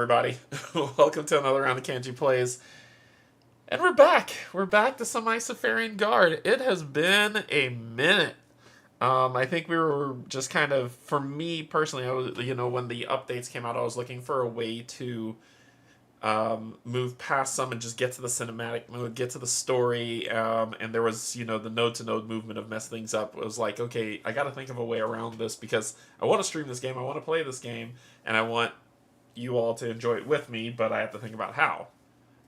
everybody? Welcome to another round of Canje Plays. And we're back. We're back to some Isofarian Guard. It has been a minute. I think we were just kind of, for me personally, I was, when the updates came out, I was looking for a way to move past some and just get to the cinematic mode, get to the story, and there was, the node-to-node movement of mess things up. It was like, okay, I got to think of a way around this because I want to stream this game, I want to play this game, and I want you all to enjoy it with me, but I have to think about how.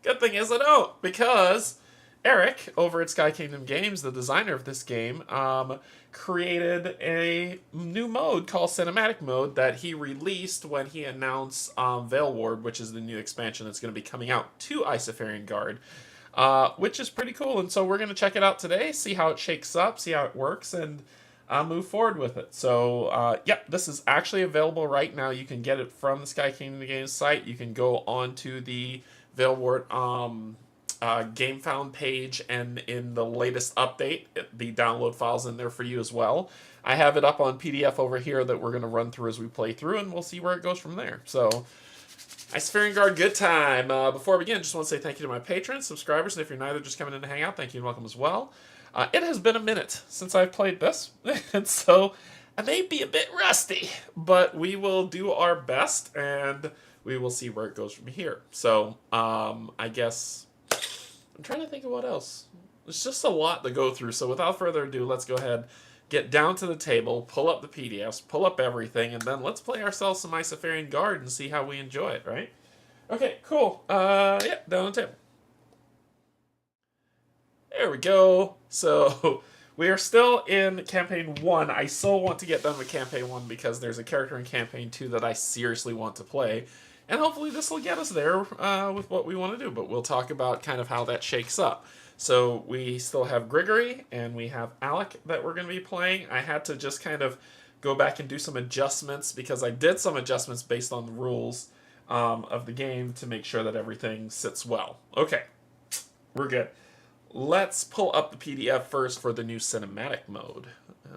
Good thing is I don't, because Eric, over at Sky Kingdom Games, the designer of this game, created a new mode called Cinematic Mode that he released when he announced Veilward, which is the new expansion that's going to be coming out to Isofarian Guard, which is pretty cool. And so we're going to check it out today, see how it shakes up, see how it works, and move forward with it. So, this is actually available right now. You can get it from the Sky Kingdom Games site. You can go on to the Veilward GameFound page, and in the latest update, the download file's in there for you as well. I have it up on PDF over here that we're going to run through as we play through, and we'll see where it goes from there. So, Isofarian Guard, good time. Before we begin, just want to say thank you to my patrons, subscribers, and if you're neither, just coming in to hang out, thank you and welcome as well. It has been a minute since I've played this, and so I may be a bit rusty, but we will do our best, and we will see where it goes from here. So, I guess I'm trying to think of what else. There's just a lot to go through, so without further ado, let's go ahead, get down to the table, pull up the PDFs, pull up everything, and then let's play ourselves some Isofarian Guard and see how we enjoy it, right? Okay, cool. Down the table. There we go. So, we are still in Campaign 1. I so want to get done with Campaign 1 because there's a character in Campaign 2 that I seriously want to play. And hopefully this will get us there with what we want to do. But we'll talk about kind of how that shakes up. So, we still have Grigory and we have Alec that we're going to be playing. I had to just kind of go back and do some adjustments because I did some adjustments based on the rules of the game to make sure that everything sits well. Okay, we're good. Let's pull up the PDF first for the new cinematic mode.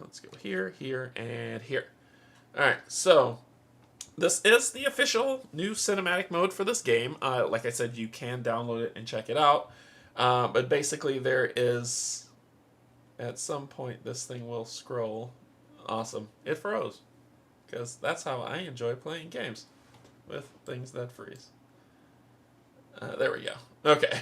Let's go here, here, and here. Alright, so this is the official new cinematic mode for this game. Like I said, you can download it and check it out. But basically there is, at some point this thing will scroll. Awesome. It froze. Because that's how I enjoy playing games. With things that freeze. There we go. Okay.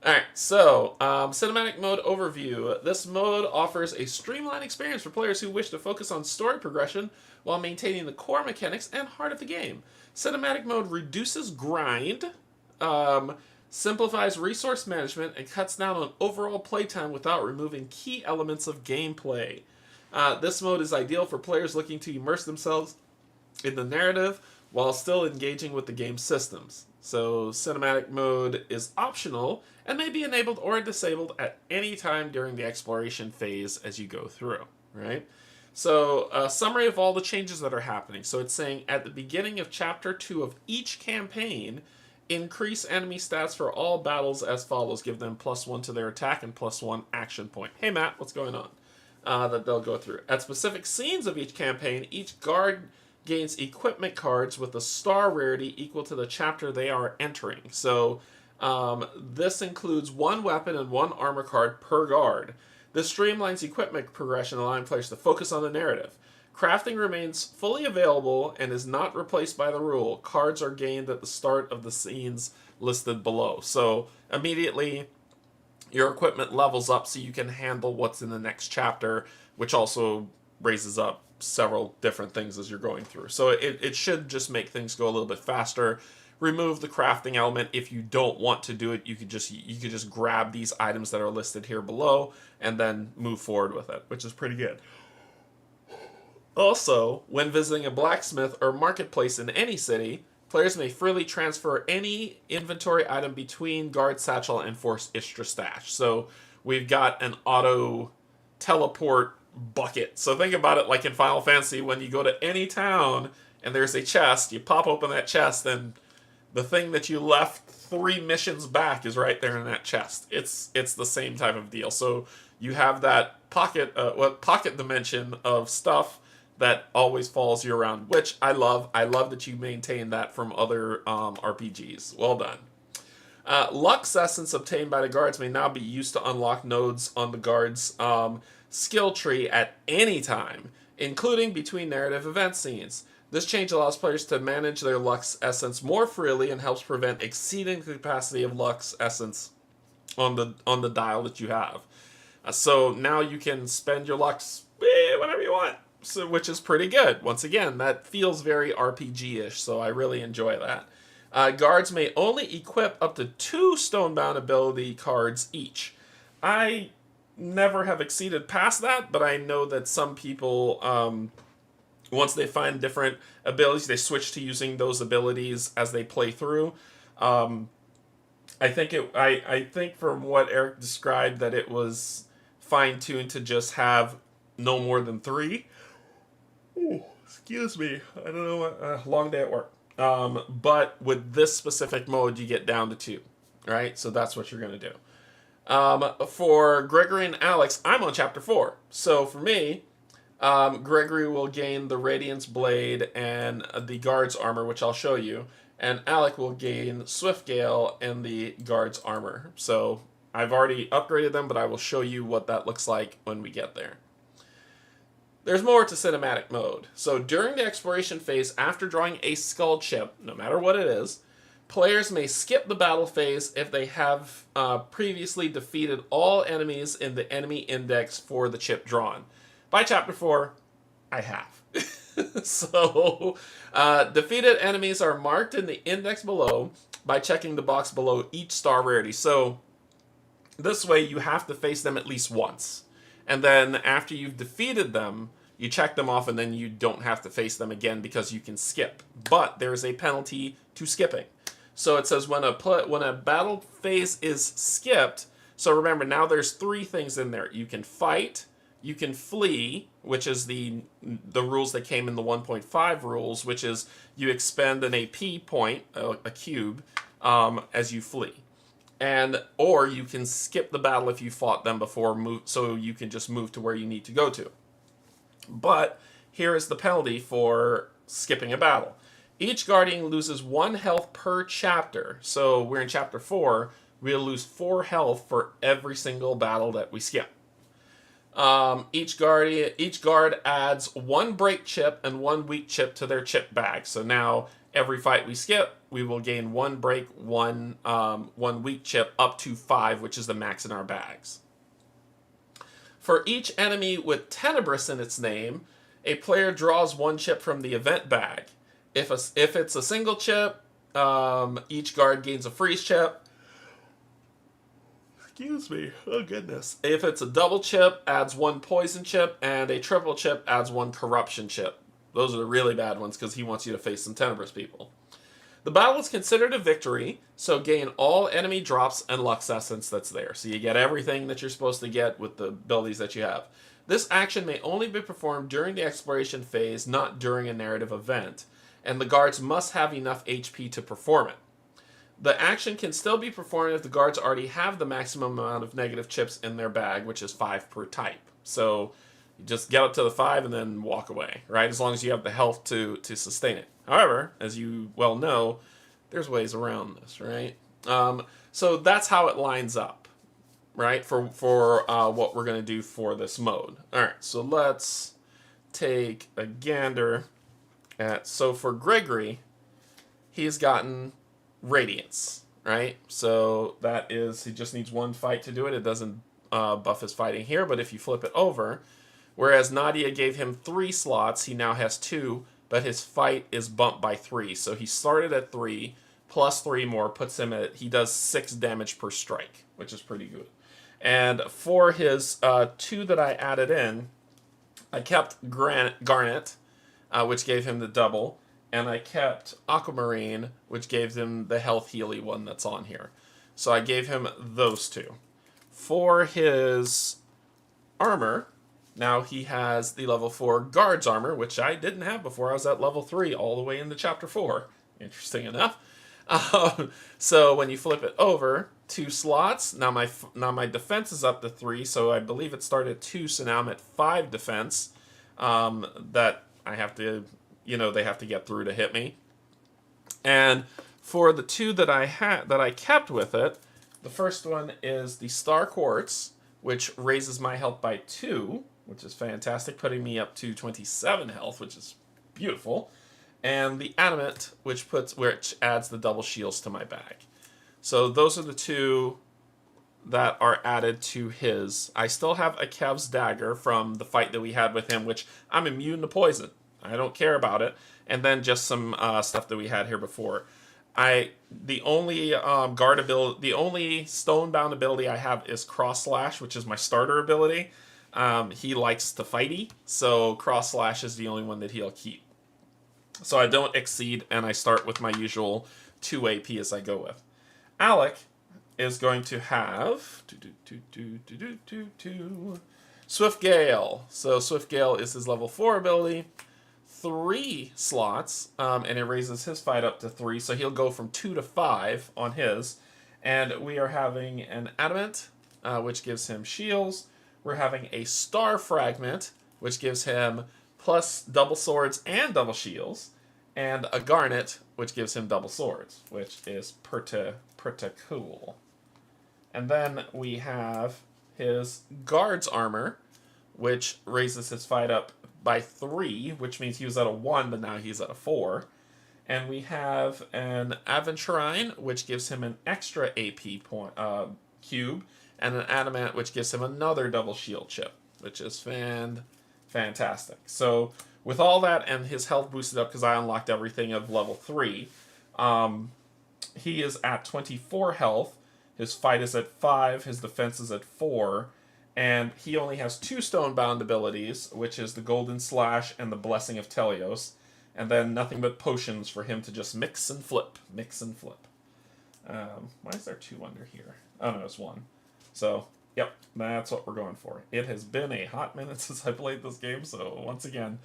Alright, so, Cinematic Mode Overview. This mode offers a streamlined experience for players who wish to focus on story progression while maintaining the core mechanics and heart of the game. Cinematic Mode reduces grind, simplifies resource management, and cuts down on overall playtime without removing key elements of gameplay. This mode is ideal for players looking to immerse themselves in the narrative while still engaging with the game's systems. So, Cinematic Mode is optional and may be enabled or disabled at any time during the exploration phase as you go through, right? So, a summary of all the changes that are happening. So, it's saying at the beginning of Chapter 2 of each campaign, increase enemy stats for all battles as follows. Give them +1 to their attack and +1 action point. Hey, Matt, what's going on? That they'll go through. At specific scenes of each campaign, each guard gains equipment cards with a star rarity equal to the chapter they are entering. So, this includes 1 weapon and 1 armor card per guard. This streamlines equipment progression, allowing players to focus on the narrative. Crafting remains fully available and is not replaced by the rule. Cards are gained at the start of the scenes listed below. So, immediately, your equipment levels up so you can handle what's in the next chapter, which also raises up several different things as you're going through. So it should just make things go a little bit faster. Remove the crafting element if you don't want to do it. You could just grab these items that are listed here below and then move forward with it, which is pretty good. Also, when visiting a blacksmith or marketplace in any city, players may freely transfer any inventory item between guard satchel and force Istra stash. So we've got an auto teleport bucket. So think about it like in Final Fantasy, when you go to any town and there's a chest, you pop open that chest and the thing that you left 3 missions back is right there in that chest. It's the same type of deal. So you have that pocket dimension of stuff that always follows you around, which I love. I love that you maintain that from other RPGs. Well done. Lux essence obtained by the guards may now be used to unlock nodes on the guards' skill tree at any time, including between narrative event scenes. This change allows players to manage their Lux essence more freely and helps prevent exceeding the capacity of Lux essence on the dial that you have. So now you can spend your Lux whenever you want, so, which is pretty good. Once again, that feels very RPG-ish, so I really enjoy that. Guards may only equip up to 2 Stonebound ability cards each. I never have exceeded past that, but I know that some people, once they find different abilities, they switch to using those abilities as they play through. I think from what Eric described that it was fine-tuned to just have no more than 3. Ooh, excuse me. I don't know. Long day at work. But with this specific mode, you get down to 2. Right? So that's what you're going to do. For Gregory and Alex, I'm on Chapter 4. So for me, Gregory will gain the Radiance Blade and the Guard's Armor, which I'll show you. And Alec will gain Swift Gale and the Guard's Armor. So I've already upgraded them, but I will show you what that looks like when we get there. There's more to cinematic mode. So during the exploration phase, after drawing a skull chip, no matter what it is, players may skip the battle phase if they have previously defeated all enemies in the enemy index for the chip drawn. By Chapter 4, I have. So, defeated enemies are marked in the index below by checking the box below each star rarity. So, this way you have to face them at least once. And then after you've defeated them, you check them off and then you don't have to face them again because you can skip. But there is a penalty to skipping. So it says when a battle phase is skipped, so remember now there's 3 things in there. You can fight, you can flee, which is the rules that came in the 1.5 rules, which is you expend an AP point, a cube, as you flee. Or you can skip the battle if you fought them before, so you can just move to where you need to go to. But here is the penalty for skipping a battle. Each Guardian loses 1 health per chapter. So we're in Chapter 4. We'll lose 4 health for every single battle that we skip. Each guard adds 1 break chip and 1 weak chip to their chip bag. So now every fight we skip, we will gain 1 break, 1 weak chip, up to 5, which is the max in our bags. For each enemy with Tenebrous in its name, a player draws 1 chip from the event bag. If it's a single chip, each guard gains a freeze chip. Excuse me. Oh, goodness. If it's a double chip, adds 1 poison chip, and a triple chip adds 1 corruption chip. Those are the really bad ones because he wants you to face some Tenebrous people. The battle is considered a victory, so gain all enemy drops and Lux Essence that's there. So you get everything that you're supposed to get with the abilities that you have. This action may only be performed during the exploration phase, not during a narrative event, and the guards must have enough HP to perform it. The action can still be performed if the guards already have the maximum amount of negative chips in their bag, which is 5 per type. So you just get up to the 5 and then walk away, right? As long as you have the health to sustain it. However, as you well know, there's ways around this, right? So that's how it lines up, right? For what we're going to do for this mode. All right, so let's take a gander at... So for Gregory, he's gotten Radiance, right? So that is, he just needs 1 fight to do it. It doesn't buff his fighting here, but if you flip it over, whereas Nadia gave him 3 slots, he now has 2, but his fight is bumped by 3. So he started at 3, plus 3 more puts him at, he does 6 damage per strike, which is pretty good. And for his 2 that I added in, I kept Garnet, which gave him the double, and I kept Aquamarine, which gave him the health healy one that's on here. So I gave him those 2. For his armor, now he has the level 4 Guards Armor, which I didn't have before. I was at level 3 all the way into Chapter 4. Interesting enough. So when you flip it over, 2 slots. Now my defense is up to 3, so I believe it started at 2, so now I'm at 5 defense. That I have to, they have to get through to hit me. And for the two that I kept with it, the first one is the Star Quartz, which raises my health by 2, which is fantastic, putting me up to 27 health, which is beautiful. And the Adamant, which adds the double shields to my bag. So those are the two that are added to his. I still have a Kev's dagger from the fight that we had with him, which I'm immune to poison. I don't care about it. And then just some stuff that we had here before. The only the only stone-bound ability I have is Cross Slash, which is my starter ability. He likes to fighty, so Cross Slash is the only one that he'll keep. So I don't exceed, and I start with my usual 2 AP as I go with. Alec is going to have Swift Gale. So Swift Gale is his level 4 ability. 3 slots, and it raises his fight up to 3, so he'll go from 2 to 5 on his. And we are having an Adamant, which gives him shields. We're having a Star Fragment, which gives him plus double swords and double shields, and a Garnet, which gives him double swords, which is pretty cool. And then we have his Guard's Armor, which raises his fight up by 3, which means he was at a 1, but now he's at a 4. And we have an Aventurine, which gives him an extra AP point cube, and an Adamant, which gives him another double shield chip, which is fantastic. So with all that and his health boosted up because I unlocked everything of level 3, he is at 24 health. His fight is at 5. His defense is at 4. And he only has 2 stone-bound abilities, which is the Golden Slash and the Blessing of Telios. And then nothing but potions for him to just mix and flip. Mix and flip. Why is there 2 under here? Oh, no, it's 1. So, yep, that's what we're going for. It has been a hot minute since I played this game, so once again,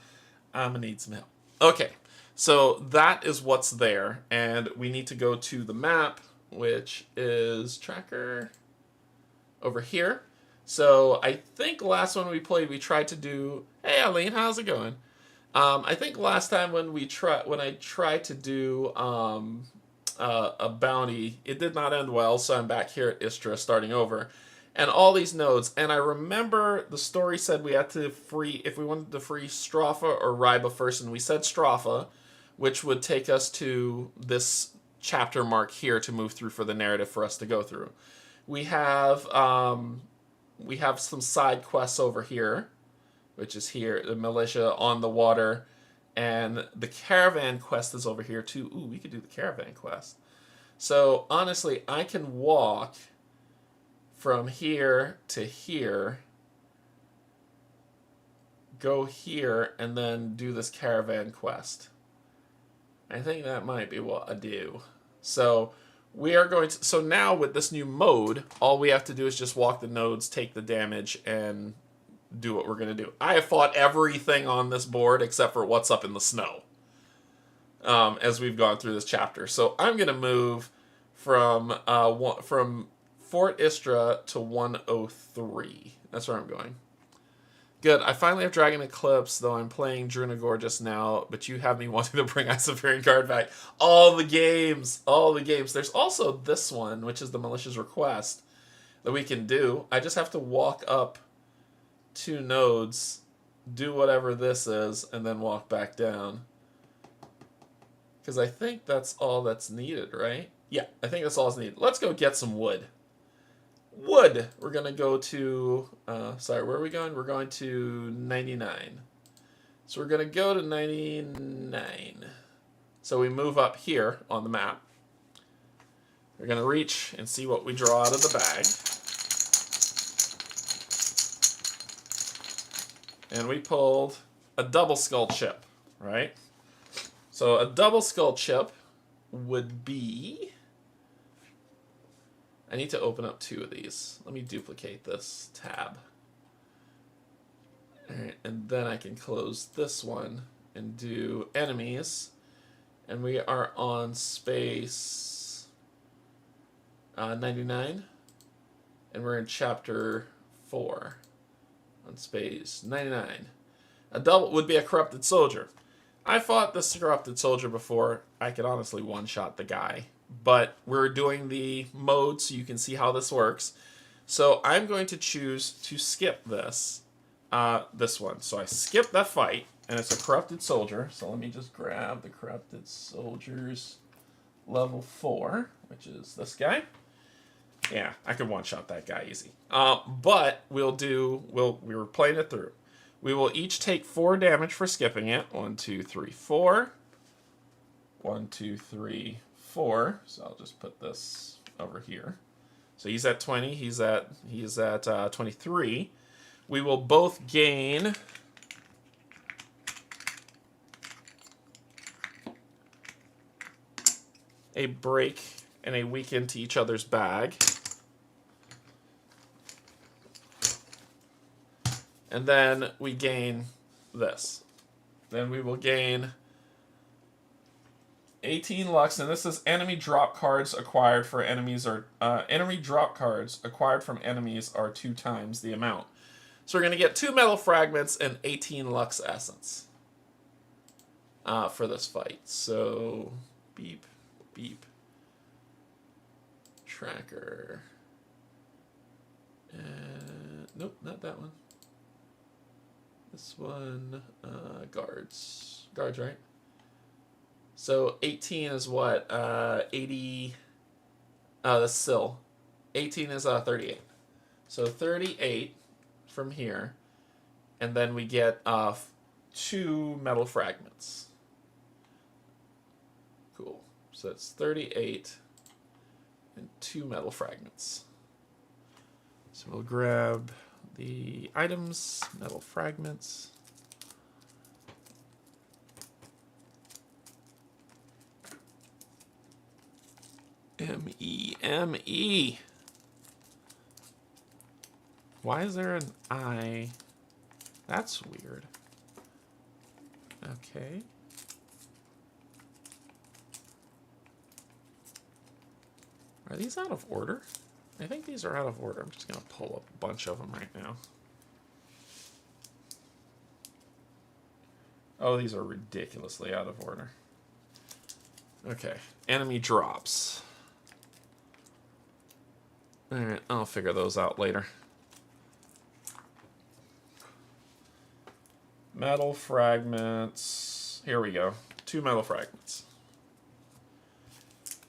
I'm going to need some help. Okay, so that is what's there. And we need to go to the map, which is tracker over here. So I think last one we played, we tried to do. Hey, Eileen, how's it going? I think last time when I tried to do a bounty, it did not end well. So I'm back here at Istra, starting over, and all these nodes. And I remember the story said we had to if we wanted to free Stropha or Ryba first, and we said Stropha, which would take us to this chapter mark here to move through for the narrative for us to go through. We have some side quests over here, which is here, the militia on the water, and the caravan quest is over here too. Ooh, we could do the caravan quest. So honestly, I can walk from here to here, go here, and then do this caravan quest. I think that might be what I do. So we are going to. So now with this new mode, all we have to do is just walk the nodes, take the damage, and do what we're going to do. I have fought everything on this board except for what's up in the snow as we've gone through this chapter. So I'm going to move from Fort Istra to 103. That's where I'm going. Good. I finally have Dragon Eclipse, though I'm playing Drunagor just now, but you have me wanting to bring Isofarian Guard back. All the games. All the games. There's also this one, which is the Militia's Request, that we can do. I just have to walk up 2 nodes, do whatever this is, and then walk back down. Because I think that's all that's needed, right? Yeah, I think that's all that's needed. Let's go get some wood. Wood! We're going to go to... sorry, where are we going? We're going to 99. So we're going to go to 99. So we move up here on the map. We're going to reach and see what we draw out of the bag. And we pulled a double skull chip, right? So a double skull chip would be... I need to open up 2 of these. Let me duplicate this tab. All right, and then I can close this one and do enemies. And we are on space 99. And we're in chapter 4 on space 99. A double would be a corrupted soldier. I fought this corrupted soldier before. I could honestly one-shot the guy. But we're doing the mode so you can see how this works. So I'm going to choose to skip this. This one. So I skip that fight, and it's a corrupted soldier. So let me just grab the corrupted soldiers level 4, which is this guy. Yeah, I could one-shot that guy easy. But we were playing it through. We will each take 4 damage for skipping it. 1, 2, 3, 4. 1, 2, 3, 4. So I'll just put this over here. So he's at 20. He's at 23. We will both gain a break and a weaken to each other's bag. And then we gain this. Then we will gain 18 Lux, and this is enemy drop cards acquired for enemies are enemy drop cards acquired from enemies are 2 times the amount. So we're gonna get 2 metal fragments and 18 Lux essence for this fight. So beep, beep, tracker. Nope, not that one. This one, guards. Guards, right? So 18 is what? 80. That's Sil. 18 is 38. So 38 from here. And then we get 2 metal fragments. Cool. So it's 38 and 2 metal fragments. So we'll grab the items, metal fragments. M-E-M-E. Why is there an I? That's weird. Okay. Are these out of order? I think these are out of order. I'm just going to pull up a bunch of them right now. Oh, these are ridiculously out of order. Okay. Enemy drops. Alright, I'll figure those out later. Metal fragments. Here we go. 2 metal fragments.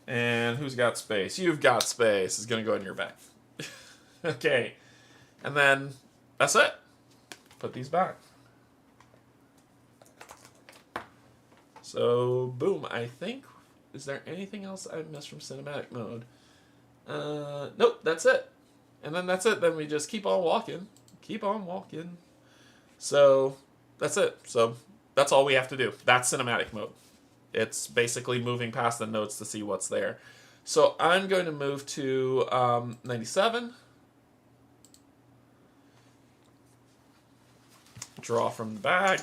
And who's got space? You've got space. It's going to go in your bag. Okay. And then that's it. Put these back. So, boom. I think, is there anything else I missed from cinematic mode? Nope, that's it. And then that's it. Then we just keep on walking. Keep on walking. So, that's it. So, that's all we have to do. That's cinematic mode. It's basically moving past the notes to see what's there. So I'm going to move to 97. Draw from the bag.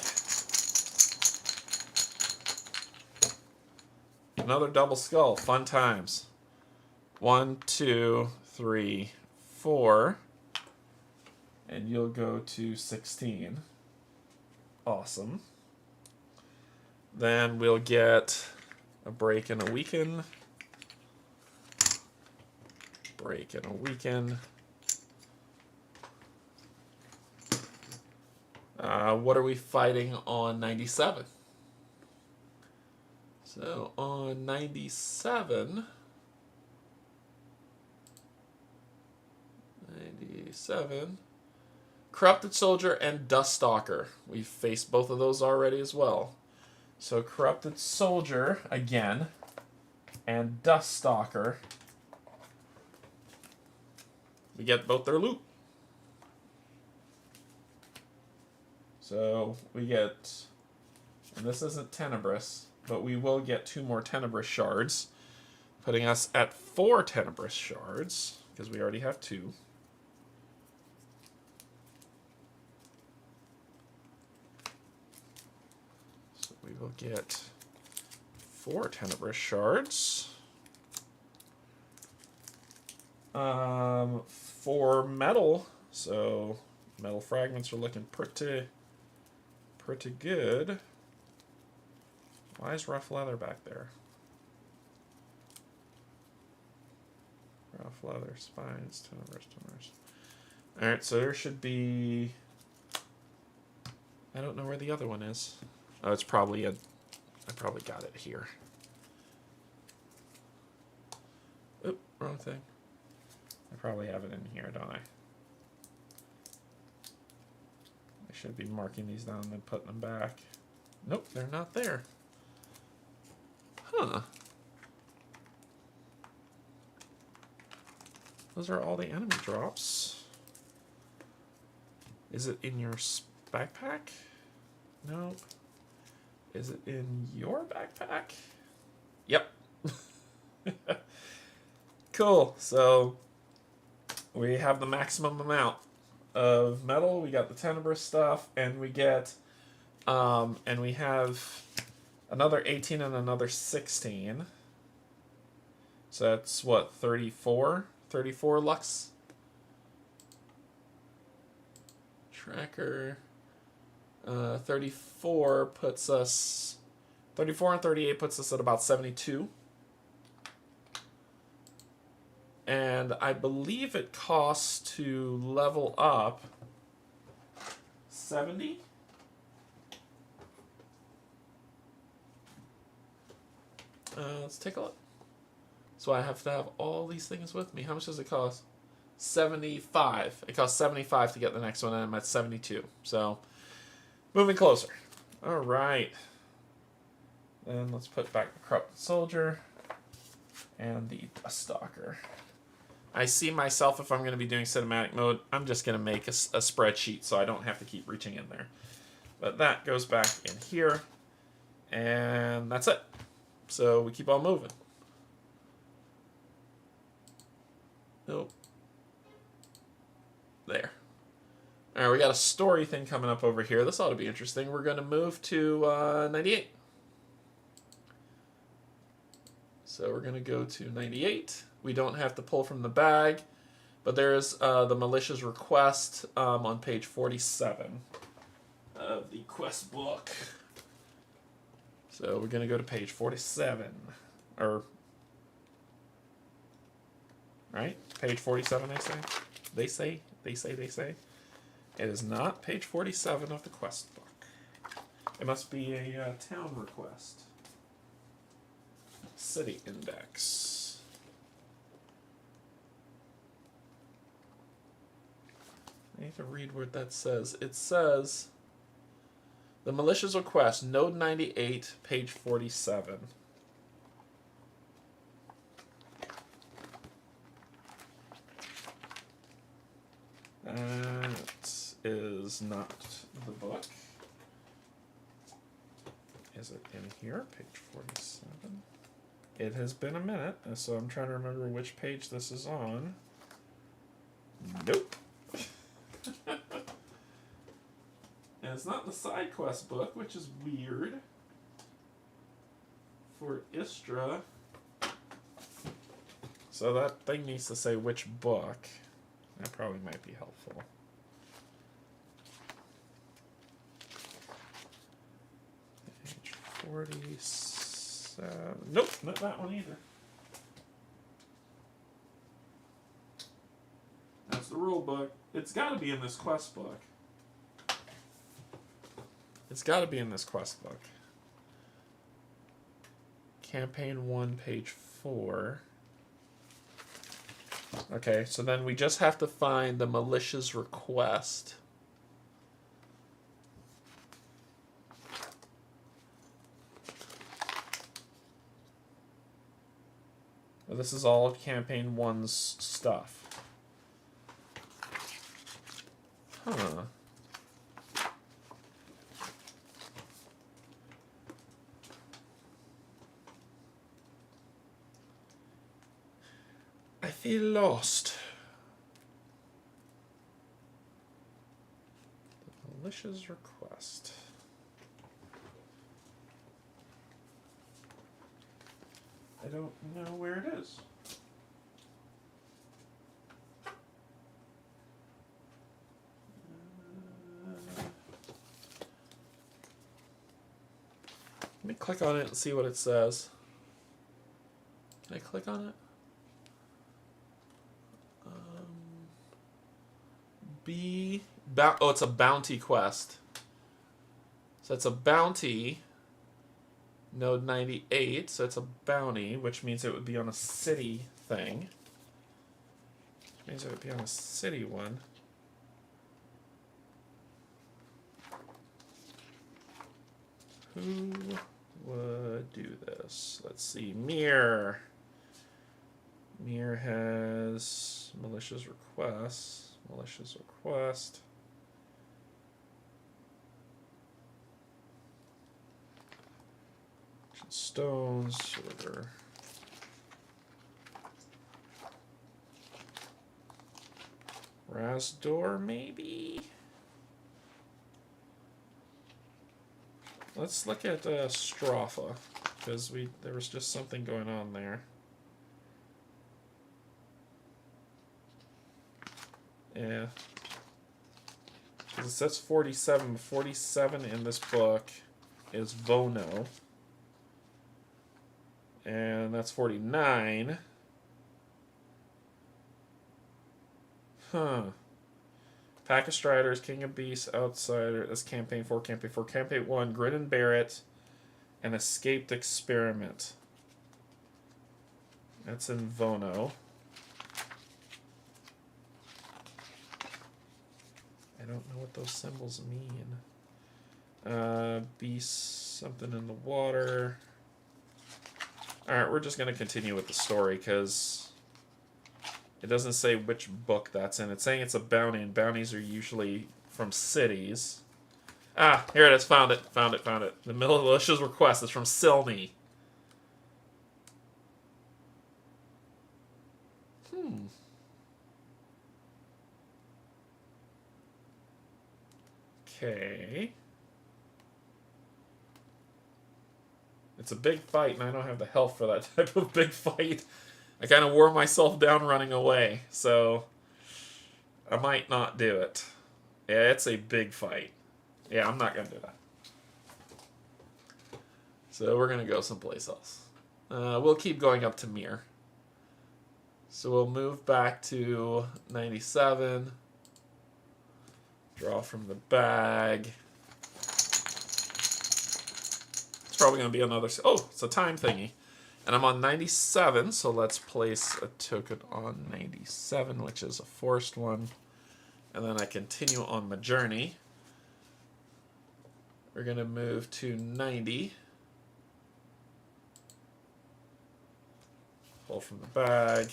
Another double skull. Fun times. 1, 2, 3, 4. And you'll go to 16. Awesome. Then we'll get a break and a weaken. Break and a weaken. What are we fighting on 97? So on 97... 97... Corrupted Soldier and Dust Stalker. We've faced both of those already as well. So Corrupted Soldier, again, and Dust Stalker. We get both their loot. So we get, and this isn't Tenebrous, but we will get 2 more Tenebrous shards, putting us at 4 Tenebrous shards, because we already have 2. We will get 4 Tenebrous shards. 4 metal, so metal fragments are looking pretty pretty good. Why is rough leather back there? Rough leather, spines, toners. Alright, so there should be... I don't know where the other one is. Oh, it's probably I probably got it here. Oop, wrong thing. I probably have it in here, don't I? I should be marking these down and then putting them back. Nope, they're not there. Huh. Those are all the enemy drops. Is it in your backpack? Nope. Is it in your backpack? Yep. Cool. So we have the maximum amount of metal. We got the tenebrous stuff, and we get, and we have another 18 and another 16. So that's what, 34? 34 lux. Tracker. 34 puts us... 34 and 38 puts us at about 72. And I believe it costs to level up 70? Let's take a look. So I have to have all these things with me. How much does it cost? 75. It costs 75 to get the next one, and I'm at 72. So, moving closer. All right. Then let's put back the corrupted soldier and the stalker. I see myself, if I'm going to be doing cinematic mode, I'm just going to make a spreadsheet so I don't have to keep reaching in there. But that goes back in here, and that's it. So we keep on moving. Nope. There. All right, we got a story thing coming up over here. This ought to be interesting. We're going to move to 98. So we're going to go to 98. We don't have to pull from the bag, but there's the malicious request on page 47 of the quest book. So we're going to go to page 47. Or, right? Page 47, they say. They say. It is not page 47 of the quest book. It must be a town request. City index. I need to read what that says. It says, the malicious request, node 98, page 47. That is not the book. Is it in here? Page 47. It has been a minute, so I'm trying to remember which page this is on. Nope. And it's not in the side quest book, which is weird. For Istra. So that thing needs to say which book. That probably might be helpful. Page 47. Nope, not that one either. That's the rule book. It's got to be in this quest book. It's got to be in this quest book. Campaign 1, page 4. Okay, so then we just have to find the malicious request. Well, this is all of campaign 1's stuff. Huh. I feel lost. The malicious request. I don't know where it is. Let me click on it and see what it says. Can I click on it? Oh, it's a bounty quest. So it's a bounty. Node 98, so it's a bounty, which means it would be on a city thing. Which means it would be on a city one. Who would do this? Let's see. Mir. Mir has malicious requests. Malicious request. Stones, sugar. Rasdor, maybe? Let's look at Stropha, because there was just something going on there. Yeah. Because it says 47. 47 in this book is Vono. And that's 49. Huh. Pack of Striders, King of Beasts, Outsider. That's campaign 4, campaign 4. Campaign 1, Grin and Barrett, and Escaped Experiment. That's in Vono. I don't know what those symbols mean. Beast, something in the water. Alright, we're just going to continue with the story, because it doesn't say which book that's in. It's saying it's a bounty, and bounties are usually from cities. Ah, here it is. Found it. Found it. Found it. The militia's request is from Silney. Okay. It's a big fight, and I don't have the health for that type of big fight. I kind of wore myself down running away, so I might not do it. Yeah, it's a big fight. Yeah, I'm not going to do that. So we're going to go someplace else. We'll keep going up to Mir. So we'll move back to 97. Draw from the bag. It's probably going to be another... Oh, it's a time thingy. And I'm on 97, so let's place a token on 97, which is a forced one. And then I continue on my journey. We're going to move to 90. Pull from the bag.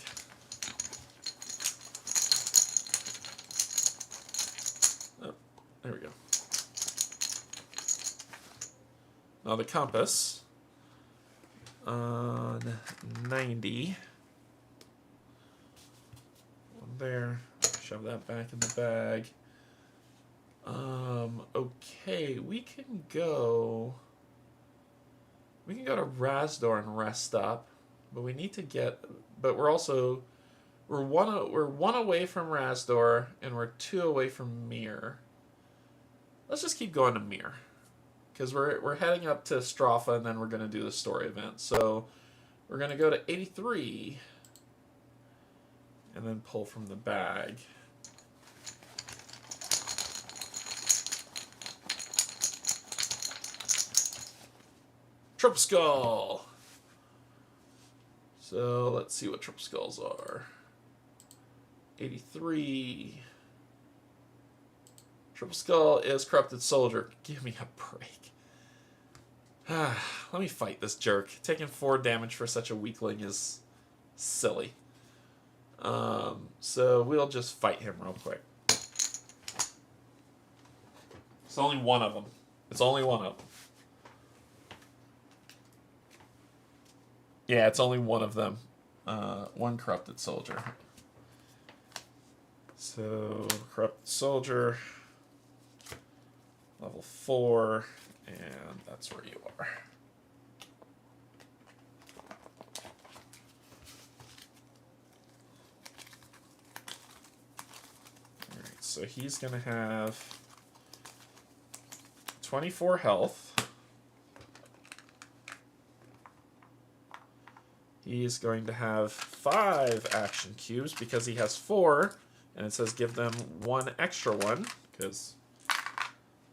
Oh, there we go. Now the compass. On 90. One there. Shove that back in the bag. Okay, we can go to Rasdor and rest up, but we need to get. But we're one away from Rasdor, and we're 2 away from Mir. Let's just keep going to Mir, because we're heading up to Stropha, and then we're going to do the story event. So we're going to go to 83, and then pull from the bag. Triple Skull. So let's see what Triple Skulls are. 83. Triple Skull is Corrupted Soldier. Give me a break. Let me fight this jerk. Taking 4 damage for such a weakling is silly. So we'll just fight him real quick. It's only one of them. It's only one of them. Yeah, it's only one of them. One Corrupted Soldier. So, Corrupted Soldier. Level 4. And that's where you are. Alright, so he's going to have 24 health. He's going to have 5 action cubes because he has 4, and it says give them 1 extra one, because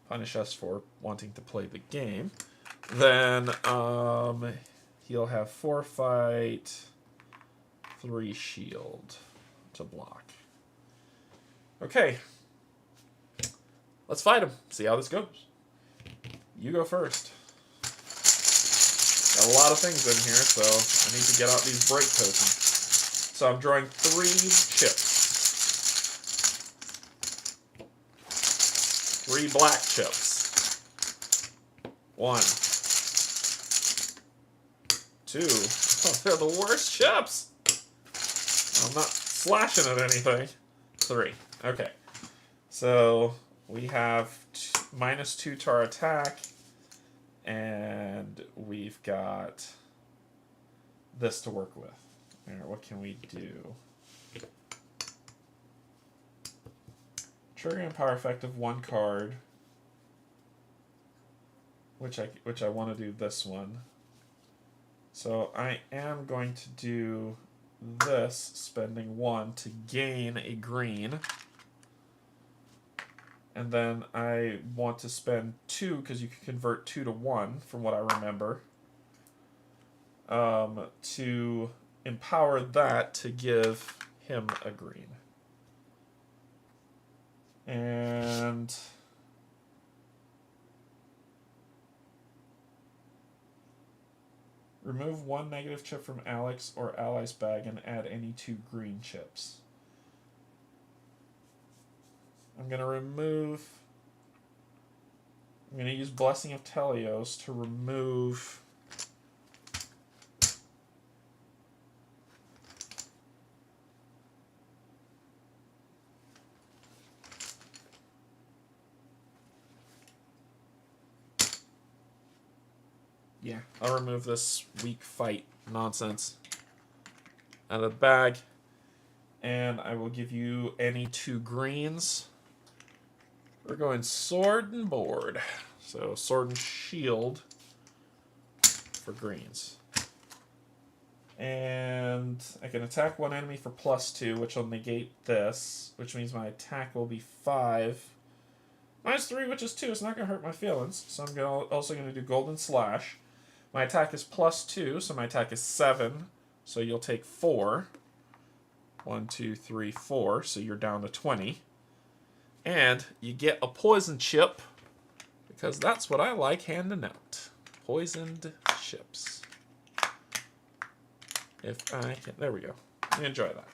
punish us for wanting to play the game. Then he'll have 4 fight, 3 shield to block. Okay. Let's fight him. See how this goes. You go first. Got a lot of things in here, so I need to get out these break tokens. So I'm drawing 3 chips. 3 black chips. 1. 2. Oh, they're the worst chips. I'm not slashing at anything. 3. Okay. So we have -2 to our attack. And we've got this to work with. All right, what can we do? Trigger and power effect of 1 card, which I want to do this one. So I am going to do this, spending 1 to gain a green. And then I want to spend 2, because you can convert 2 to 1, from what I remember, to empower that to give him a green. And remove 1 negative chip from Alex or Ally's bag and add any 2 green chips. I'm going to use Blessing of Telios to remove I'll remove this weak fight nonsense out of the bag. And I will give you any 2 greens. We're going sword and board. So sword and shield for greens. And I can attack 1 enemy for +2, which will negate this, which means my attack will be 5. -3, which is 2. It's not going to hurt my feelings. So I'm also going to do Golden Slash. My attack is +2, so my attack is 7. So you'll take 4. 1, 2, 3, 4. So you're down to 20. And you get a poison chip, because that's what I like handing out. Poisoned chips. If I can, there we go. Enjoy that.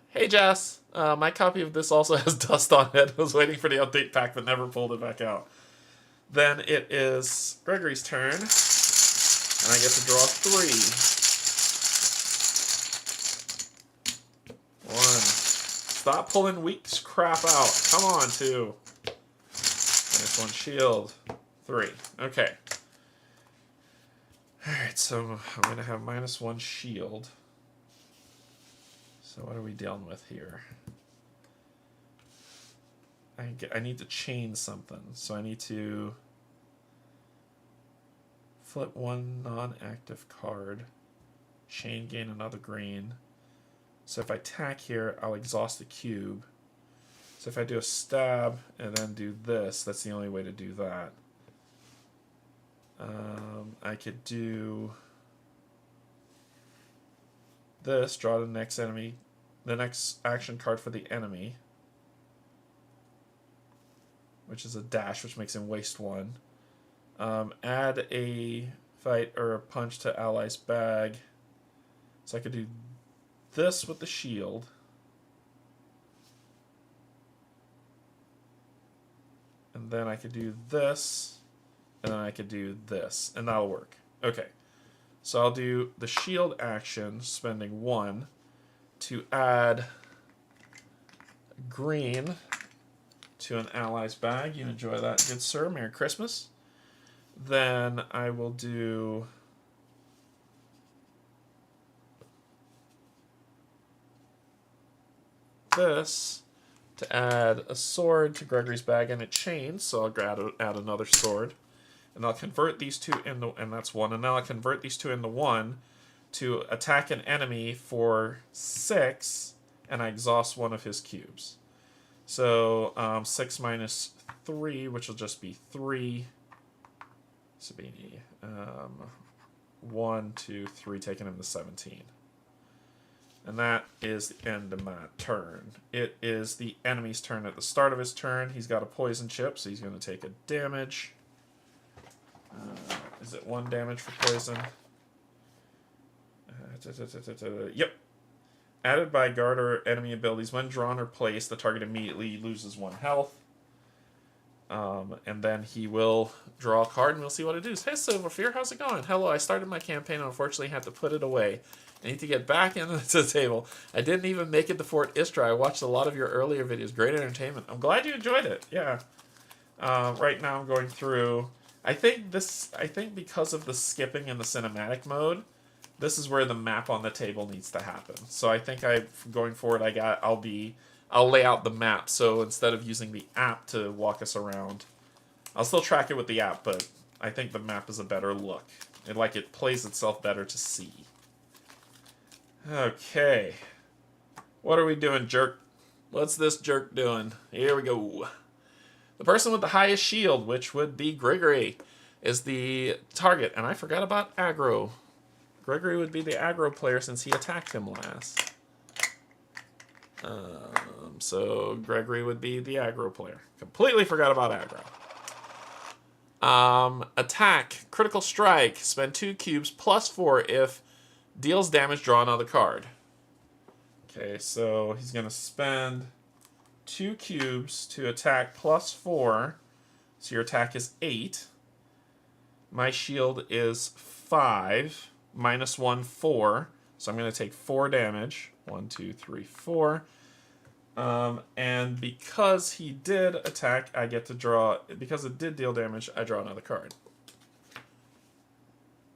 Hey Jess, my copy of this also has dust on it. I was waiting for the update pack, but never pulled it back out. Then it is Gregory's turn, and I get to draw 3. 1. Stop pulling weak crap out. Come on, 2. -1 shield. 3. Okay. Alright, so I'm going to have -1 shield. So what are we dealing with here? I need to chain something. So I need to flip 1 non-active card. Chain, gain another green. So if I attack here, I'll exhaust the cube. So if I do a stab and then do this, that's the only way to do that. I could do this, draw the next action card for the enemy, which is a dash, which makes him waste 1. Add a fight or a punch to ally's bag. So I could do this with the shield. And then I could do this. And then I could do this. And that'll work. Okay. So I'll do the shield action, spending 1, to add green to an ally's bag. You enjoy that, good sir. Merry Christmas. Then I will do this to add a sword to Gregory's bag and a chain. So I'll add another sword. And I'll convert these two into, and that's 1. And now I'll convert these two into 1 to attack an enemy for 6, and I exhaust one of his cubes. So 6 minus 3, which will just be 3. Sabini. 1, 2, 3, taking him to 17. And that is the end of my turn. It is the enemy's turn at the start of his turn. He's got a poison chip, so he's going to take a damage. Is it 1 damage for poison? Yep. Added by guard or enemy abilities. When drawn or placed, the target immediately loses 1 health. And then he will draw a card, and we'll see what it is. Hey, Silverfear, how's it going? Hello, I started my campaign and unfortunately had to put it away. I need to get back into the table. I didn't even make it to Fort Istra. I watched a lot of your earlier videos. Great entertainment. I'm glad you enjoyed it. Yeah. Right now I'm going through... I think because of the skipping in the cinematic mode, this is where the map on the table needs to happen. So I think going forward, I'll lay out the map. So instead of using the app to walk us around, I'll still track it with the app, but I think the map is a better look. It plays itself better to see. Okay. What are we doing, jerk? What's this jerk doing? Here we go. The person with the highest shield, which would be Gregory, is the target. And I forgot about aggro. Gregory would be the aggro player since he attacked him last. So Gregory would be the aggro player. Completely forgot about aggro. Attack. Critical strike. Spend 2 cubes plus 4 if deals damage, draw another card. Okay, so he's going to spend 2 cubes to attack plus 4. So your attack is 8. My shield is 5. Minus 1, 4. So I'm going to take 4 damage. 1, 2, 3, 4. And because he did attack, I get to draw... Because it did deal damage, I draw another card.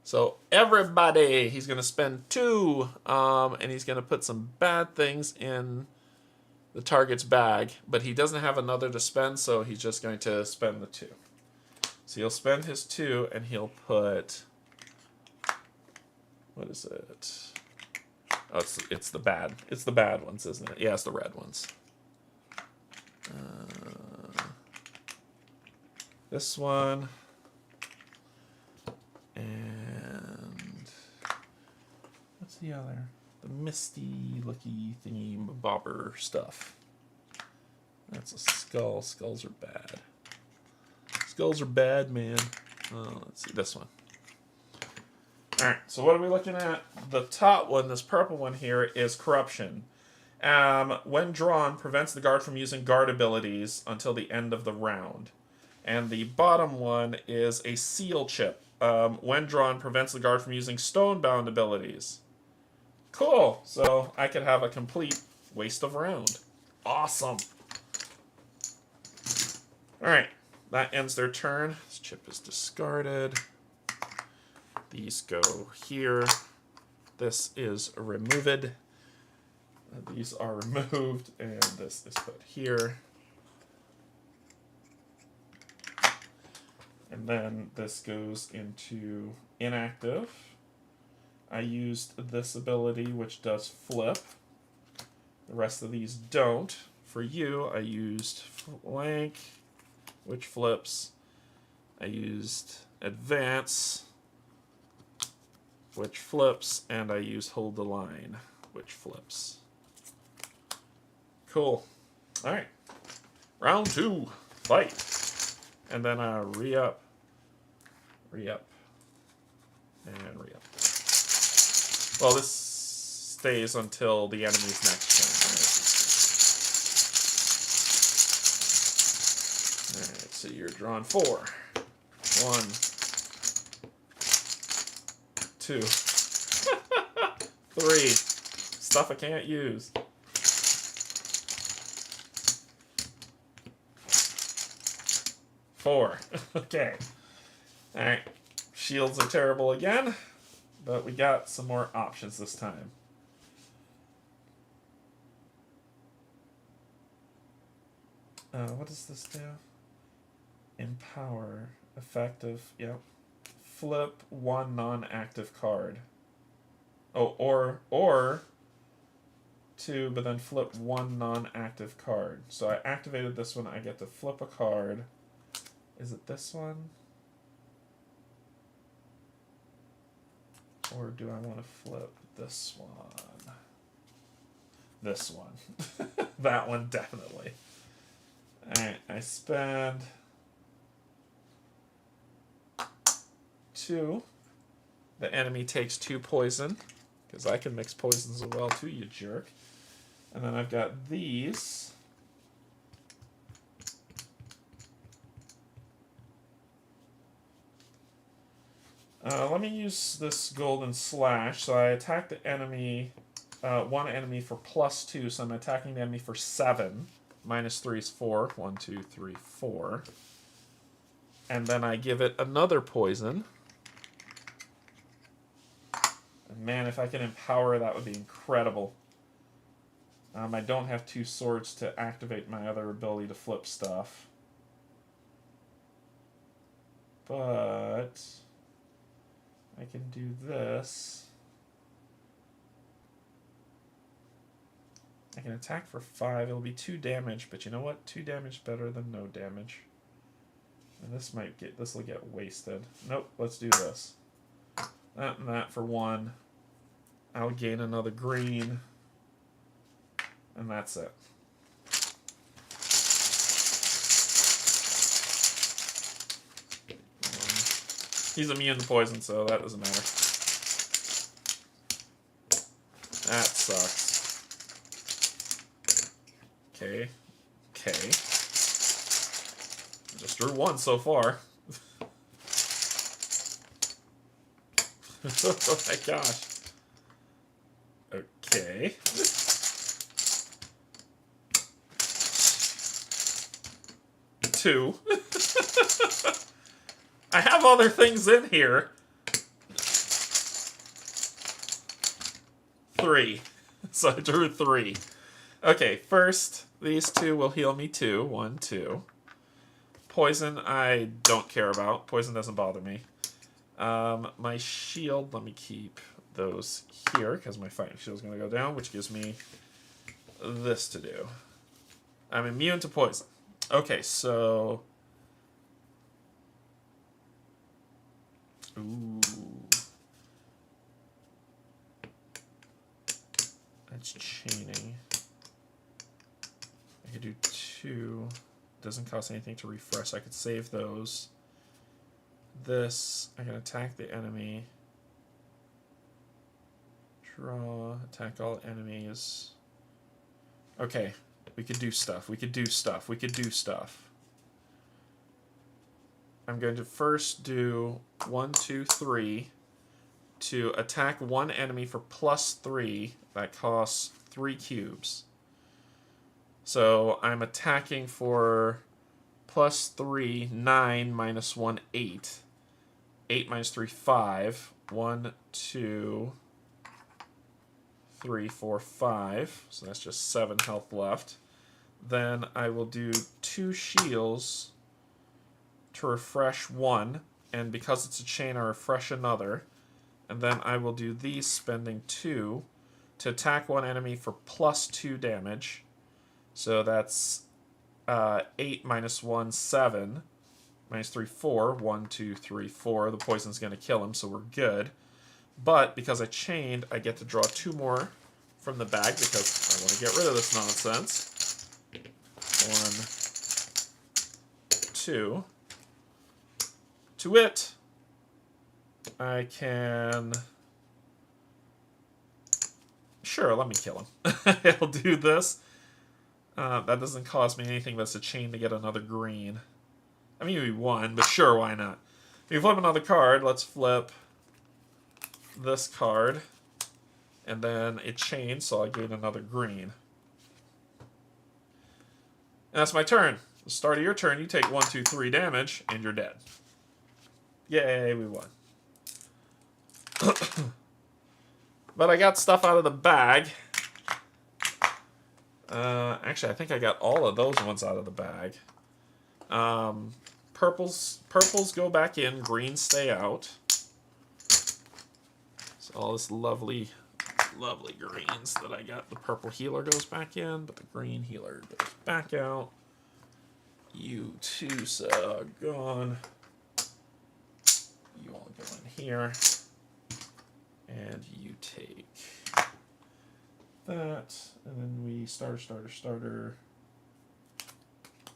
So everybody, he's going to spend 2, and he's going to put some bad things in the target's bag, but he doesn't have another to spend, so he's just going to spend the 2. So he'll spend his 2, and he'll put... What is it? Oh, it's the bad ones, isn't it? Yeah, it's the red ones. This one. And what's the other? The misty looky thingy bobber stuff. That's a skull. Skulls are bad. Skulls are bad, man. Oh, let's see this one. Alright, so what are we looking at? The top one, this purple one here, is Corruption. When drawn, prevents the guard from using guard abilities until the end of the round. And the bottom one is a Seal Chip. When drawn, prevents the guard from using stone-bound abilities. Cool! So I could have a complete waste of round. Awesome! Alright, that ends their turn. This chip is discarded. These go here. This is removed. These are removed, and this is put here. And then this goes into inactive. I used this ability, which does flip. The rest of these don't. For you, I used flank, which flips. I used advance, which flips, and I used hold the line, which flips. Cool. Alright. Round 2. Fight. And then re-up. Re-up. And re-up. Well, this stays until the enemy's next turn. Alright, so you're drawn 4. 1. 2. 3. Stuff I can't use. 4. Okay. Alright. Shields are terrible again, but we got some more options this time. What does this do? Empower. Effective. Yep. Flip one non-active card. Oh, or two, but then flip one non-active card. So I activated this one. I get to flip a card. Is it this one? Or do I want to flip this one? This one. That one, definitely. Alright, I spend 2. The enemy takes 2 poison, because I can mix poisons as well too, you jerk. And then I've got these. Let me use this golden slash. So I attack the enemy, one enemy for +2, so I'm attacking the enemy for 7. -3 is 4. 1, 2, 3, 4. And then I give it another poison. And man, if I can empower, that would be incredible. I don't have 2 swords to activate my other ability to flip stuff. But I can do this. I can attack for 5. It'll be 2 damage, but you know what? 2 damage better than no damage. And this will get wasted. Nope, let's do this. That and that for 1. I'll gain another green. And that's it. He's immune to poison, so that doesn't matter. That sucks. Okay. Okay. Just drew 1 so far. Oh my gosh. Okay. Two. I have other things in here. 3. So I drew 3. Okay, first, these 2 will heal me 2. 1, 2. Poison, I don't care about. Poison doesn't bother me. My shield, let me keep those here, because my fighting shield is going to go down, which gives me this to do. I'm immune to poison. Okay, so... Ooh. That's chaining. I could do 2. Doesn't cost anything to refresh. I could save those. This, I can attack the enemy. Draw, attack all enemies. Okay, we could do stuff. We could do stuff. We could do stuff. I'm going to first do 1, 2, 3 to attack one enemy for +3. That costs 3 cubes. So I'm attacking for +3, 9, -1, 8. 8 minus 3, 5. 1, 2, 3, 4, 5. So that's just 7 health left. Then I will do 2 shields to refresh 1. And because it's a chain, I refresh another. And then I will do these, spending 2 to attack one enemy for +2 damage. So that's 8 minus 1, 7. Minus 3, 4. 1, 2, 3, 4. The poison's going to kill him, so we're good. But because I chained, I get to draw 2 more from the bag because I want to get rid of this nonsense. 1, 2. To it, I can... Sure, let me kill him. I'll do this. That doesn't cost me anything, that's a chain to get another green. I mean, maybe 1, but sure, why not? If you flip another card, let's flip this card. And then it chains, so I gain another green. And that's my turn. At the start of your turn, you take 1, 2, 3 damage, and you're dead. Yay, we won. But I got stuff out of the bag. Actually, I think I got all of those ones out of the bag. Purples go back in, greens stay out. So all this lovely greens that I got. The purple healer goes back in, but the green healer goes back out. You two gone. You all go in here. And you take that. And then we starter.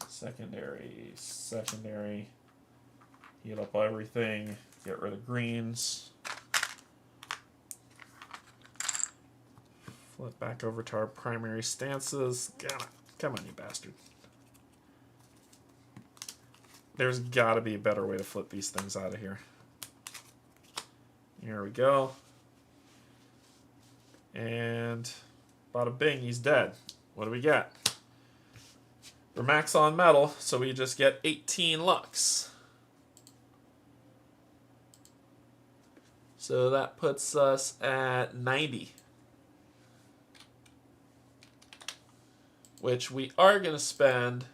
Secondary. Heal up everything. Get rid of greens. Flip back over to our primary stances. Come on, you bastard. There's got to be a better way to flip these things out of here. Here we go. And bada bing, he's dead. What do we get? We're max on metal, so we just get 18 lux. So that puts us at 90. Which we are going to spend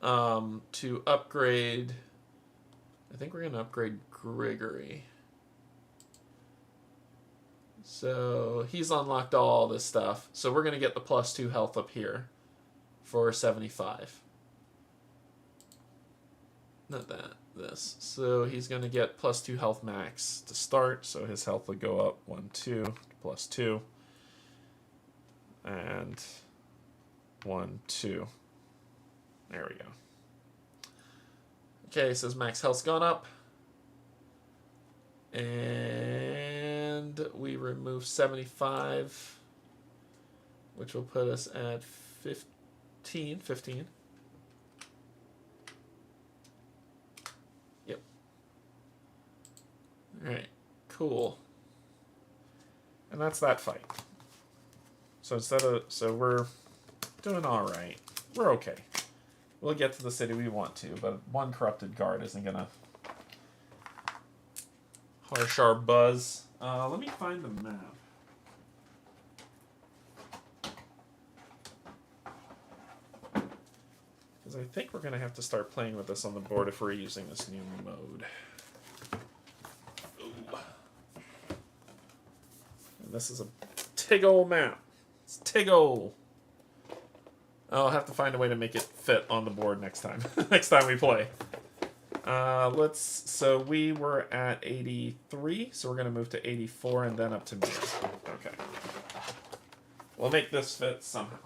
to upgrade. I think we're going to upgrade Grigory. So he's unlocked all this stuff. So we're going to get the +2 health up here for 75. Not that, this. So he's going to get +2 health max to start. So his health will go up 1, 2, +2. And 1, 2. There we go. Okay, so his max health's gone up. And we remove 75, which will put us at 15. Yep. Alright, cool. And that's that fight. So we're doing alright. We're okay. We'll get to the city we want to, but one corrupted guard isn't gonna harsh our buzz. Let me find the map. Because I think we're gonna have to start playing with this on the board if we're using this new mode. Ooh. And this is a tig-ol' map. It's tig-ol'. I'll have to find a way to make it fit on the board next time. Next time we play. So we were at 83, so we're going to move to 84 and then up to Mir. Okay. We'll make this fit somehow.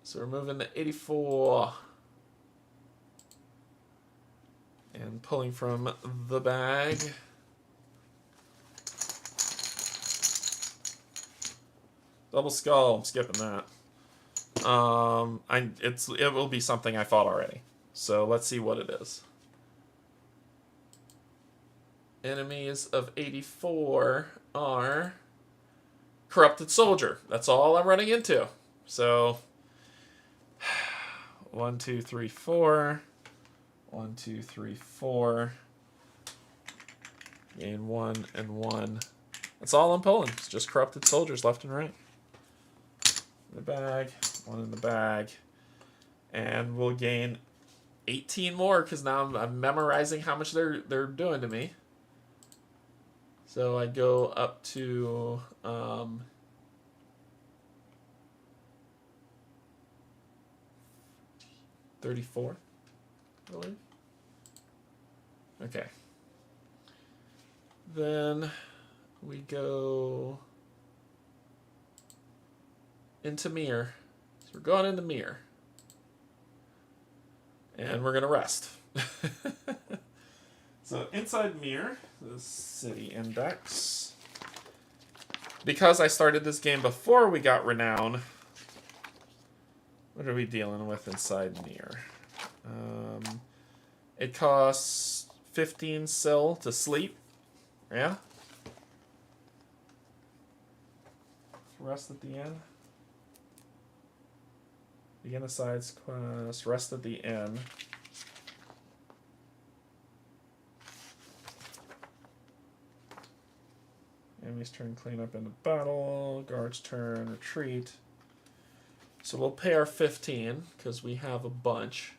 So we're moving to 84. And pulling from the bag. Double skull, I'm skipping that. It will be something I fought already. So let's see what it is. Enemies of 84 are corrupted soldier. That's all I'm running into. So 1, 2, 3, 4. 1, 2, 3, 4. Gain 1 and 1. That's all I'm pulling. It's just corrupted soldiers left and right. In the bag, 1 in the bag, and we'll gain 18 more because now I'm memorizing how much they're doing to me. So I go up to 34, I believe. Okay. Then we go into Mir. So we're going into Mir. And we're going to rest. So inside Mir, the city index. Because I started this game before we got renown, what are we dealing with inside Mir? It costs 15 sil to sleep. Yeah? Rest at the end. Begin a sides quest, rest at the end. Enemy's turn, clean up into battle. Guard's turn, retreat. So we'll pay our 15 because we have a bunch.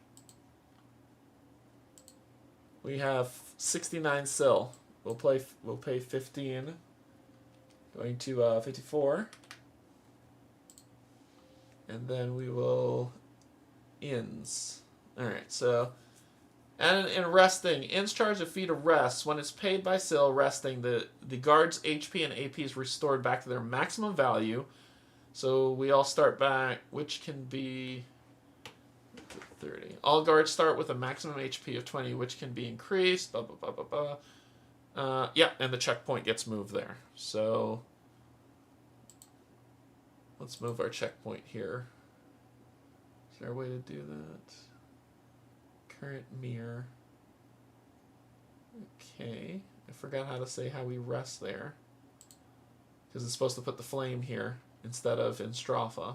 We have 69 sil. We'll pay 15. Going to 54. And then we will inns. Alright, so and in resting, inns charge a fee to rest. When it's paid by sil resting, the guard's HP and AP is restored back to their maximum value. So we all start back, which can be 30. All guards start with a maximum HP of 20, which can be increased. Blah, blah, blah, blah, blah. Yeah, and the checkpoint gets moved there. So let's move our checkpoint here. Is there a way to do that? Current mirror. Okay. I forgot how to say how we rest there. Because it's supposed to put the flame here instead of in Stropha.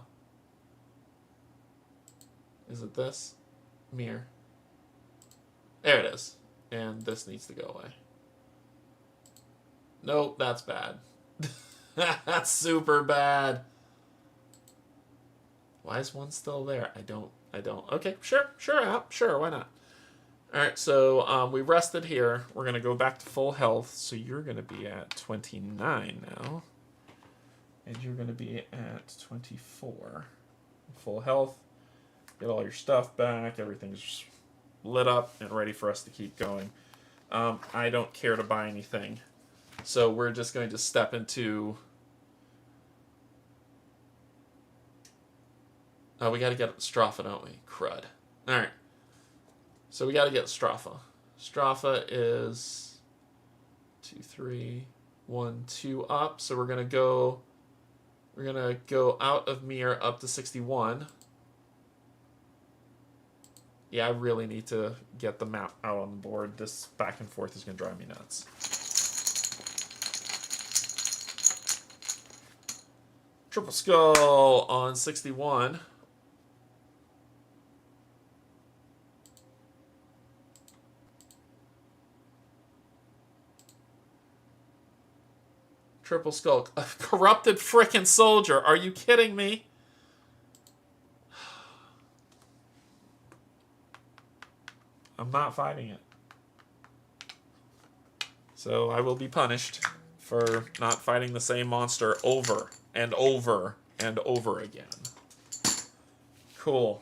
Is it this? Mirror. There it is. And this needs to go away. Nope, that's bad. That's super bad. Why is one still there? I don't. Okay, sure, app. Sure, why not? Alright, so we rested here. We're going to go back to full health. So you're going to be at 29 now. And you're going to be at 24. Full health. Get all your stuff back. Everything's lit up and ready for us to keep going. I don't care to buy anything. So we're just going to step into... Oh, we got to get Stropha, don't we? Crud. Alright. So we got to get Stropha. Stropha is 2, 3, 1, 2 up. So we're going to go out of Mir up to 61. Yeah, I really need to get the map out on the board. This back and forth is going to drive me nuts. Triple Skull on 61. Triple Skull. A corrupted frickin' soldier. Are you kidding me? I'm not fighting it. So I will be punished for not fighting the same monster over and over and over again. Cool.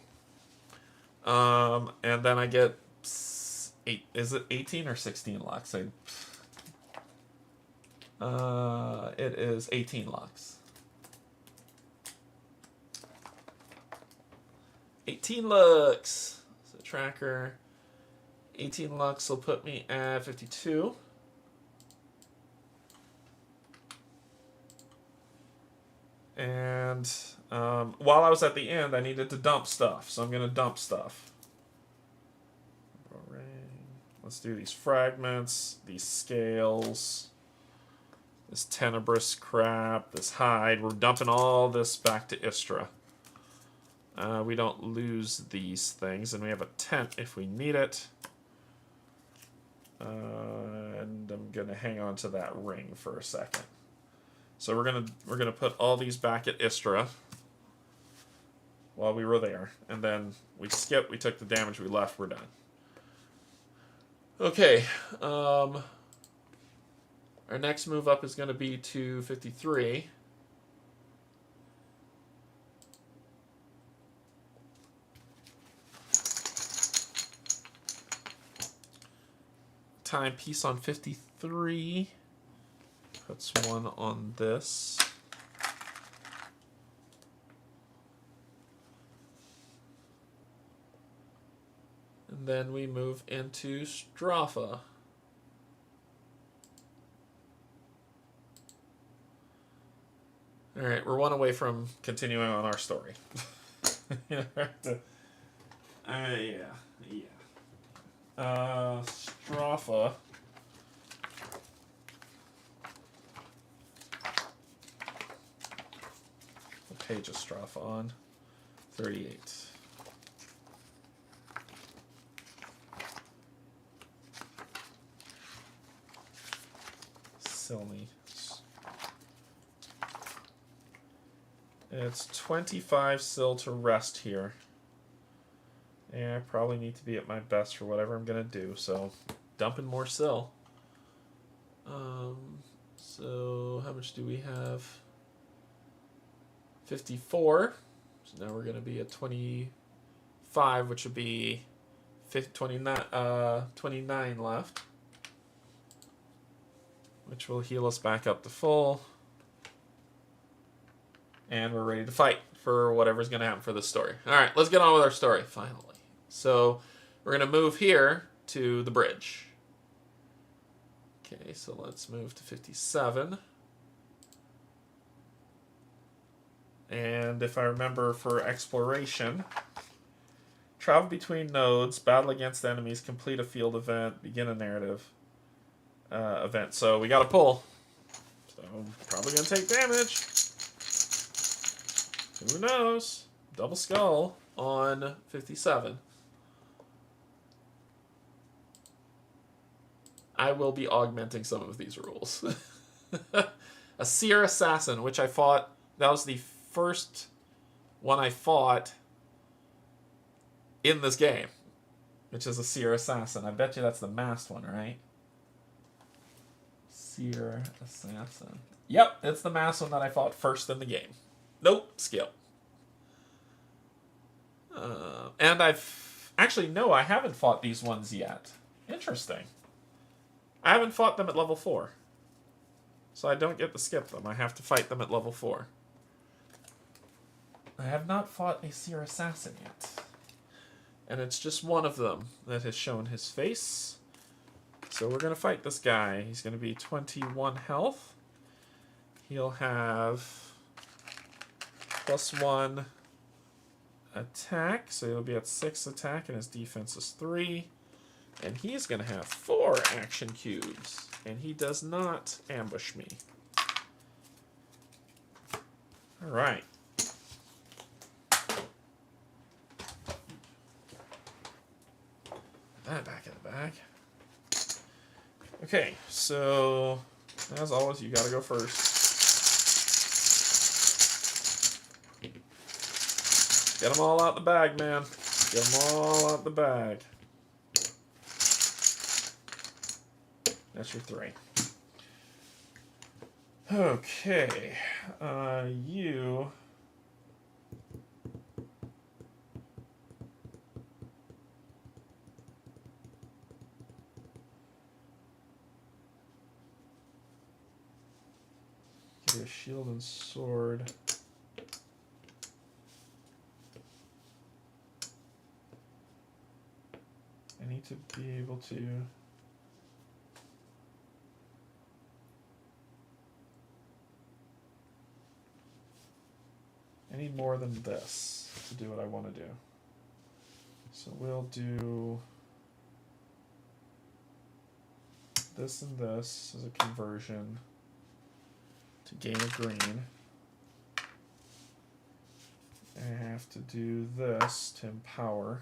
And then I get 8. Is it 18 or 16 lux? It is 18 lux. 18 lux. So tracker. 18 lux will put me at 52. And while I was at the end, I needed to dump stuff. So I'm going to dump stuff. Let's do these fragments, these scales, this tenebrous crap, this hide. We're dumping all this back to Istra. We don't lose these things, and we have a tent if we need it. And I'm gonna hang on to that ring for a second. So we're gonna put all these back at Istra while we were there, and then we skip. We took the damage. We left. We're done. Okay. Our next move up is going to be to 53. Timepiece on 53. Puts one on this. And then we move into Stropha. Alright, we're one away from continuing on our story. Yeah. Stropha. What page is Stropha on? 38. Silly. It's 25 sil to rest here. Yeah, I probably need to be at my best for whatever I'm going to do, so dumping more sil. So how much do we have? 54. So now we're going to be at 25, which would be 29 left. Which will heal us back up to full. And we're ready to fight for whatever's going to happen for this story. Alright, let's get on with our story, finally. So, we're going to move here to the bridge. Okay, so let's move to 57. And if I remember for exploration, travel between nodes, battle against enemies, complete a field event, begin a narrative event. So, we got to pull. So, probably going to take damage. Who knows? Double skull on 57. I will be augmenting some of these rules. A seer assassin, which I fought. That was the first one I fought in this game, which is a seer assassin. I bet you that's the masked one, right? Seer assassin. Yep, it's the masked one that I fought first in the game. Nope, skill. And actually, no, I haven't fought these ones yet. Interesting. I haven't fought them at level 4. So I don't get to skip them. I have to fight them at level 4. I have not fought a seer assassin yet. And it's just one of them that has shown his face. So we're going to fight this guy. He's going to be 21 health. He'll have +1 attack, so he'll be at 6 attack, and his defense is 3. And he's going to have 4 action cubes, and he does not ambush me. Alright. That back in the bag. Okay, so as always, you gotta go first. Get them all out the bag, man. Get them all out the bag. That's your 3. Okay. You... Get a shield and sword. I need to be able to... I need more than this to do what I want to do. So we'll do this and this as a conversion to gain a green. I have to do this to empower.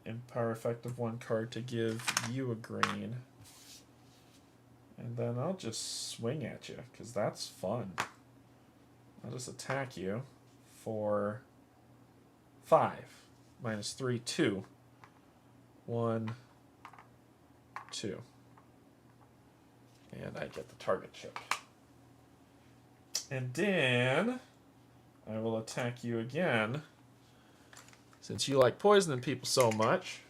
Empower effective 1 card to give you a green. And then I'll just swing at you, because that's fun. I'll just attack you for 5. -3, 2. 1, 2. And I get the target chip. And then I will attack you again. Since you like poisoning people so much.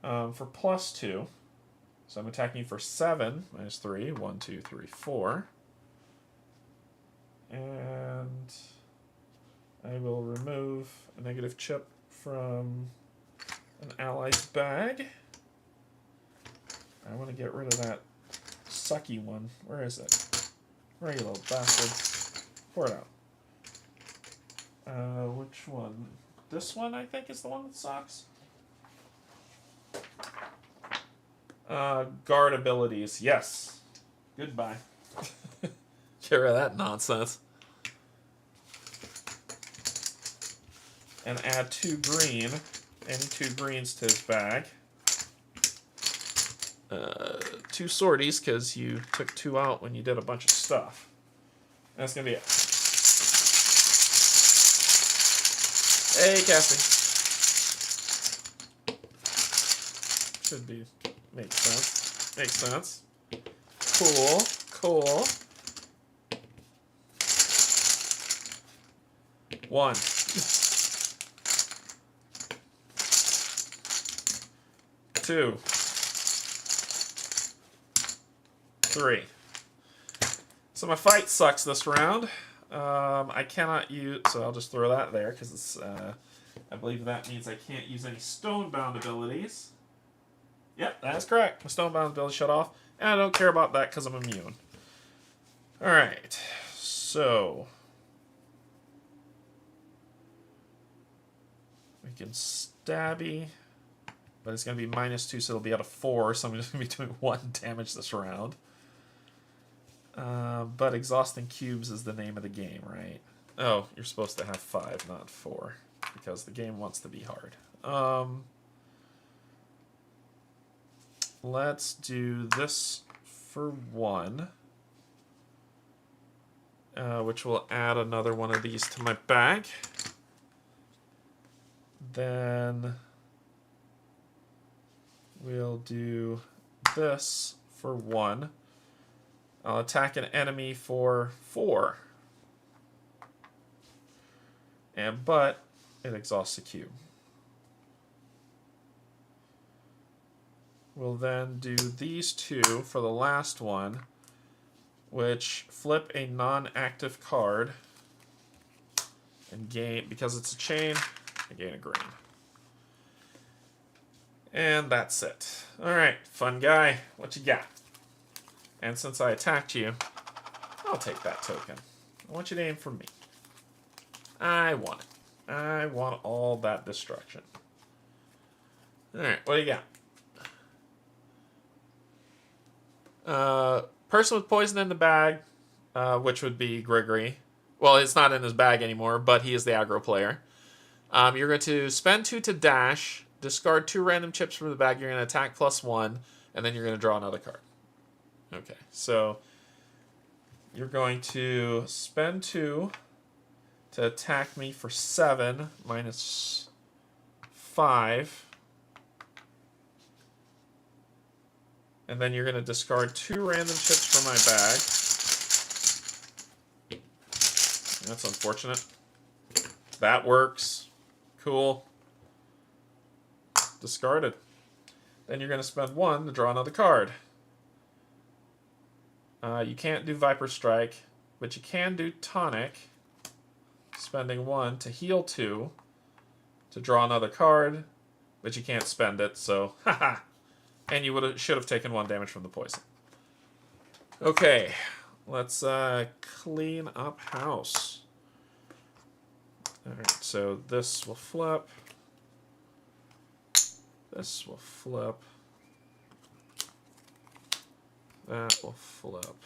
For +2. So I'm attacking you for 7. -3. 1, 2, 3, 4. And I will remove a negative chip from an ally's bag. I want to get rid of that sucky one. Where is it? Where are you, little bastard? Pour it out. Which one? This one, I think, is the one that sucks. Guard abilities. Yes. Goodbye. Get rid of that nonsense. And add 2 green. Any 2 greens to his bag. 2 sorties, because you took 2 out when you did a bunch of stuff. That's going to be it. Hey, Cassie. Should be. Makes sense. Makes sense. Cool. Cool. 1. 2. 3. So my fight sucks this round. I cannot use, so I'll just throw that there because it's. I believe that means I can't use any stone-bound abilities. Yep, that's correct. My stone-bound ability shut off, and I don't care about that because I'm immune. All right, so we can stabby, but it's going to be -2, so it'll be out of 4. So I'm just going to be doing 1 damage this round. But exhausting cubes is the name of the game, right? Oh, you're supposed to have 5, not 4, because the game wants to be hard. Let's do this for 1, which will add another one of these to my bag. Then we'll do this for 1. I'll attack an enemy for 4. But it exhausts a cube. We'll then do these 2 for the last one, which flip a non-active card and gain, because it's a chain, I gain a green. And that's it. Alright, fun guy, what you got? And since I attacked you, I'll take that token. I want you to aim for me. I want it. I want all that destruction. Alright, what do you got? Person with poison in the bag, which would be Gregory. Well, it's not in his bag anymore, but he is the aggro player. You're going to spend 2 to dash, discard 2 random chips from the bag, you're going to attack +1, and then you're going to draw another card. Okay, so you're going to spend 2 to attack me for 7, -5. And then you're going to discard 2 random chips from my bag. That's unfortunate. That works. Cool. Discarded. Then you're going to spend 1 to draw another card. You can't do Viper Strike, but you can do Tonic. Spending 1 to heal 2 to draw another card, but you can't spend it, so haha. And you should have taken 1 damage from the poison. Okay, let's clean up house. Alright, so this will flip. This will flip. That will flip.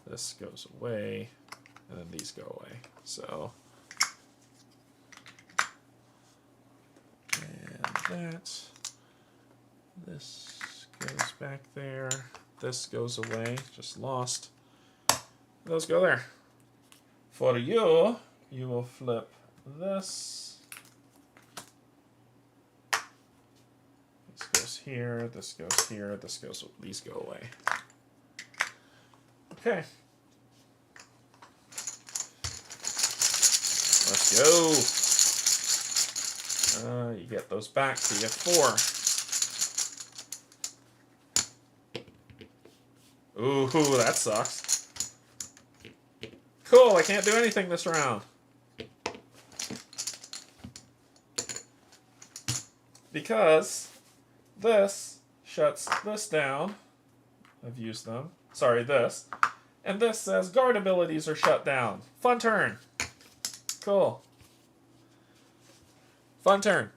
This goes away. And then these go away. So. And that. This goes back there. This goes away. Just lost. Those go there. For you, you will flip this. This goes here. This goes here. This goes. These go away. Okay. Let's go. You get those back, so you get 4. Ooh, that sucks. Cool, I can't do anything this round. Because this shuts this down. I've used them. Sorry, this. And this says guard abilities are shut down. Fun turn. Cool. Fun turn.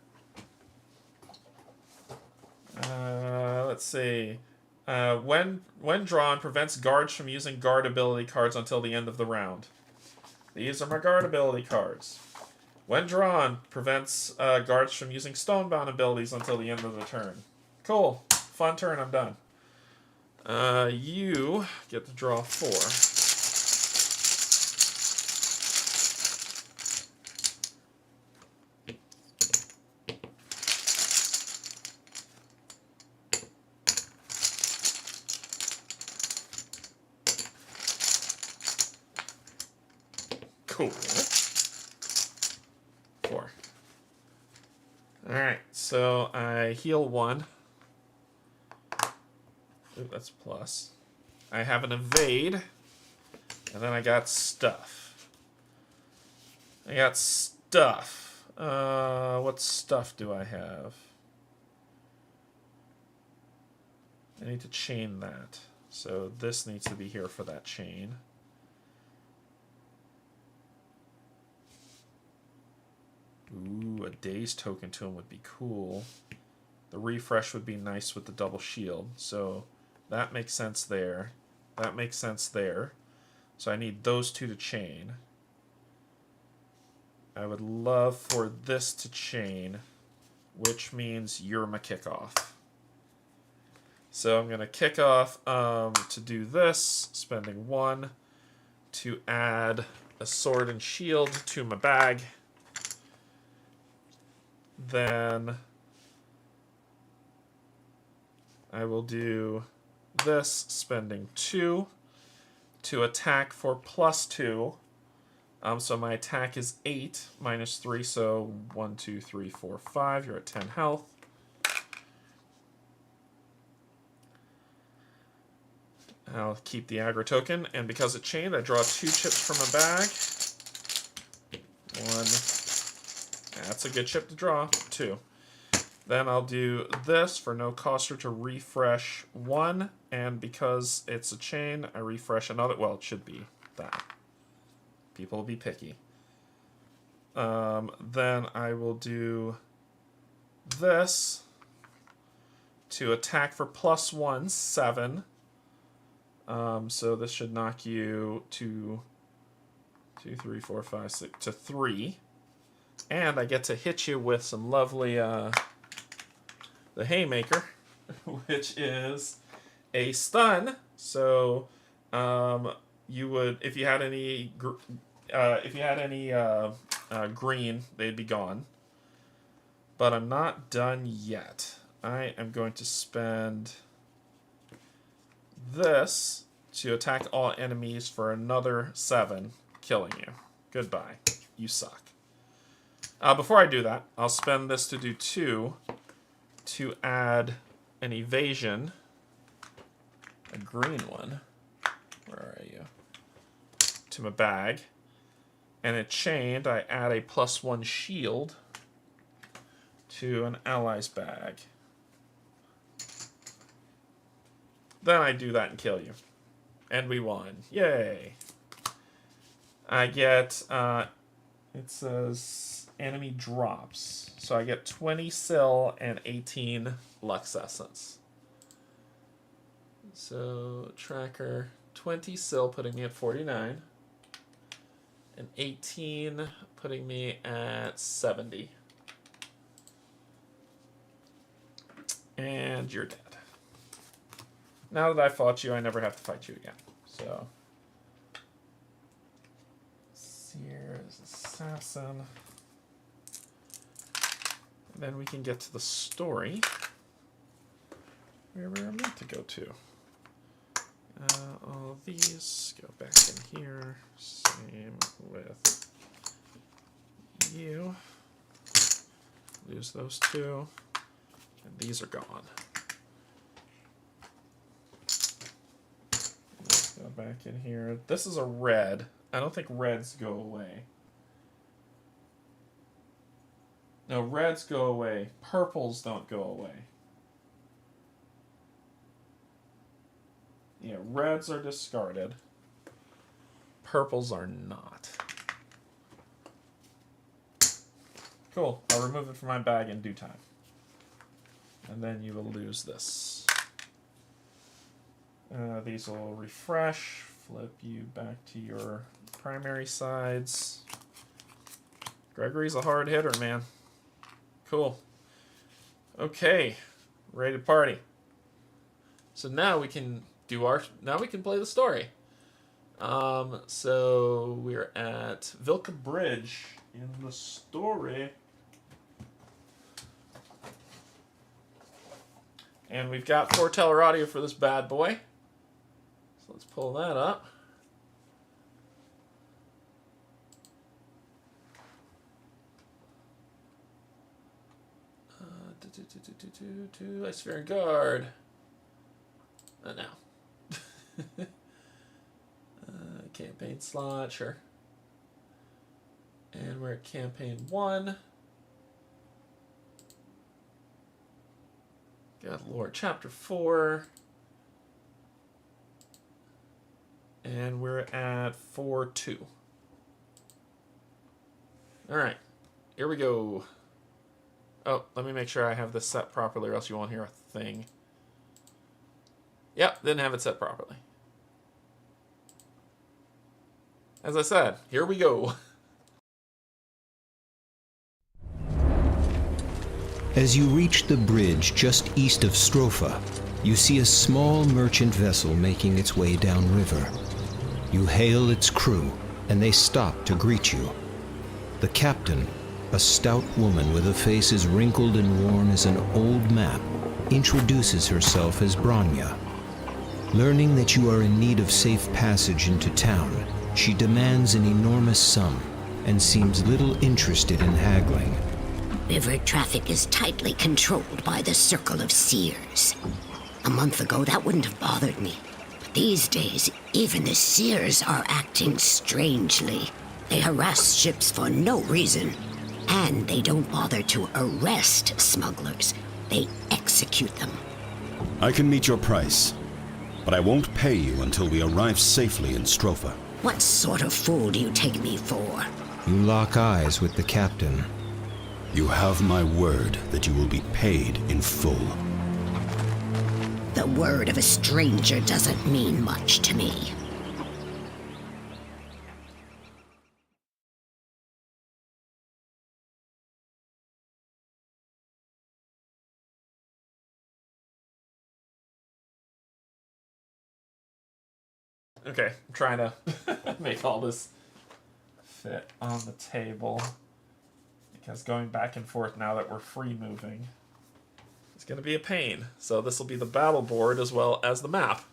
Let's see. When drawn, prevents guards from using guard ability cards until the end of the round. These are my guard ability cards. When drawn, prevents guards from using stonebound abilities until the end of the turn. Cool. Fun turn, I'm done. You get to draw 4. Cool. 4. Alright, so I heal 1. Ooh, that's plus. I have an evade. And then I got stuff. What stuff do I have? I need to chain that. So this needs to be here for that chain. Ooh, a day's token to him would be cool. The refresh would be nice with the double shield. So that makes sense there. That makes sense there. So I need those two to chain. I would love for this to chain, which means you're my kickoff. So I'm going to kick off to do this, spending 1 to add a sword and shield to my bag. Then I will do this, spending 2 to attack for +2. So my attack is 8 minus 3, so 1, 2, 3, 4, 5. You're at 10 health. I'll keep the aggro token, and because it chained, I draw 2 chips from a bag. 1. That's a good chip to draw. 2. Then I'll do this for no coster to refresh 1, and because it's a chain, I refresh another. Well, it should be that. People will be picky. Then I will do this to attack for +1, 7. So this should knock you to 2, 3, 4, 5, 6 to 3. And I get to hit you with some lovely the Haymaker, which is a stun. So you would, if you had any green, they'd be gone. But I'm not done yet. I am going to spend this to attack all enemies for another 7, killing you. Goodbye. You suck. Before I do that, I'll spend this to do 2 to add an evasion. A green one. Where are you? To my bag. And it chained, I add a +1 shield to an ally's bag. Then I do that and kill you. And we won. Yay! I get, it says enemy drops. So I get 20 Syl and 18 Lux Essence. So, tracker, 20 Syl putting me at 49. And 18 putting me at 70. And you're dead. Now that I fought you, I never have to fight you again. So, Seer's Assassin. And then we can get to the story, where we're meant to go to. All of these go back in here. Same with you. Lose those 2. And these are gone. Let's go back in here. This is a red. I don't think reds go away. No, reds go away. Purples don't go away. Yeah, reds are discarded. Purples are not. Cool. I'll remove it from my bag in due time. And then you will lose this. These will refresh. Flip you back to your primary sides. Gregory's a hard hitter, man. Cool. Okay. Ready to party. So now we can play the story. So we're at Vilka Bridge in the story. And we've got foreteller audio for this bad boy. So let's pull that up. Isofarian Guard. No. Campaign slot, sure. And we're at campaign 1. God Lord, chapter 4. And we're at 4-2. Alright, here we go. Oh, let me make sure I have this set properly or else you won't hear a thing. Yep, didn't have it set properly. As I said, here we go. As you reach the bridge just east of Stropha, you see a small merchant vessel making its way downriver. You hail its crew, and they stop to greet you. The captain, a stout woman with a face as wrinkled and worn as an old map, introduces herself as Branya. Learning that you are in need of safe passage into town, she demands an enormous sum and seems little interested in haggling. River traffic is tightly controlled by the Circle of Seers. A month ago, that wouldn't have bothered me. But these days, even the Seers are acting strangely. They harass ships for no reason. And they don't bother to arrest smugglers. They execute them. I can meet your price, but I won't pay you until we arrive safely in Stropha. What sort of fool do you take me for? You lock eyes with the captain. You have my word that you will be paid in full. The word of a stranger doesn't mean much to me. Okay, I'm trying to make all this fit on the table. Because going back and forth now that we're free moving is going to be a pain. So this will be the battle board as well as the map.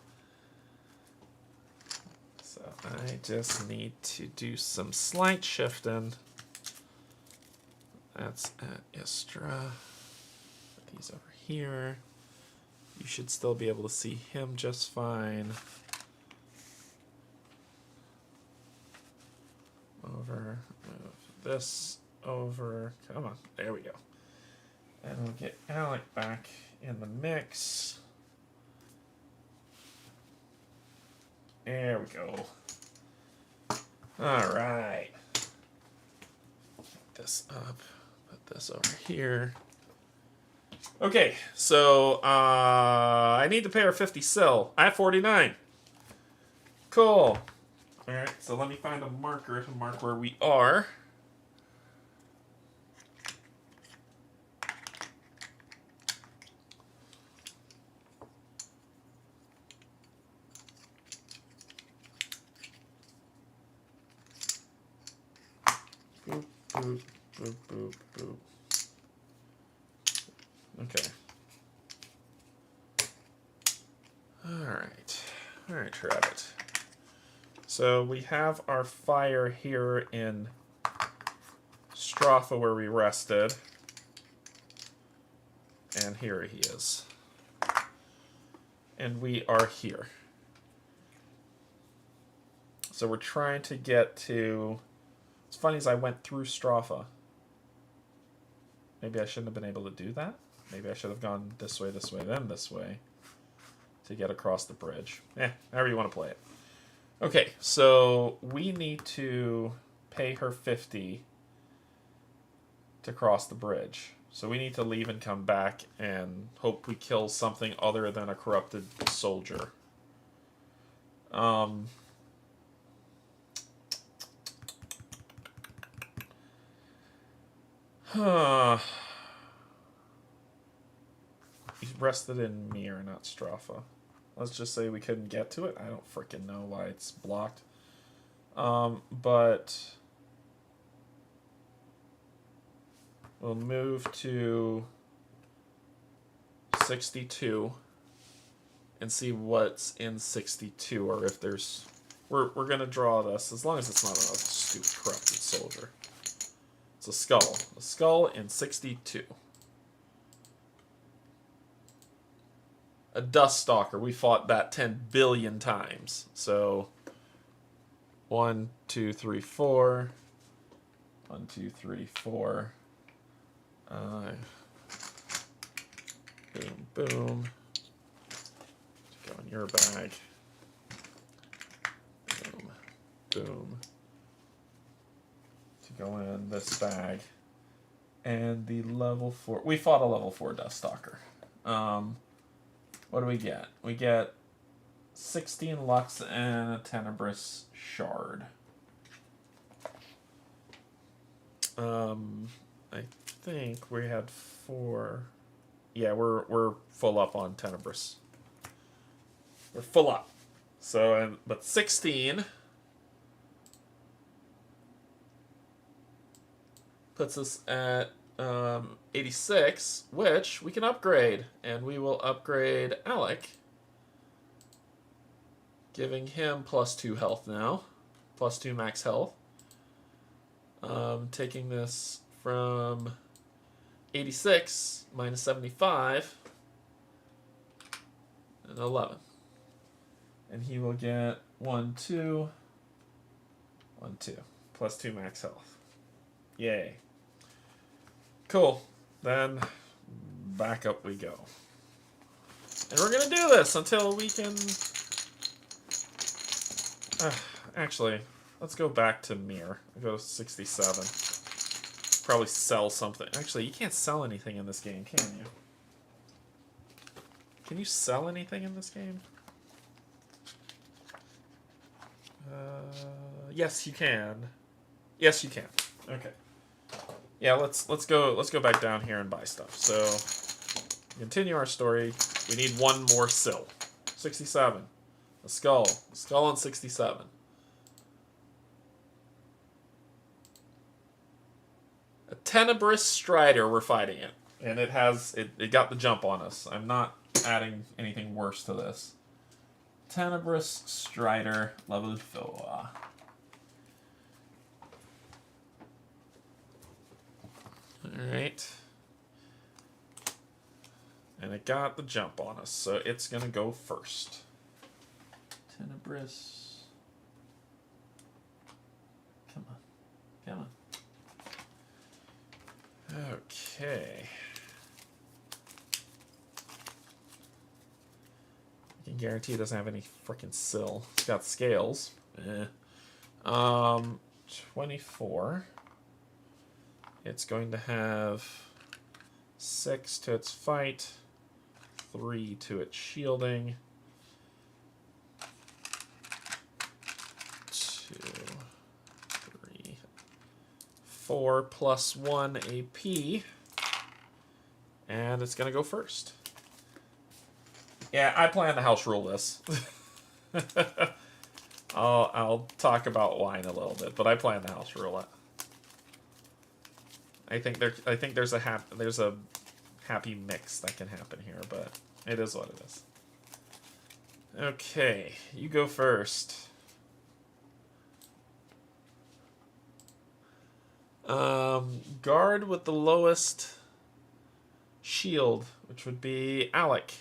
So I just need to do some slight shifting. That's at Istra. Put these over here. You should still be able to see him just fine. Over, move this over. Come on, there we go. And we'll get Alec back in the mix. There we go. All right. Pick this up. Put this over here. Okay, so I need to pay her 50 sil. I have 49. Cool. All right, so let me find a marker to mark where we are. Boop, boop, boop, boop, boop. Okay. All right, Rabbit. So we have our fire here in Stropha where we rested. And here he is. And we are here. So we're trying to get to... What's funny is I went through Stropha. Maybe I shouldn't have been able to do that. Maybe I should have gone this way, then this way. To get across the bridge. However you want to play it. Okay, so we need to pay her 50 to cross the bridge. So we need to leave and come back and hope we kill something other than a corrupted soldier. He's rested in Mir, not Stropha. Let's just say we couldn't get to it. I don't freaking know why it's blocked. But we'll move to 62 and see what's in 62, or if there's... We're going to draw this, as long as it's not a stupid corrupted soldier. It's a skull. A skull in 62. a Dust Stalker. We fought that 10 billion times. So 1, 2, 3, 4. 1, 2, 3, 4. Boom, boom. Go in your bag. Boom, boom. To go in this bag. And the level 4... We fought a level 4 Dust Stalker. What do we get? We get 16 Lux and a Tenebrous Shard. I think we had 4... Yeah, we're full up on Tenebrous. We're full up. So, but 16 puts us at 86, which we can upgrade. And we will upgrade Alec, giving him +2 health now. +2 max health. Taking this from 86 minus 75 and 11. And he will get 1, 2, 1, 2. +2 max health. Yay. Cool. Then back up we go. And we're going to do this until we can... actually, let's go back to Mir. I'll go to 67. Probably sell something. Actually, you can't sell anything in this game, can you? Can you sell anything in this game? Yes, you can. Yes, you can. Okay. Yeah, let's go back down here and buy stuff. So, continue our story. We need one more sill. 67. A skull. A skull on 67. A Tenebrous Strider, we're fighting it. And it has, it got the jump on us. I'm not adding anything worse to this. Tenebrous Strider, level 4. Alright. And it got the jump on us, so it's going to go first. Tenebrous. Come on. Come on. Okay. I can guarantee it doesn't have any freaking sill. It's got scales. 24. It's going to have 6 to its fight, 3 to its shielding, 2, 3, 4 plus 1 AP, and it's going to go first. Yeah, I plan to house rule this. I'll talk about why in a little bit, but I plan to house rule it. I think there's a happy mix that can happen here, but it is what it is. Okay, you go first. Guard with the lowest shield, which would be Alec.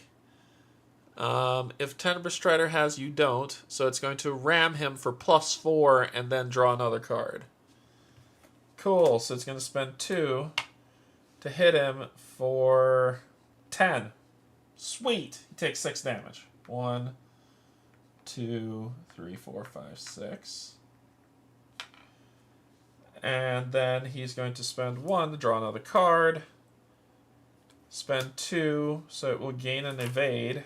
If Tenebrous Strider has, you don't, so it's going to ram him for +4 and then draw another card. Cool, so it's going to spend 2 to hit him for 10. Sweet. He takes 6 damage. 1, 2, 3, 4, 5, 6. And then he's going to spend 1 to draw another card. Spend 2, so it will gain an evade.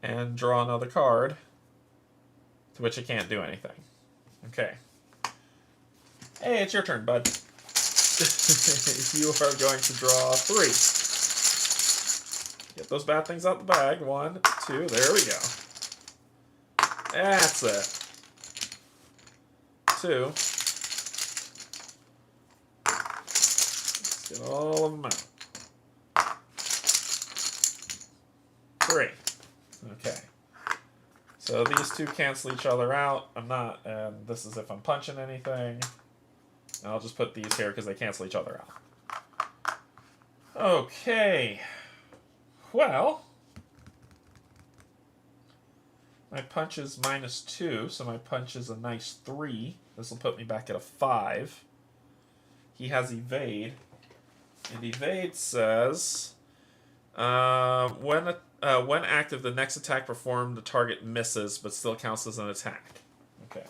And draw another card, to which it can't do anything. Okay. Hey, it's your turn, bud. You are going to draw 3. Get those bad things out the bag. 1, 2, there we go. That's it. 2. Let's get all of them out. 3. Okay. So these two cancel each other out. I'm not, and this is if I'm punching anything. And I'll just put these here because they cancel each other out. Okay. Well, my punch is -2, so my punch is a nice 3. This will put me back at a 5. He has evade. And evade says, when active, the next attack performed, the target misses, but still counts as an attack. Okay.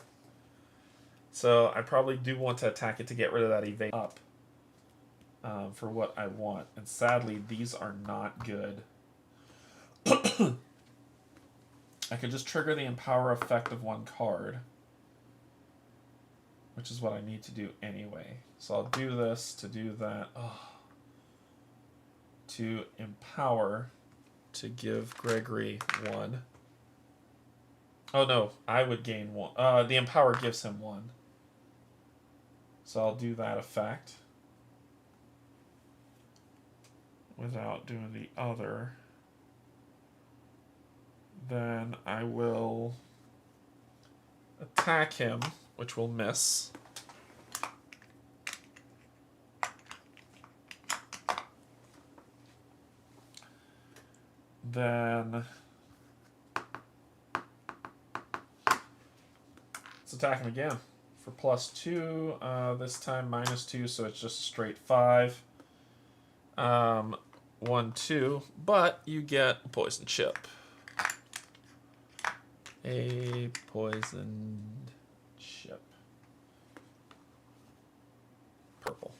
So I probably do want to attack it to get rid of that evade up for what I want. And sadly, these are not good. I could just trigger the empower effect of one card, which is what I need to do anyway. So I'll do this to do that. Oh. To empower, to give Gregory 1. Oh no, I would gain 1. The empower gives him 1. So I'll do that effect without doing the other. Then I will attack him, which will miss. Then let's attack him again for +2. This time -2, so it's just a straight 5. 1, 2, but you get a poison chip. A poisoned chip. Purple.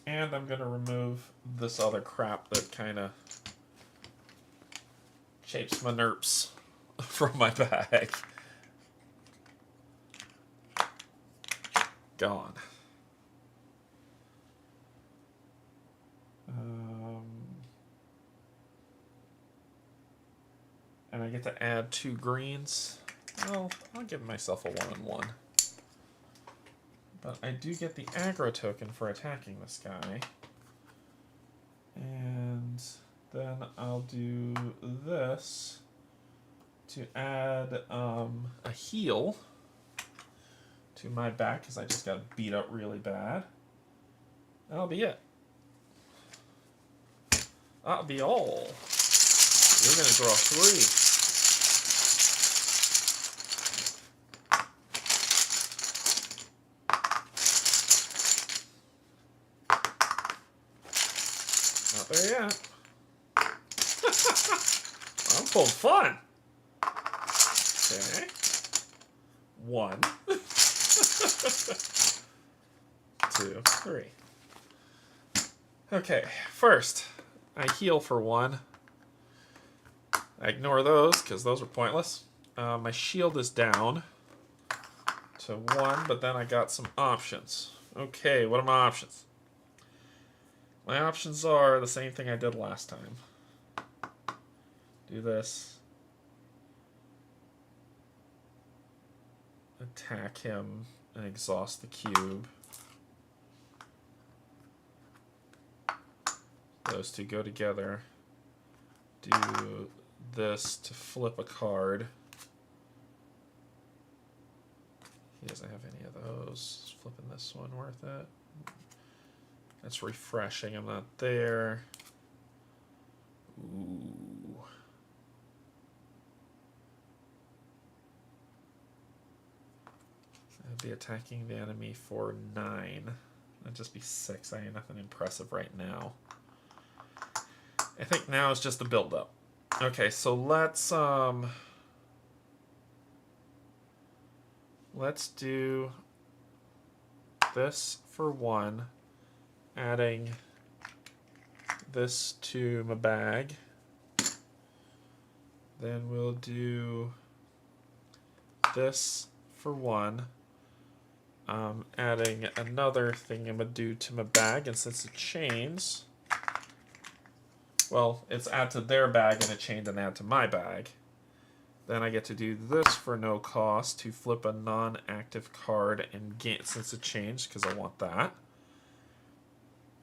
And I'm going to remove this other crap that kind of shapes my nerps from my bag. Gone. And I get to add 2 greens. Well, I'll give myself a 1/1. But I do get the aggro token for attacking this guy. And then I'll do this to add a heal to my back, because I just got beat up really bad. That'll be it. That'll be all. You're going to draw 3. Not there yet. I'm full of fun. Okay. 1. 2, 3. Okay, first, I heal for 1. I ignore those, because those are pointless. My shield is down to 1, but then I got some options. Okay, what are my options? My options are the same thing I did last time. Do this. Attack him and exhaust the cube. Those two go together. Do this to flip a card. He doesn't have any of those. Is flipping this one worth it? That's refreshing. I'm not there. Ooh. I'd be attacking the enemy for 9. That'd just be 6. I ain't nothing impressive right now. I think now it's just a build-up. Okay, so let's do this for 1, adding this to my bag. Then we'll do this for 1, adding another thing I'm gonna do to my bag, and since it chains, well, it's add to their bag and it chained and add to my bag. Then I get to do this for no cost to flip a non-active card and gain, since it changed, because I want that.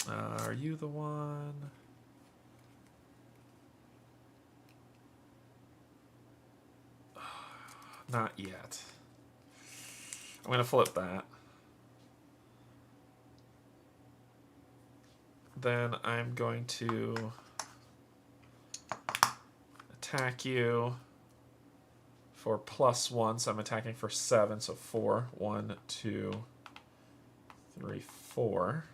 Are you the one? Not yet. I'm going to flip that. Then I'm going to attack you for +1, so I'm attacking for 7, so 4. 1, 2, 3, 4.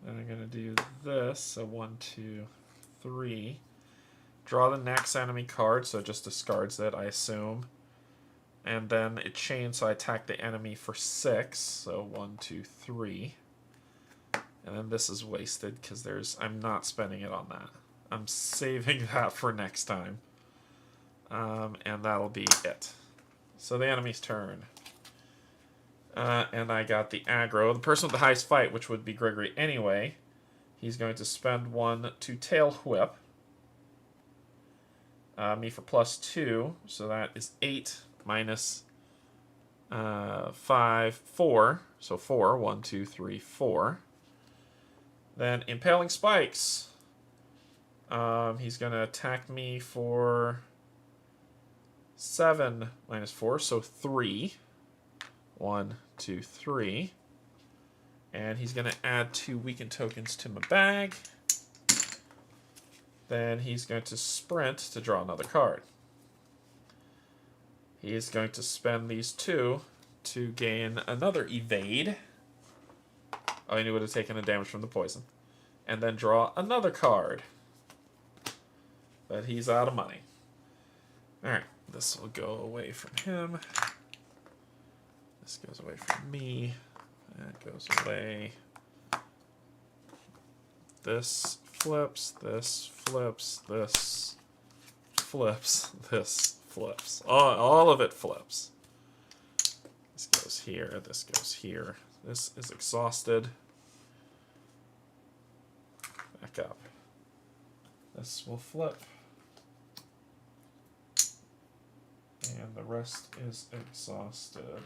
Then I'm going to do this, so 1, 2, 3. Draw the next enemy card, so it just discards it, I assume. And then it chains, so I attack the enemy for 6, so 1, 2, 3. And then this is wasted, because I'm not spending it on that. I'm saving that for next time. And that'll be it. So the enemy's turn. And I got the aggro. The person with the highest fight, which would be Gregory anyway, he's going to spend 1 to tail whip. Me for +2, so that is 8 minus 5, 4. So 4, 1, 2, 3, 4. Then Impaling Spikes. He's going to attack me for 7 minus 4, so 3. 1, 2, 3. And he's going to add 2 weakened tokens to my bag. Then he's going to sprint to draw another card. He's going to spend these 2 to gain another evade. Oh, and he would have taken a damage from the poison. And then draw another card. But he's out of money. Alright, this will go away from him. This goes away from me. That goes away. This flips, this flips, this flips, this flips. All of it flips. This goes here, this goes here. This is exhausted. Back up. This will flip. And the rest is exhausted.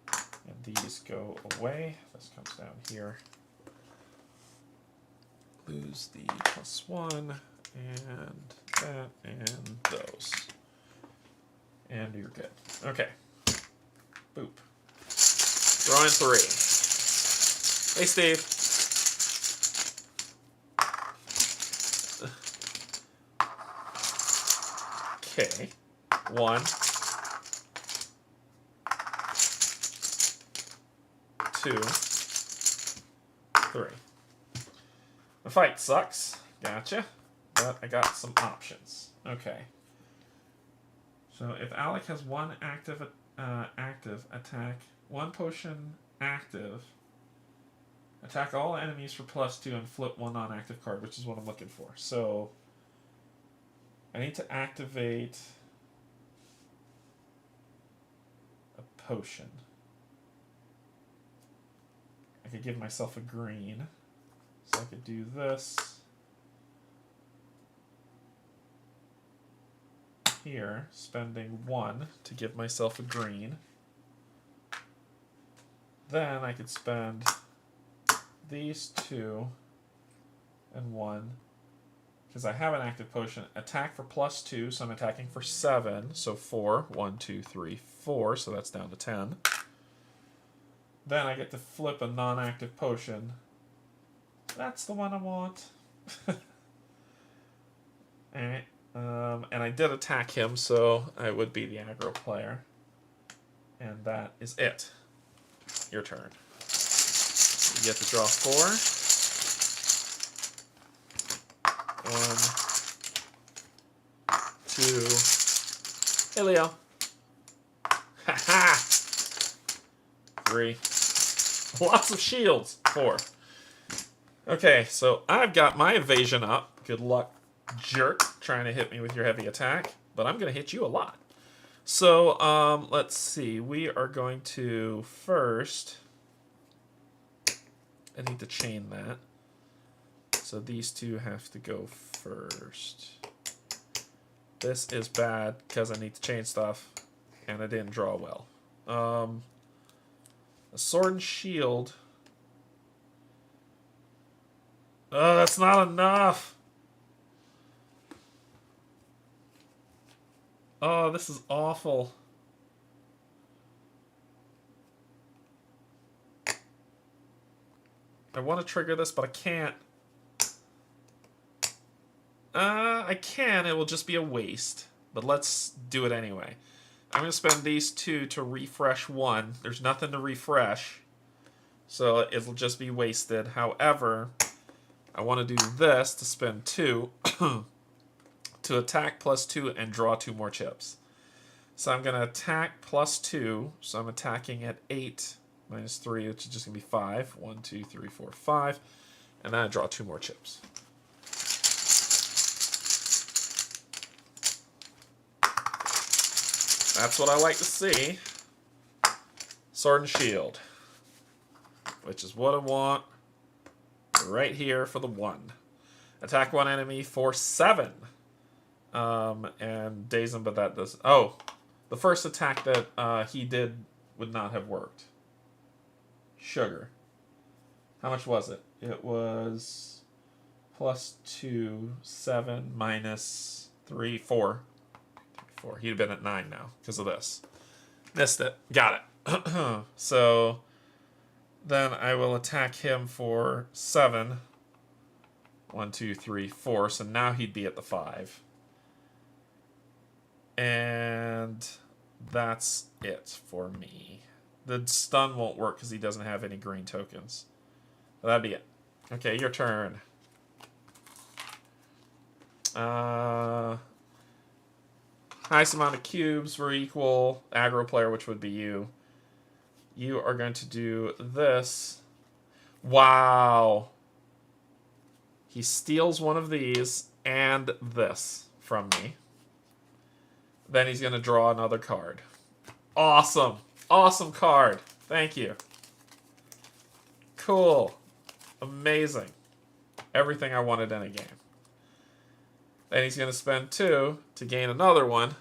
And these go away. This comes down here. Lose the +1, and that, and those. And you're good. Okay. Boop. Drawing 3. Hey, Steve. Okay. 1. 2. 3. The fight sucks. Gotcha. But I got some options. Okay. So if Alec has 1 active attack, 1 potion active, attack all enemies for +2 and flip 1 non-active card, which is what I'm looking for. So I need to activate a potion. I could give myself a green. So I could do this here, spending 1 to give myself a green. Then I could spend these 2 and 1, because I have an active potion. Attack for +2, so I'm attacking for 7, so 4. 1, 2, 3, 4, so that's down to 10. Then I get to flip a non-active potion. That's the one I want. Alright. And I did attack him, so I would be the aggro player. And that is it. Your turn. You get to draw 4. 1, 2. Hey, Leo. Ha-ha! 3. Lots of shields. 4. Okay, so I've got my evasion up. Good luck, jerk, trying to hit me with your heavy attack. But I'm going to hit you a lot. So, let's see. We are going to first... I need to chain that. So these 2 have to go first. This is bad because I need to chain stuff. And I didn't draw well. A sword and shield. Oh, that's not enough. Oh, this is awful. I want to trigger this, but I can't. I can. It will just be a waste. But let's do it anyway. I'm going to spend these 2 to refresh 1. There's nothing to refresh. So it'll just be wasted. However, I want to do this to spend 2 to attack +2 and draw 2 more chips. So I'm going to attack +2. So I'm attacking at 8 minus 3, which is just going to be 5. 1, 2, 3, 4, 5. And then I draw 2 more chips. That's what I like to see. Sword and shield. Which is what I want right here for the 1. Attack 1 enemy for 7. And daze him, but that does... Oh, the first attack that he did would not have worked. Sugar. How much was it? It was +2, 7, minus 3, 4. 4. He'd have been at 9 now because of this. Missed it. Got it. So then I will attack him for 7. 1, 2, 3, 4. So now he'd be at the 5. And that's it for me. The stun won't work because he doesn't have any green tokens. So that'd be it. Okay, your turn. Highest amount of cubes were equal. Aggro player, which would be you. You are going to do this. Wow. He steals one of these and this from me. Then he's going to draw another card. Awesome. Awesome card. Thank you. Cool. Amazing. Everything I wanted in a game. Then he's going to spend 2 to gain another one.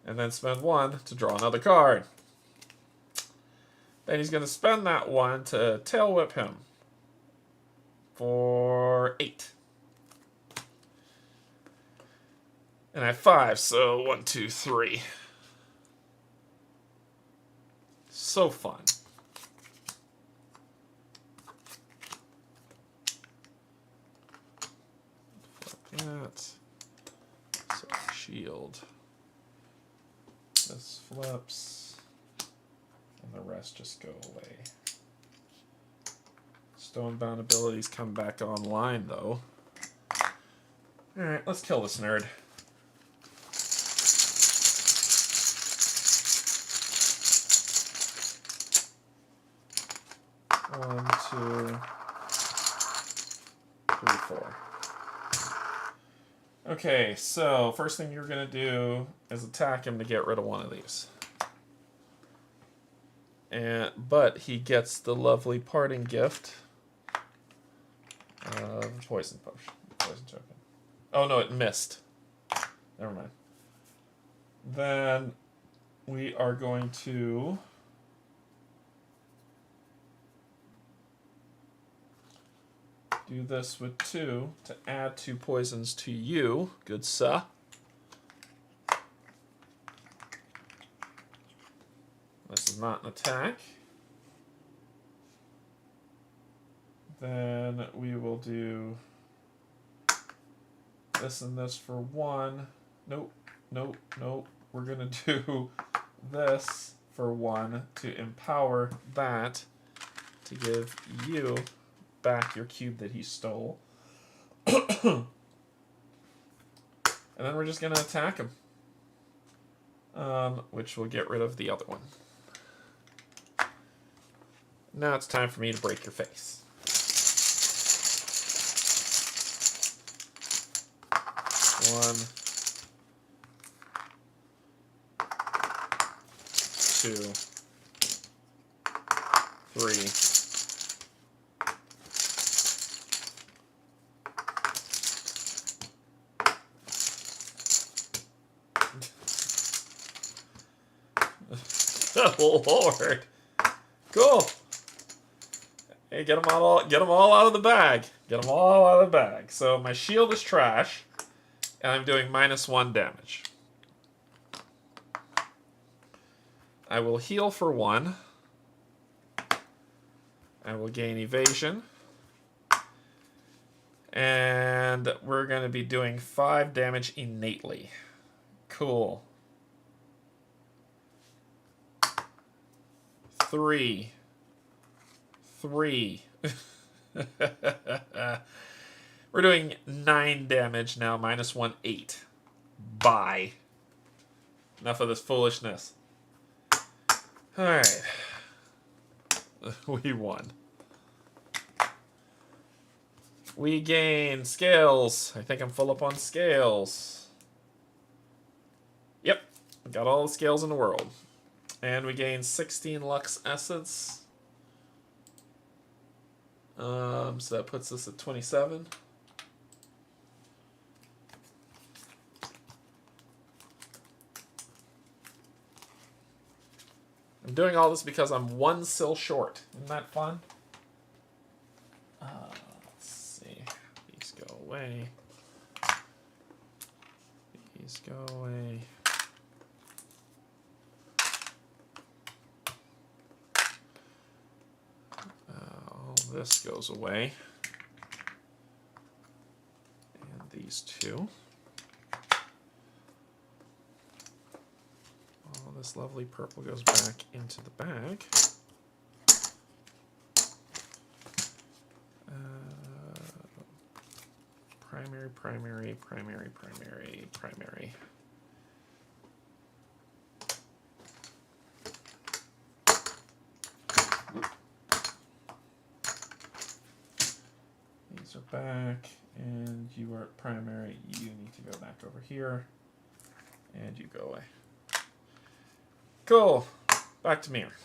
And then spend 1 to draw another card. Then he's going to spend that 1 to tail whip him. For 8. And I have 5, so 1, 2, 3. So fun. That. So shield. This flips. And the rest just go away. Stonebound abilities come back online, though. Alright, let's kill this nerd. One, 2, 3, 4. Okay, so first thing you're going to do is attack him to get rid of one of these. But he gets the lovely parting gift of poison potion. Poison token. Oh no, it missed. Never mind. Then we are going to do this with 2 to add 2 poisons to you, good sir. This is not an attack. Then we will do this and this for 1. Nope, nope, nope. We're going to do this for 1 to empower that to give you back your cube that he stole. And then we're just going to attack him. Which will get rid of the other one. Now it's time for me to break your face. 1, 2, 3. Lord. Cool. Hey, get them all out of the bag. Get them all out of the bag. So my shield is trash, and I'm doing -1 damage. I will heal for 1. I will gain evasion. And we're going to be doing 5 damage innately. Cool. 3. We're doing 9 damage now, -1, 8. Bye. Enough of this foolishness. Alright. We won. We gain scales. I think I'm full up on scales. Yep. Got all the scales in the world. And we gain 16 Lux Essence. So that puts us at 27. I'm doing all this because I'm 1 sil short. Isn't that fun? Let's see. These go away. These go away. All this goes away. And these two. All this lovely purple goes back into the bag. Primary. These are back, and you are primary. You need to go back over here, and you go away. Cool. Back to mirror.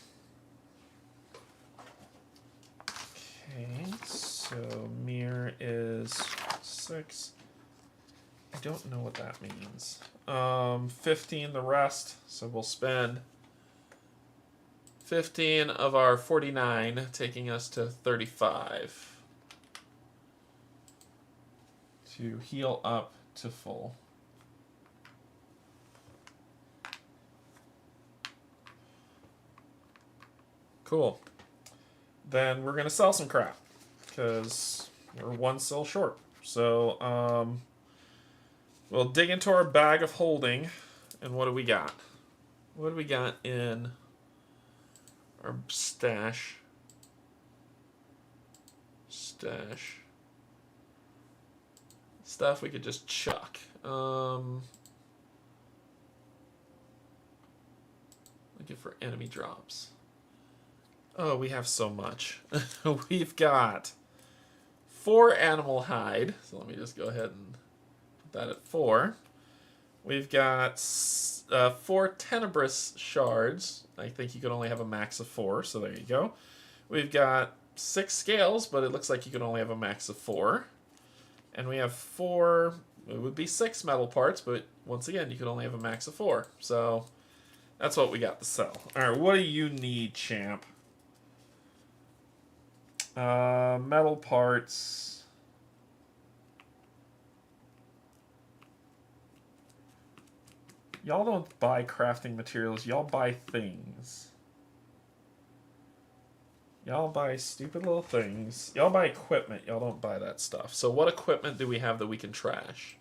Okay, so mirror is 6. I don't know what that means. 15 the rest, so we'll spend 15 of our 49, taking us to 35 to heal up to full. Cool. Then we're gonna sell some crap because we're 1 sil short. So we'll dig into our bag of holding, and what do we got? What do we got in our stash? Stuff we could just chuck. Looking for enemy drops. Oh, we have so much. We've got 4 animal hide. So let me just go ahead and put that at 4. We've got 4 tenebrous shards. I think you could only have a max of 4, so there you go. We've got 6 scales, but it looks like you can only have a max of 4. And we have 4, it would be 6 metal parts, but once again, you could only have a max of 4. So that's what we got to sell. All right, what do you need, champ? Metal parts. Y'all don't buy crafting materials. Y'all buy things. Y'all buy stupid little things. Y'all buy equipment. Y'all don't buy that stuff. So what equipment do we have that we can trash?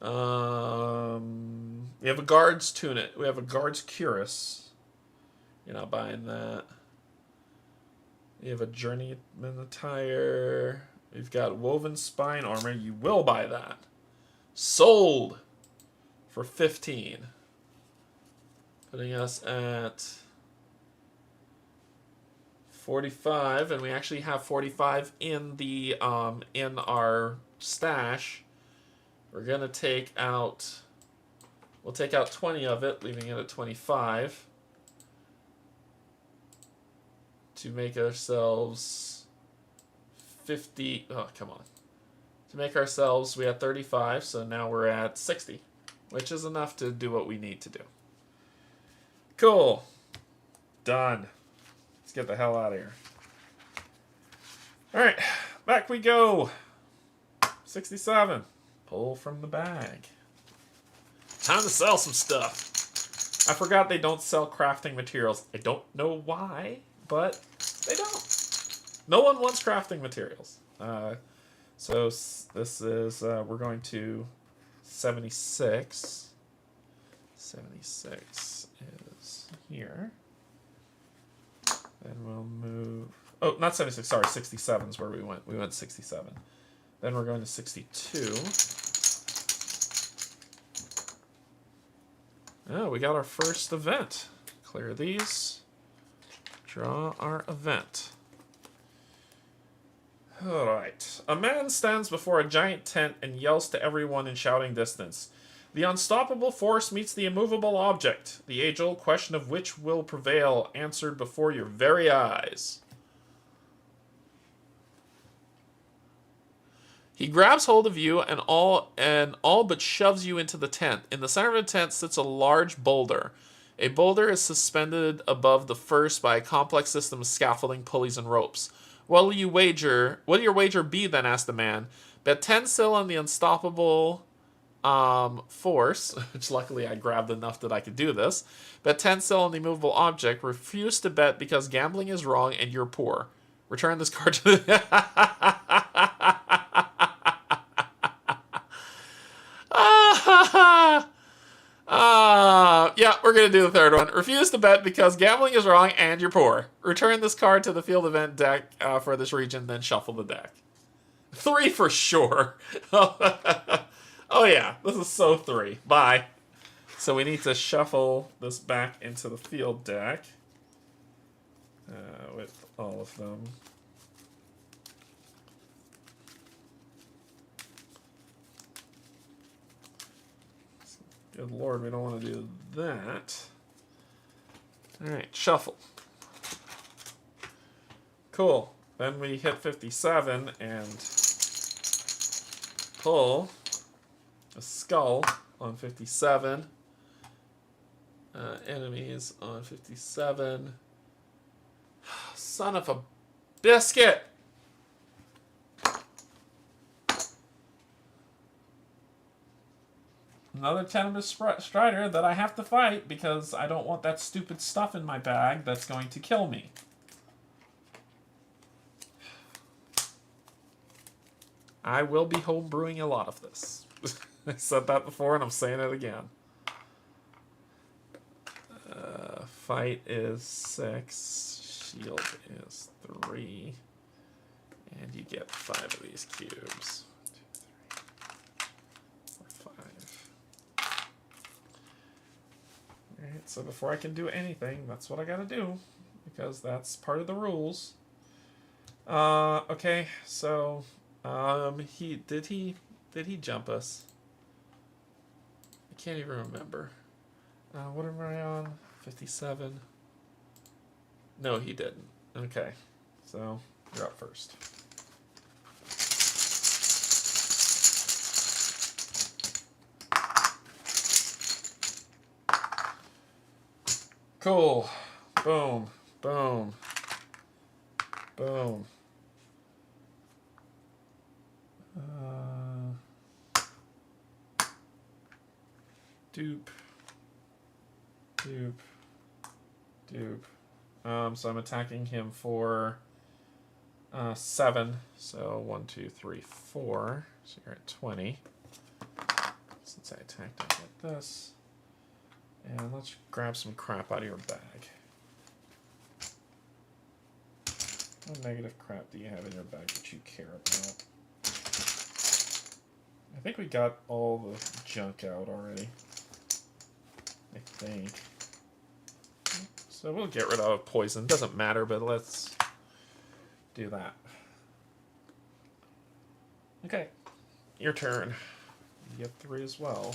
We have a guard's tunic. We have a guard's cuirass. You're not buying that. We have a journeyman attire. We've got woven spine armor. You will buy that. Sold for 15. Putting us at 45, and we actually have 45 in the in our stash. We're gonna take out. We'll take out 20 of it, leaving it at 25. To make ourselves 50. Oh, come on. To make ourselves, we had 35, so now we're at 60, which is enough to do what we need to do. Cool. Done. Let's get the hell out of here. Alright, back we go. 67. Pull from the bag. Time to sell some stuff. I forgot they don't sell crafting materials. I don't know why, but they don't. No one wants crafting materials. So this is, we're going to 76. 76 is here. Then we'll move... Oh, not 76, sorry, 67 is where we went. We went 67. Then we're going to 62. Oh, we got our first event. Clear these. Draw our event. Alright. A man stands before a giant tent and yells to everyone in shouting distance. The unstoppable force meets the immovable object. The age-old question of which will prevail, answered before your very eyes. He grabs hold of you and all but shoves you into the tent. In the center of the tent sits a large boulder. A boulder is suspended above the first by a complex system of scaffolding, pulleys, and ropes. What will your wager be then? Asked the man. Bet 10 sil on the unstoppable force, which luckily I grabbed enough that I could do this. Bet 10 sil on the immovable object. Refuse to bet because gambling is wrong and you're poor. Return this card to the... Yeah, we're going to do the third one. Refuse to bet because gambling is wrong and you're poor. Return this card to the field event deck for this region, then shuffle the deck. 3 for sure. Oh yeah, this is so 3. Bye. So we need to shuffle this back into the field deck with all of them. Good lord, we don't want to do that. Alright, shuffle. Cool. Then we hit 57 and pull a skull on 57. Enemies on 57. Son of a biscuit! Another tenebrous strider that I have to fight because I don't want that stupid stuff in my bag that's going to kill me. I will be homebrewing a lot of this. I said that before and I'm saying it again. Fight is 6. Shield is 3. And you get 5 of these cubes. 2, 3, 4, 5. Alright, so before I can do anything, that's what I gotta do. Because that's part of the rules. Okay, so... Did he jump us? I can't even remember. What am I on? 57. No, he didn't. Okay, so you're up first. Cool. Boom. Boom. Boom. Dupe. Dupe. Dupe. So I'm attacking him for 7. So 1, 2, 3, 4. So you're at 20. Since I attacked, I get this. And let's grab some crap out of your bag. What negative crap do you have in your bag that you care about? I think we got all the junk out already. I think. So we'll get rid of poison. Doesn't matter, but let's do that. Okay. Your turn. You get 3 as well.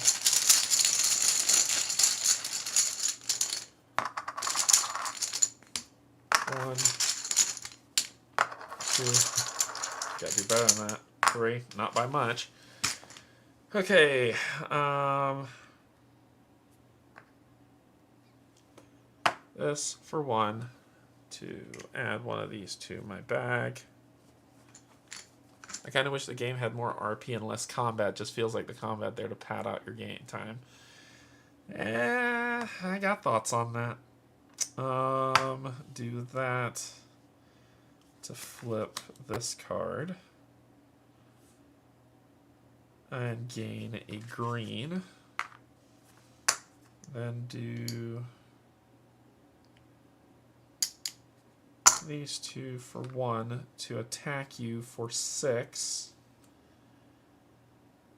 One, 2. Gotta do better than that. 3. Not by much. Okay. this for 1 to add one of these to my bag. I kind of wish the game had more RP and less combat. Just feels like the combat there to pad out your game time. I got thoughts on that. Do that to flip this card and gain a green. Then do these 2 for 1 to attack you for 6.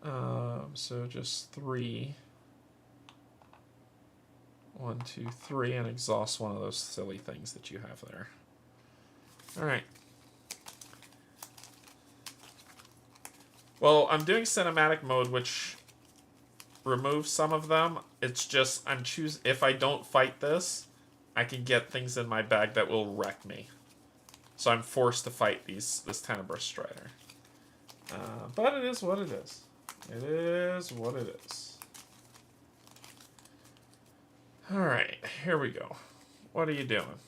So just 3. 1, 2, 3, and exhaust one of those silly things that you have there. Alright. Well, I'm doing cinematic mode, which removes some of them. It's just, if I don't fight this, I can get things in my bag that will wreck me. So I'm forced to fight this Tenebrous Strider. But it is what it is. It is what it is. Alright, here we go. What are you doing?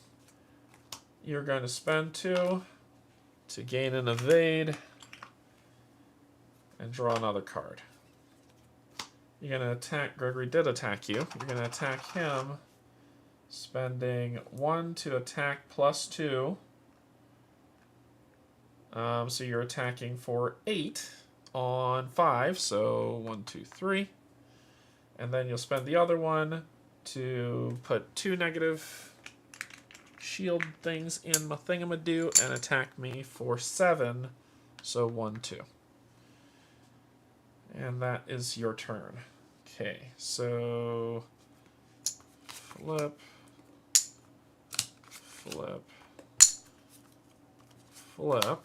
You're going to spend 2 to gain an evade and draw another card. You're going to attack, Gregory did attack you. You're going to attack him, spending 1 to attack plus 2. So you're attacking for 8 on 5, so 1, 2, 3. And then you'll spend the other one to put 2 negative shield things in my thingamadoo and attack me for 7, so 1, 2. And that is your turn. Okay, so flip, flip, flip.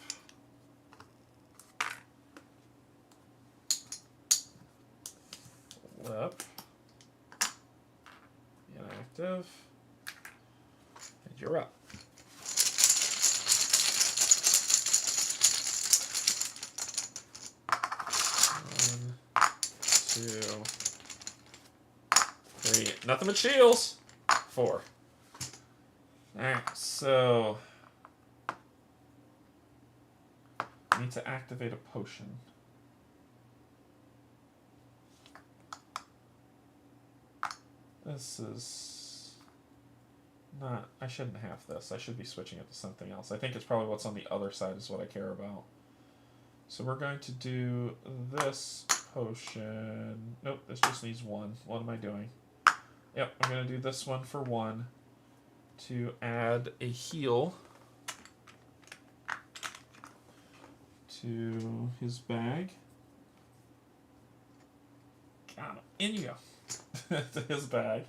Flip. Inactive. And you're up. One, 2, 3. Nothing but shields. 4. Alright, so I need to activate a potion. This is not... I shouldn't have this. I should be switching it to something else. I think it's probably what's on the other side is what I care about. So we're going to do this potion. Nope, this just needs 1. What am I doing? Yep, I'm going to do this one for 1 to add a heal to his bag. Got him. In you go. To his bag.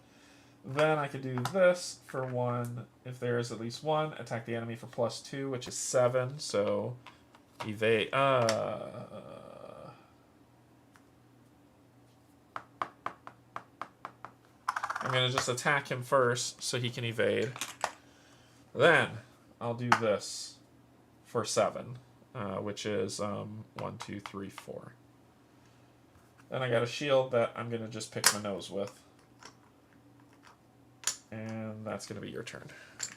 Then I could do this for 1. If there is at least 1, attack the enemy for plus 2, which is 7. So evade. I'm gonna just attack him first so he can evade. Then I'll do this for 7, which is 1, 2, 3, 4. Then I got a shield that I'm going to just pick my nose with. And that's going to be your turn.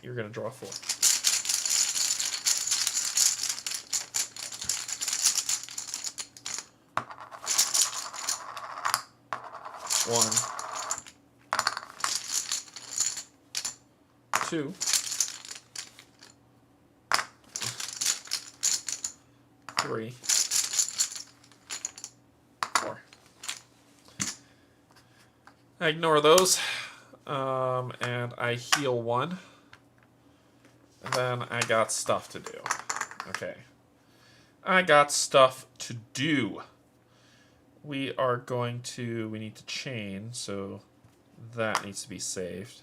You're going to draw 4. 1, 2, 3, 4. I ignore those, and I heal 1. And then I got stuff to do. Okay. I got stuff to do. We need to chain, so that needs to be saved.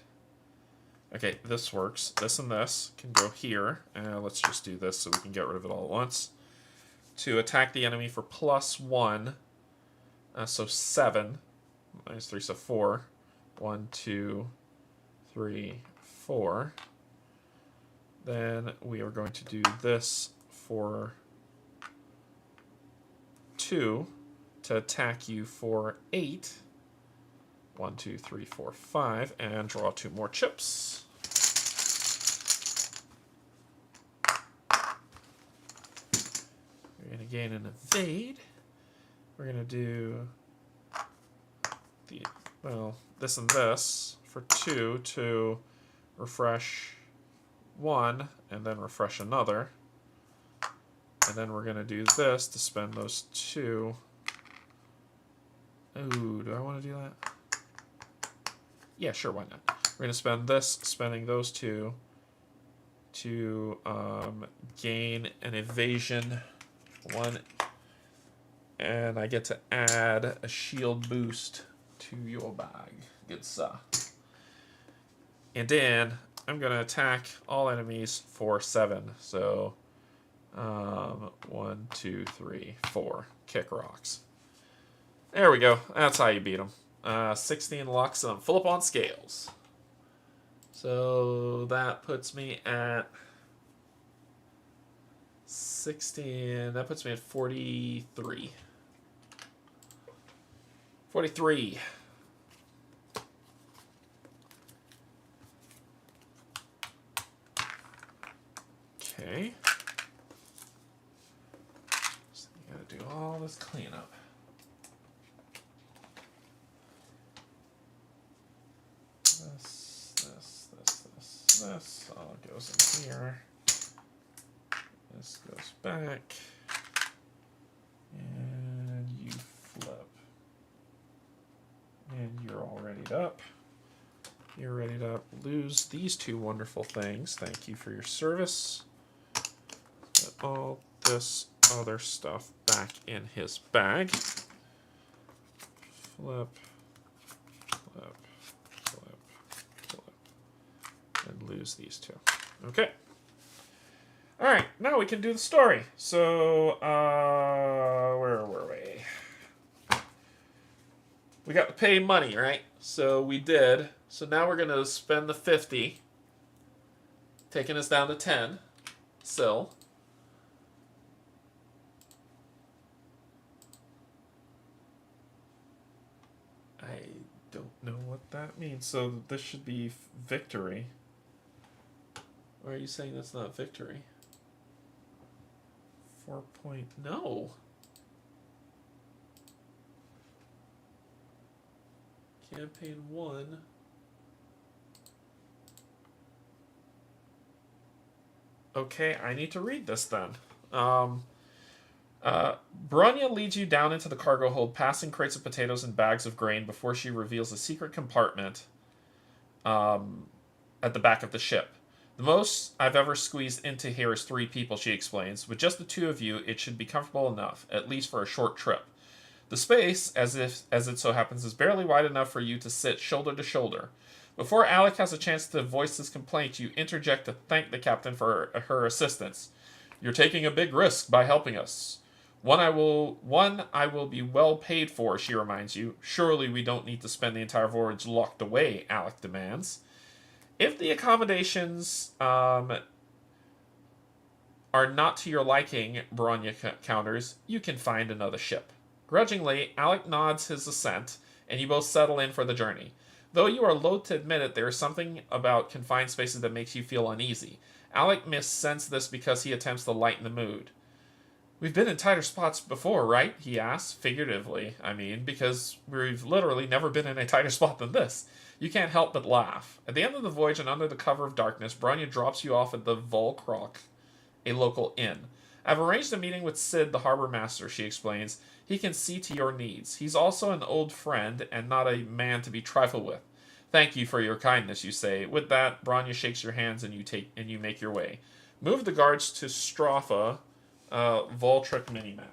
Okay, this works. This and this can go here. Let's just do this so we can get rid of it all at once. To attack the enemy for plus 1. So 7. Minus 3, so 4. 1, 2, 3, 4. Then we are going to do this for 2 to attack you for 8. 1, 2, 3, 4, 5. And draw 2 more chips. gain an evade. We're going to do this and this for 2 to refresh 1 and then refresh another. And then we're going to do this to spend those 2. Ooh, do I want to do that? Yeah, sure, why not? We're going to spend this, spending those 2 to gain an evasion 1. And I get to add a shield boost to your bag. Good stuff. And then I'm going to attack all enemies for 7. So 1, 2, 3, 4. Kick rocks. There we go. That's how you beat them. 16 lux and I'm full up on scales. So that puts me at 16. That puts me at 43. 43. Okay. So you gotta do all this cleanup. This all goes in here. This goes back. And you flip. And you're all readied up. You're ready to lose these 2 wonderful things. Thank you for your service. Put all this other stuff back in his bag. Flip. Flip. Flip. Flip. And lose these 2. Okay. Alright, now we can do the story. So, where were we? We got to pay money, right? So we did. So now we're going to spend the 50, taking us down to 10. Still. I don't know what that means. So this should be victory. Or are you saying that's not victory? 4 point... No. Campaign 1. Okay, I need to read this then. Bronya leads you down into the cargo hold, passing crates of potatoes and bags of grain before she reveals a secret compartment at the back of the ship. The most I've ever squeezed into here is 3 people, she explains. With just the 2 of you, it should be comfortable enough, at least for a short trip. The space, as it so happens, is barely wide enough for you to sit shoulder to shoulder. Before Alec has a chance to voice his complaint, you interject to thank the captain for her assistance. You're taking a big risk by helping us. One I will be well paid for, she reminds you. Surely we don't need to spend the entire voyage locked away, Alec demands. If the accommodations are not to your liking, Bronya counters, you can find another ship. Grudgingly, Alec nods his assent, and you both settle in for the journey. Though you are loath to admit it, there is something about confined spaces that makes you feel uneasy. Alec must-sense this because he attempts to lighten the mood. We've been in tighter spots before, right? He asks, figuratively, I mean, because we've literally never been in a tighter spot than this. You can't help but laugh. At the end of the voyage and under the cover of darkness, Bronya drops you off at the Volkrok, a local inn. I've arranged a meeting with Sid, the harbor master, she explains. He can see to your needs. He's also an old friend and not a man to be trifled with. Thank you for your kindness, you say. With that, Bronya shakes your hands and you make your way. Move the guards to Stropha, Voltric minimap.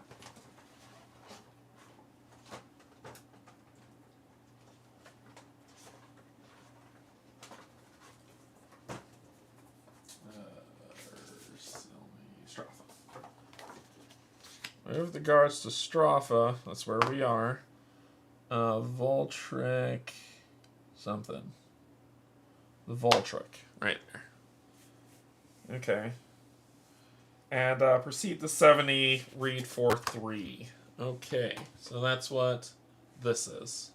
Move the guards to Stropha. That's where we are. Voltric something. The Voltric. Right there. Okay. And proceed to 70, read for 3. Okay. So that's what this is.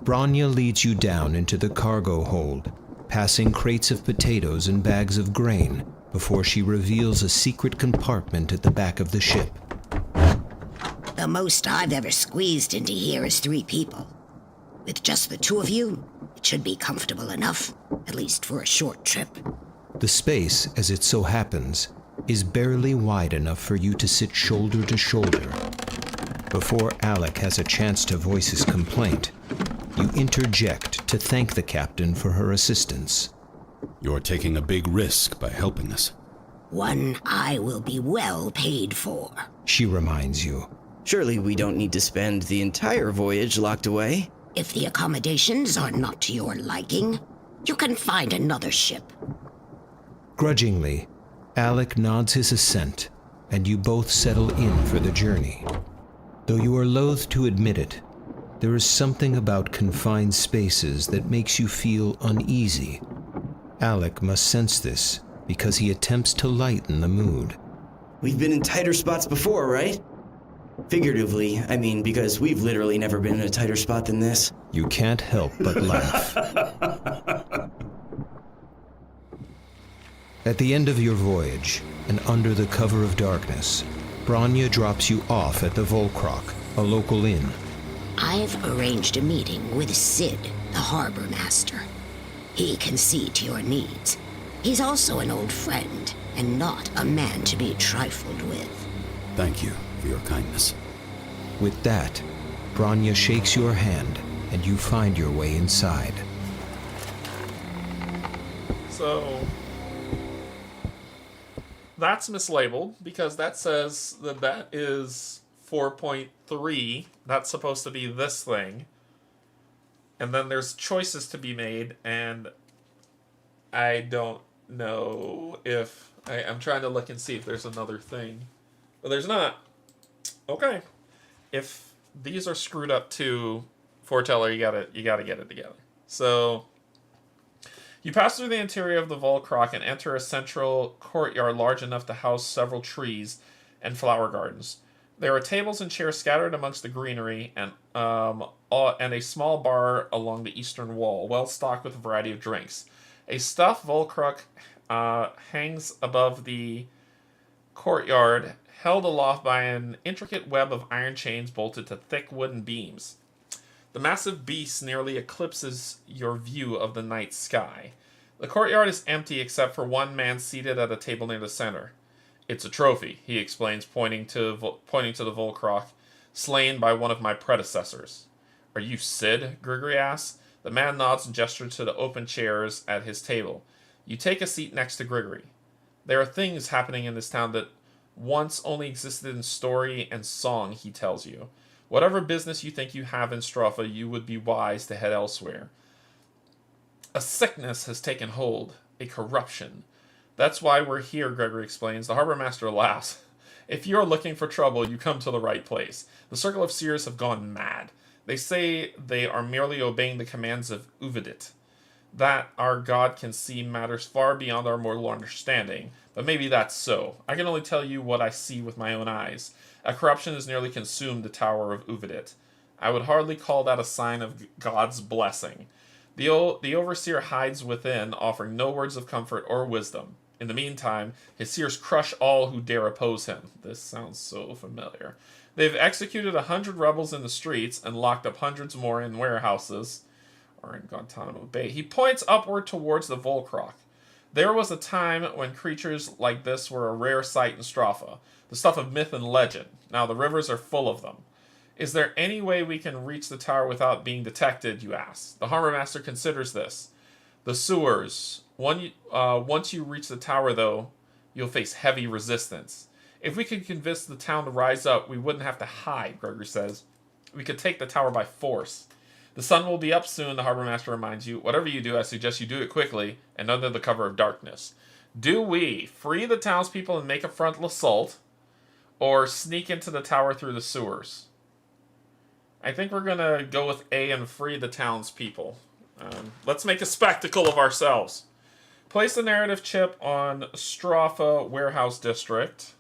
Branya leads you down into the cargo hold, passing crates of potatoes and bags of grain before she reveals a secret compartment at the back of the ship. The most I've ever squeezed into here is 3 people. With just the 2 of you, it should be comfortable enough, at least for a short trip. The space, as it so happens, is barely wide enough for you to sit shoulder to shoulder. Before Alec has a chance to voice his complaint, you interject to thank the captain for her assistance. You're taking a big risk by helping us. One I will be well paid for. She reminds you. Surely we don't need to spend the entire voyage locked away. If the accommodations are not to your liking, you can find another ship. Grudgingly, Alec nods his assent, and you both settle in for the journey. Though you are loath to admit it, there is something about confined spaces that makes you feel uneasy. Alec must sense this because he attempts to lighten the mood. We've been in tighter spots before, right? Figuratively, I mean, because we've literally never been in a tighter spot than this. You can't help but laugh. At the end of your voyage, and under the cover of darkness, Branya drops you off at the Volkrok, a local inn. I've arranged a meeting with Sid, the harbor master. He can see to your needs. He's also an old friend, and not a man to be trifled with. Thank you for your kindness. With that, Branya shakes your hand, and you find your way inside. So that's mislabeled because that says that is 4.3. That's supposed to be this thing. And then there's choices to be made, and I don't know if... I'm trying to look and see if there's another thing. But there's not. Okay. If these are screwed up too, foreteller, you gotta get it together. So you pass through the interior of the Volkrok and enter a central courtyard large enough to house several trees and flower gardens. There are tables and chairs scattered amongst the greenery and a small bar along the eastern wall, well stocked with a variety of drinks. A stuffed Volkrok hangs above the courtyard, held aloft by an intricate web of iron chains bolted to thick wooden beams. The massive beast nearly eclipses your view of the night sky. The courtyard is empty except for one man seated at a table near the center. It's a trophy, he explains, pointing to the Volkrok, slain by one of my predecessors. Are you Sid? Grigory asks. The man nods and gestures to the open chairs at his table. You take a seat next to Grigory. There are things happening in this town that once only existed in story and song, he tells you. Whatever business you think you have in Stropha, you would be wise to head elsewhere. A sickness has taken hold, a corruption. That's why we're here, Gregory explains. The harbor master laughs. If you're looking for trouble, you come to the right place. The Circle of Seers have gone mad. They say they are merely obeying the commands of Uvidit. That our God can see matters far beyond our mortal understanding, but maybe that's so. I can only tell you what I see with my own eyes. A corruption has nearly consumed the Tower of Uvidit. I would hardly call that a sign of God's blessing. The Overseer hides within, offering no words of comfort or wisdom. In the meantime, his seers crush all who dare oppose him. This sounds so familiar. They've executed 100 rebels in the streets and locked up hundreds more in warehouses, or in Guantanamo Bay. He points upward towards the Volkrok. There was a time when creatures like this were a rare sight in Stropha, the stuff of myth and legend. Now the rivers are full of them. Is there any way we can reach the tower without being detected, you ask? The harbor master considers this. The sewers. Once you reach the tower, though, you'll face heavy resistance. If we could convince the town to rise up, we wouldn't have to hide, Gregory says. We could take the tower by force. The sun will be up soon, the harbor master reminds you. Whatever you do, I suggest you do it quickly and under the cover of darkness. Do we free the townspeople and make a frontal assault, or sneak into the tower through the sewers? I think we're going to go with A and free the townspeople. Let's make a spectacle of ourselves. Place the narrative chip on Stropha Warehouse District.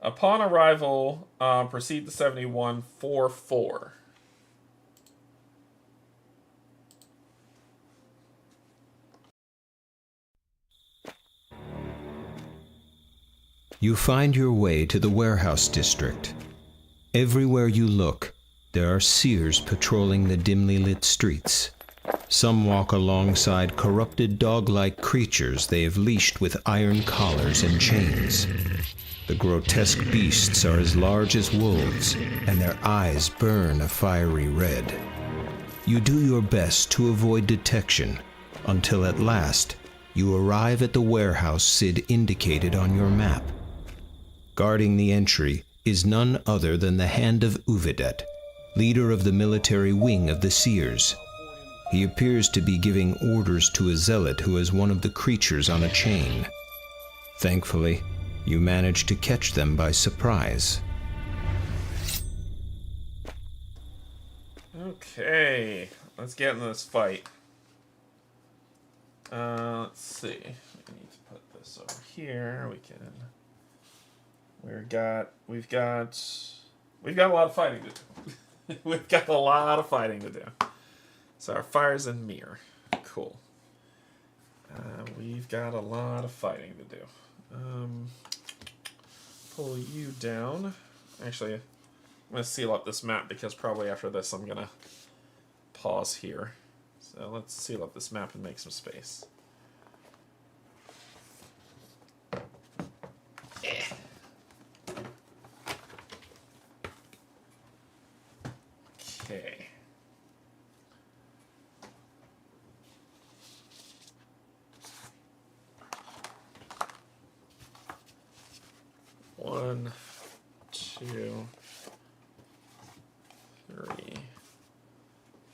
Upon arrival, proceed to 71, 4-4. You find your way to the warehouse district. Everywhere you look, there are seers patrolling the dimly lit streets. Some walk alongside corrupted dog-like creatures they have leashed with iron collars and chains. The grotesque beasts are as large as wolves, and their eyes burn a fiery red. You do your best to avoid detection, until at last you arrive at the warehouse Sid indicated on your map. Guarding the entry is none other than the Hand of Uvidet, leader of the military wing of the Seers. He appears to be giving orders to a zealot who is one of the creatures on a chain. Thankfully, you manage to catch them by surprise. Okay, let's get into this fight. Let's see. We need to put this over here. We've got a lot of fighting to do. We've got a lot of fighting to do. So our fire's in mirror. Cool. We've got a lot of fighting to do. Pull you down. Actually, I'm going to seal up this map because probably after this I'm going to pause here. So let's seal up this map and make some space. Yeah. Okay. One, two, three,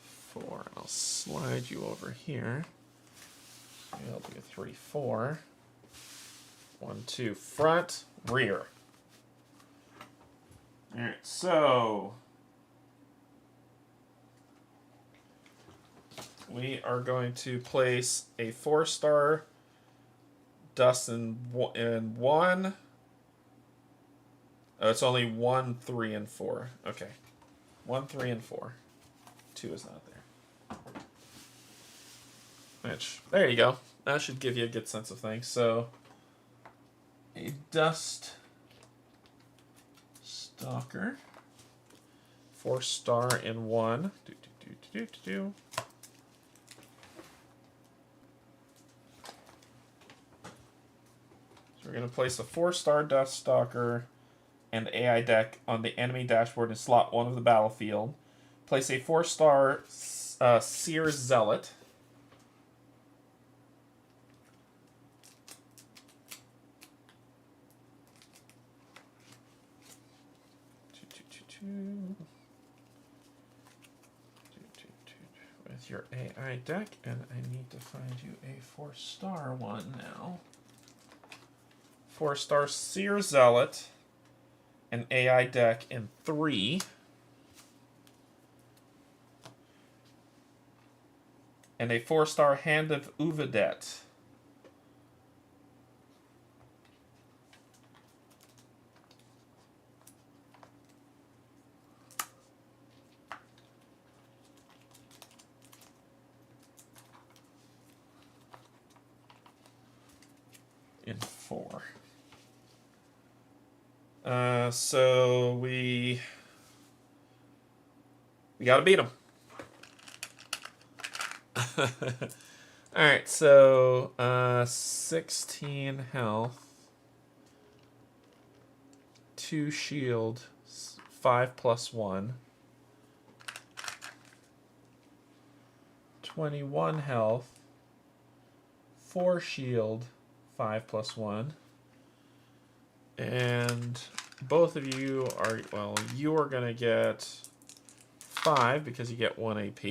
four. I'll slide you over here. I'll do 3, 4. 1, 2, front, rear. Alright, so we are going to place a 4-star dust in 1. Oh, it's only 1, 3, and 4. Okay. 1, 3, and 4. 2 is not there. Which, there you go. That should give you a good sense of things. So, a dust stalker. 4-star in 1. So we're going to place a 4-star dust stalker and AI deck on the enemy dashboard in slot 1 of the battlefield. Place a 4-star Seer Zealot. With your AI deck, and I need to find you a 4-star one now. 4-star Seer Zealot. An AI deck in 3. And a 4-star Hand of Uvidet. In 4. So we gotta beat him. Alright, so 16 health, 2 shield, 5 plus 1, 21 health, 4 shield, 5 plus 1. And both of you are, well, you are going to get 5 because you get 1 AP.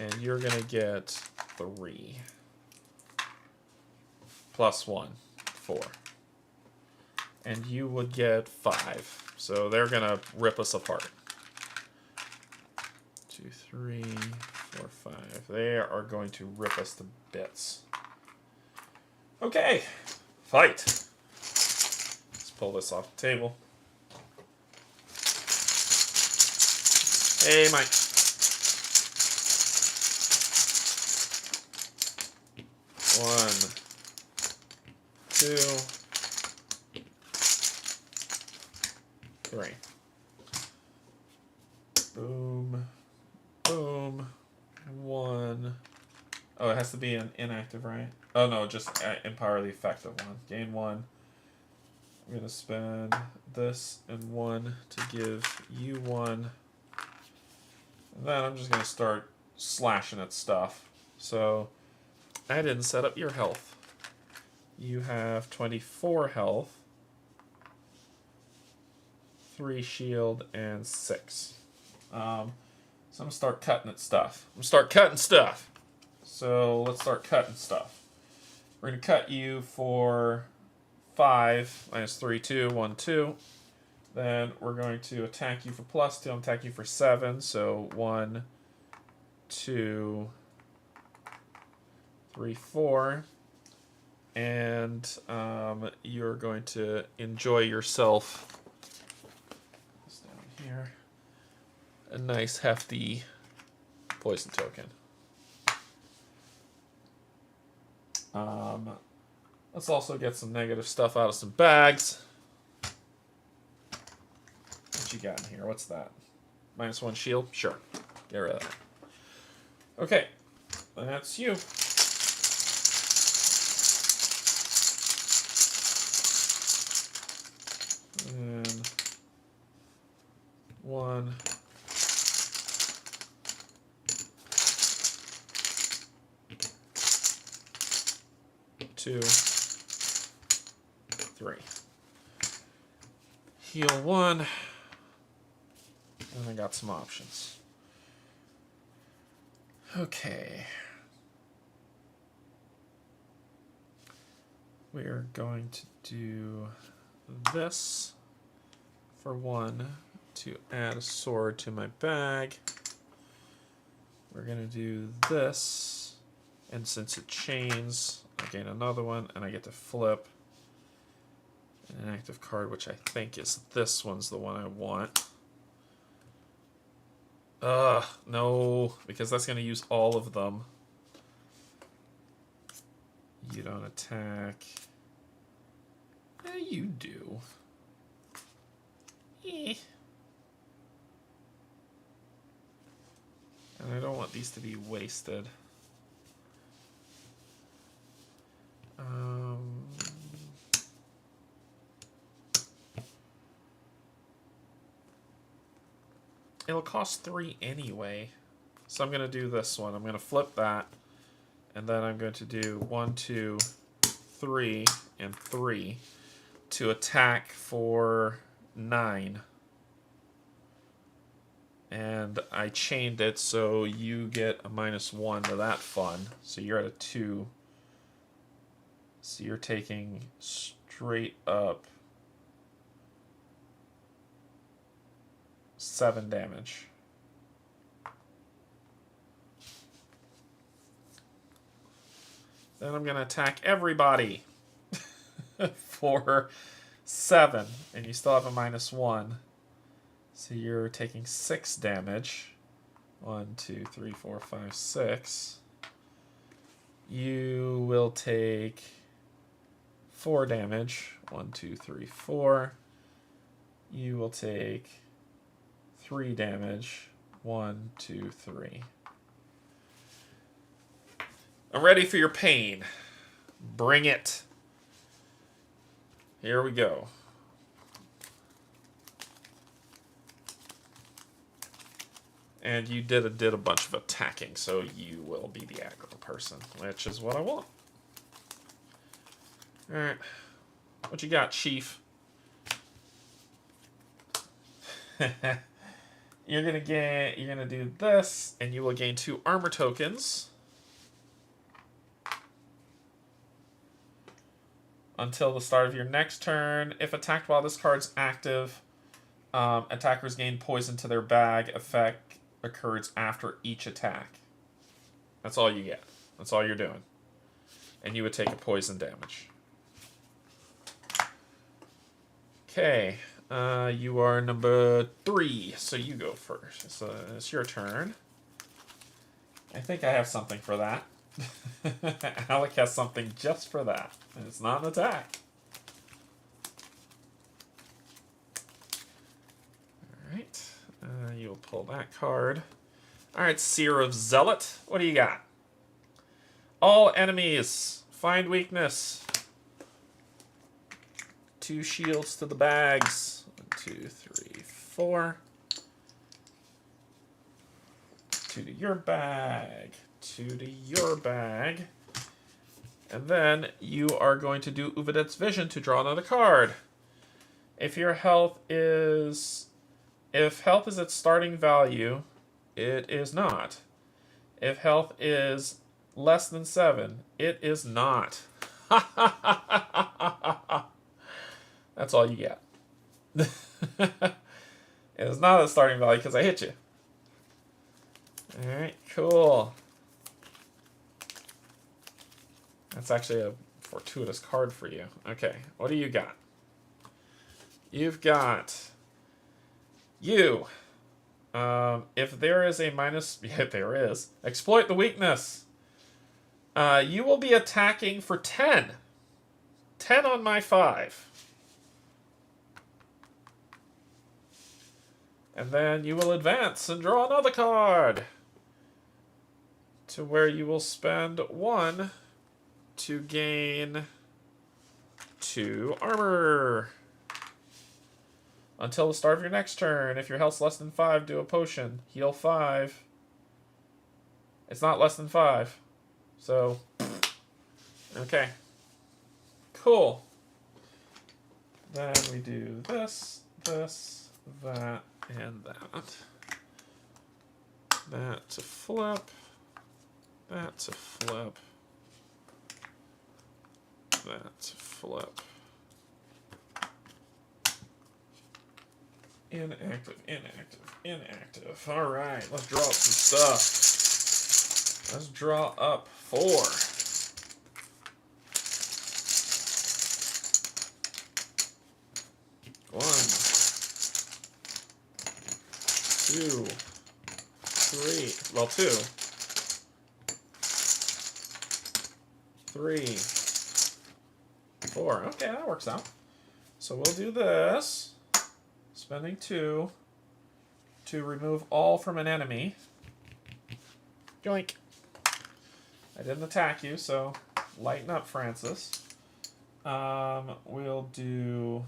And you're going to get 3. Plus 1, 4. And you would get 5. So they're going to rip us apart. 2, 3, 4, 5. They are going to rip us to bits. Okay. Fight. pull this off the table. Hey, Mike. One, two, three. Boom, boom. One. Oh, it has to be an inactive, right? Oh no, just empower the effective one. Gain one. I'm gonna spend this and one to give you one. And then I'm just gonna start slashing at stuff. So I didn't set up your health. You have 24 health, 3 shield, and 6. So I'm gonna start cutting at stuff. So let's start cutting stuff. We're gonna cut you for 5 minus 3, 2, 1, 2. Then we're going to attack you for +2. I'm attacking you for 7. So 1, 2, 3, 4. And you're going to enjoy yourself. This down here. A nice hefty poison token. Let's also get some negative stuff out of some bags. What you got in here? What's that? -1 shield? Sure. Get rid of that. Okay. That's you. And 1. 2, 3. Heal 1. And I got some options. Okay. We are going to do this for 1 to add a sword to my bag. We're going to do this, and since it chains, I gain another one, and I get to flip an active card, which I think is this one's the one I want. No, because that's going to use all of them. You don't attack. Yeah, you do. Eh. And I don't want these to be wasted. It'll cost 3 anyway. So I'm going to do this one. I'm going to flip that. And then I'm going to do 1, 2, 3, and 3 to attack for 9. And I chained it so you get a -1 to that fun. So you're at a 2. So you're taking straight up 7 damage. Then I'm going to attack everybody for 7. And you still have a -1. So you're taking 6 damage. 1, 2, 3, 4, 5, 6. You will take 4 damage. 1, 2, 3, 4. You will take 3 damage. 1, 2, 3. I'm ready for your pain. Bring it. Here we go. And you did a bunch of attacking, so you will be the aggro person, which is what I want. Alright. What you got, Chief? You're gonna do this, and you will gain 2 armor tokens until the start of your next turn. If attacked while this card's active, attackers gain poison to their bag. Effect occurs after each attack. That's all you get. That's all you're doing. And you would take a poison damage. Okay, you are number 3, so you go first. So it's your turn. I think I have something for that. Alec has something just for that. And it's not an attack. Alright, you'll pull that card. Alright, Seer of Zealot. What do you got? All enemies, find weakness. 2 shields to the bags. 1, 2, 3, 4. 2 to your bag. 2 to your bag. And then you are going to do Uvedet's Vision to draw another card. If your health is... If health is its starting value, it is not. If health is less than 7, it is not. That's all you get. It is not a starting value because I hit you. Alright, cool. That's actually a fortuitous card for you. Okay, what do you got? You've got... You. If there is a minus... Yeah, there is. Exploit the weakness. You will be attacking for 10. 10 on my 5. And then you will advance and draw another card. To where you will spend 1 to gain 2 armor. Until the start of your next turn. If your health's less than 5, do a potion. Heal 5. It's not less than 5. So, okay. Cool. Then we do this, this, that, and that. That to flip. That to flip. That to flip. Inactive, inactive, inactive. Alright, let's draw up some stuff. Let's draw up 4. 1, 2, 3. Well, 2. 3, 4. Okay, that works out. So we'll do this. Spending 2 to remove all from an enemy. Yoink. I didn't attack you, so lighten up, Francis. We'll do...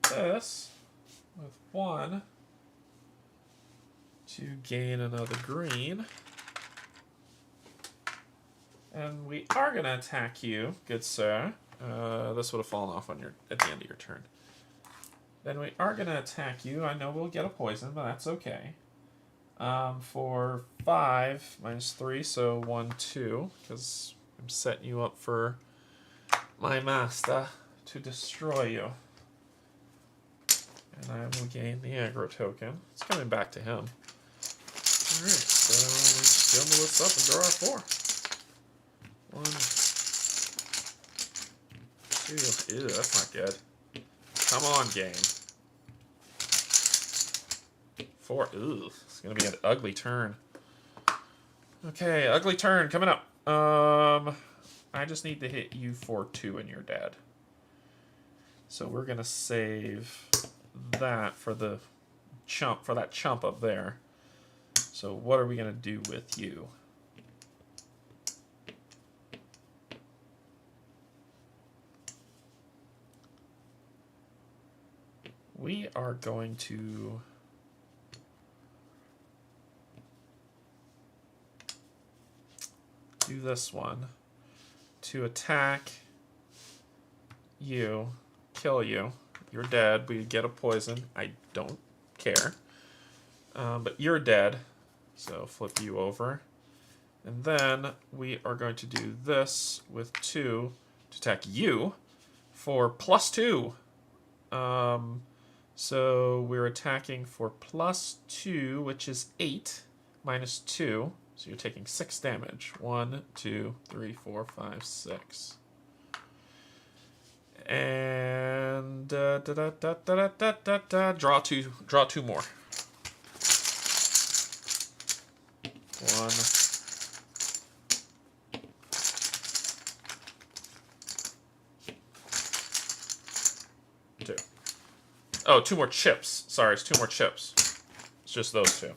this with 1 to gain another green. And we are going to attack you, good sir. This would have fallen off on at the end of your turn. Then we are going to attack you. I know we'll get a poison, but that's okay. For 5 minus 3, so 1, 2, because I'm setting you up for my master to destroy you. And I will gain the aggro token. It's coming back to him. Alright, so jumble this up and draw our 4. 1, 2. Ew, that's not good. Come on, game. 4. Ooh, it's gonna be an ugly turn. Okay, ugly turn coming up. I just need to hit you for 2 and you're dead. So we're gonna save that for the chump, for that chump up there. So what are we gonna do with you? We are going to do this one to attack you, kill you. You're dead. We get a poison. I don't care. But you're dead. So flip you over. And then we are going to do this with 2 to attack you for +2. So we're attacking for +2, which is 8, -2. So you're taking 6 damage. 1, 2, 3, 4, 5, 6. And draw two more. 1. 2. Oh, 2 more chips. Sorry, it's 2 more chips. It's just those 2.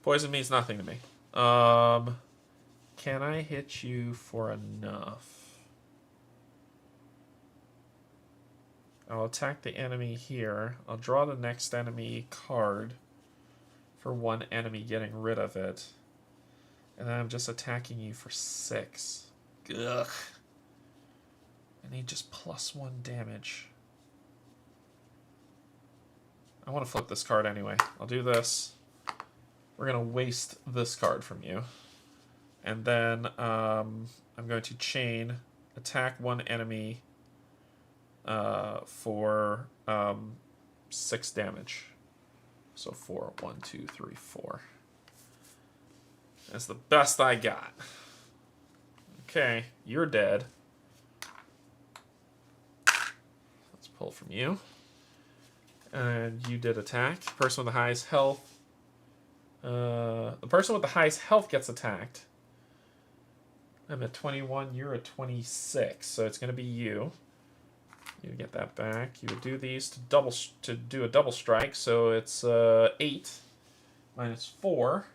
Poison means nothing to me. Can I hit you for enough? I'll attack the enemy here. I'll draw the next enemy card for 1 enemy, getting rid of it. And then I'm just attacking you for 6. Ugh. I need just +1 damage. I want to flip this card anyway. I'll do this. We're going to waste this card from you. And then I'm going to chain, attack 1 enemy for 6 damage. So 4. 1, 2, 3, 4. That's the best I got. Okay, you're dead. Let's pull from you. And you did attack. Person with the highest health. The person with the highest health gets attacked. I'm at 21, you're at 26, so it's going to be you. You get that back. You would do these to do a double strike, so it's 8 -4.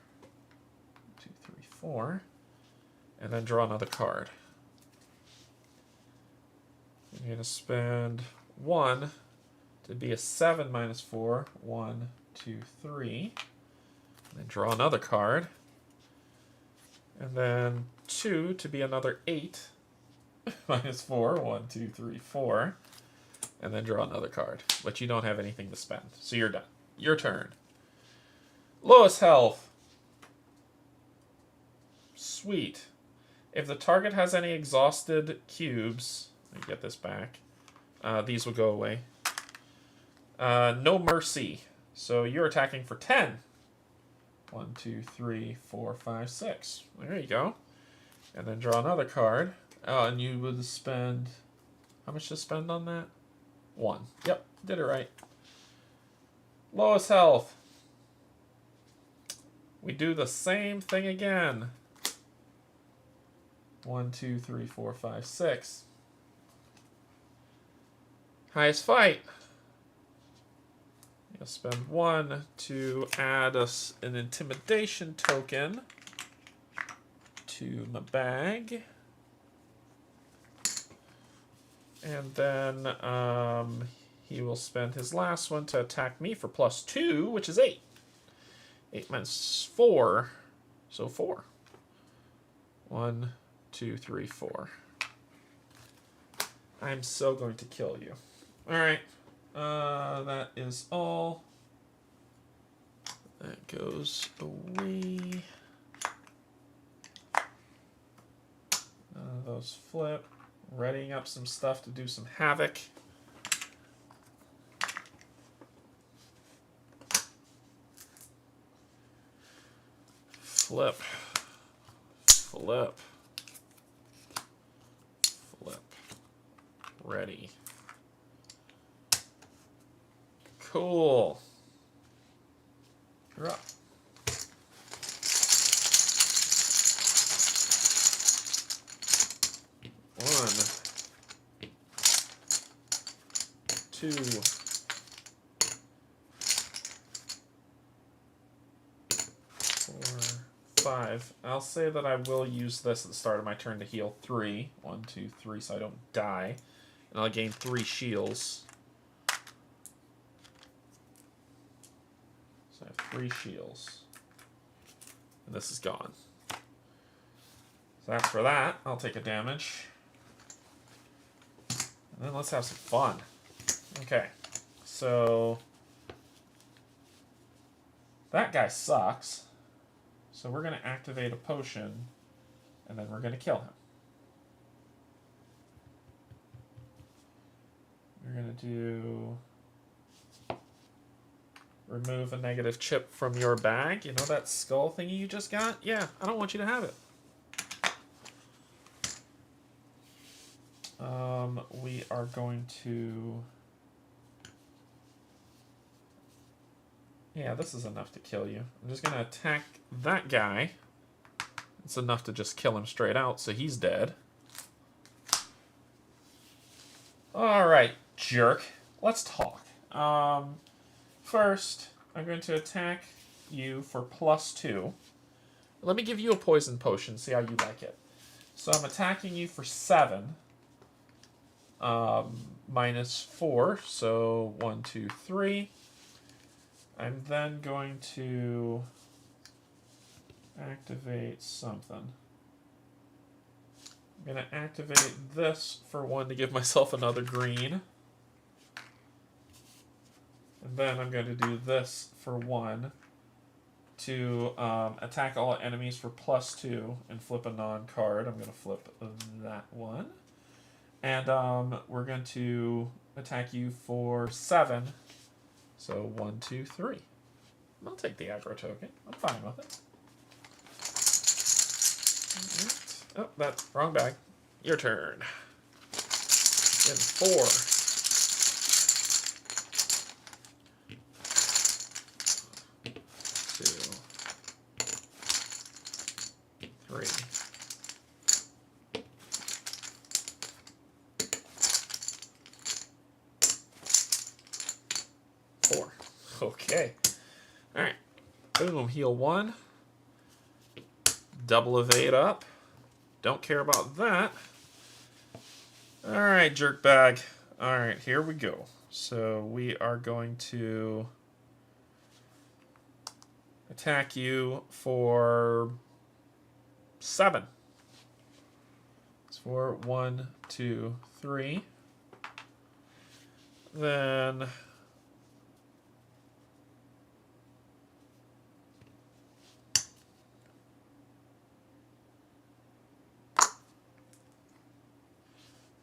2, 3, 4. And then draw another card. You're going to spend 1 to be a 7 -4. 1, 2, 3. And then draw another card. And then 2 to be another 8 -4. 1, 2, 3, 4. And then draw another card. But you don't have anything to spend. So you're done. Your turn. Lowest health. Sweet. If the target has any exhausted cubes, let me get this back. These will go away. No mercy. So you're attacking for 10. 1, 2, 3, 4, 5, 6. There you go. And then draw another card. Oh, and you would spend... How much to spend on that? 1. Yep, did it right. Lowest health. We do the same thing again. 1, 2, 3, 4, 5, 6. Highest fight. You'll spend 1 to add an intimidation token to my bag. And then he will spend his last one to attack me for +2, which is 8. 8 -4, so 4. 1, 2, 3, 4. I'm so going to kill you. Alright. That is all. That goes away. Those flip. Readying up some stuff to do some havoc. Flip. Flip. Flip. Ready. Cool. You're up. One, 2, 4, 5. I'll say that I will use this at the start of my turn to heal 3. 1, 2, 3, so I don't die. And I'll gain 3 shields. So I have 3 shields. And this is gone. So that's for that. I'll take a damage. And then let's have some fun. Okay, so that guy sucks. So we're going to activate a potion, and then we're going to kill him. We're going to do... Remove a negative chip from your bag. You know that skull thingy you just got? Yeah, I don't want you to have it. We are going to... Yeah, this is enough to kill you. I'm just going to attack that guy. It's enough to just kill him straight out, so he's dead. Alright, jerk. Let's talk. First, I'm going to attack you for +2. Let me give you a poison potion, see how you like it. So I'm attacking you for 7. -4, so 1, 2, 3. I'm then going to activate something. I'm going to activate this for 1 to give myself another green. And then I'm going to do this for 1 to attack all enemies for +2 and flip a non-card. I'm going to flip that one. And we're going to attack you for 7. So 1, 2, 3. I'll take the aggro token. I'm fine with it. Right. Oh, that's wrong bag. Your turn. And 4. 2, 3. 4. Okay. Alright. Boom. Heal 1. Double evade up. Don't care about that. Alright, jerkbag. Alright, here we go. So we are going to attack you for 7. It's for 1, 2, 3. Then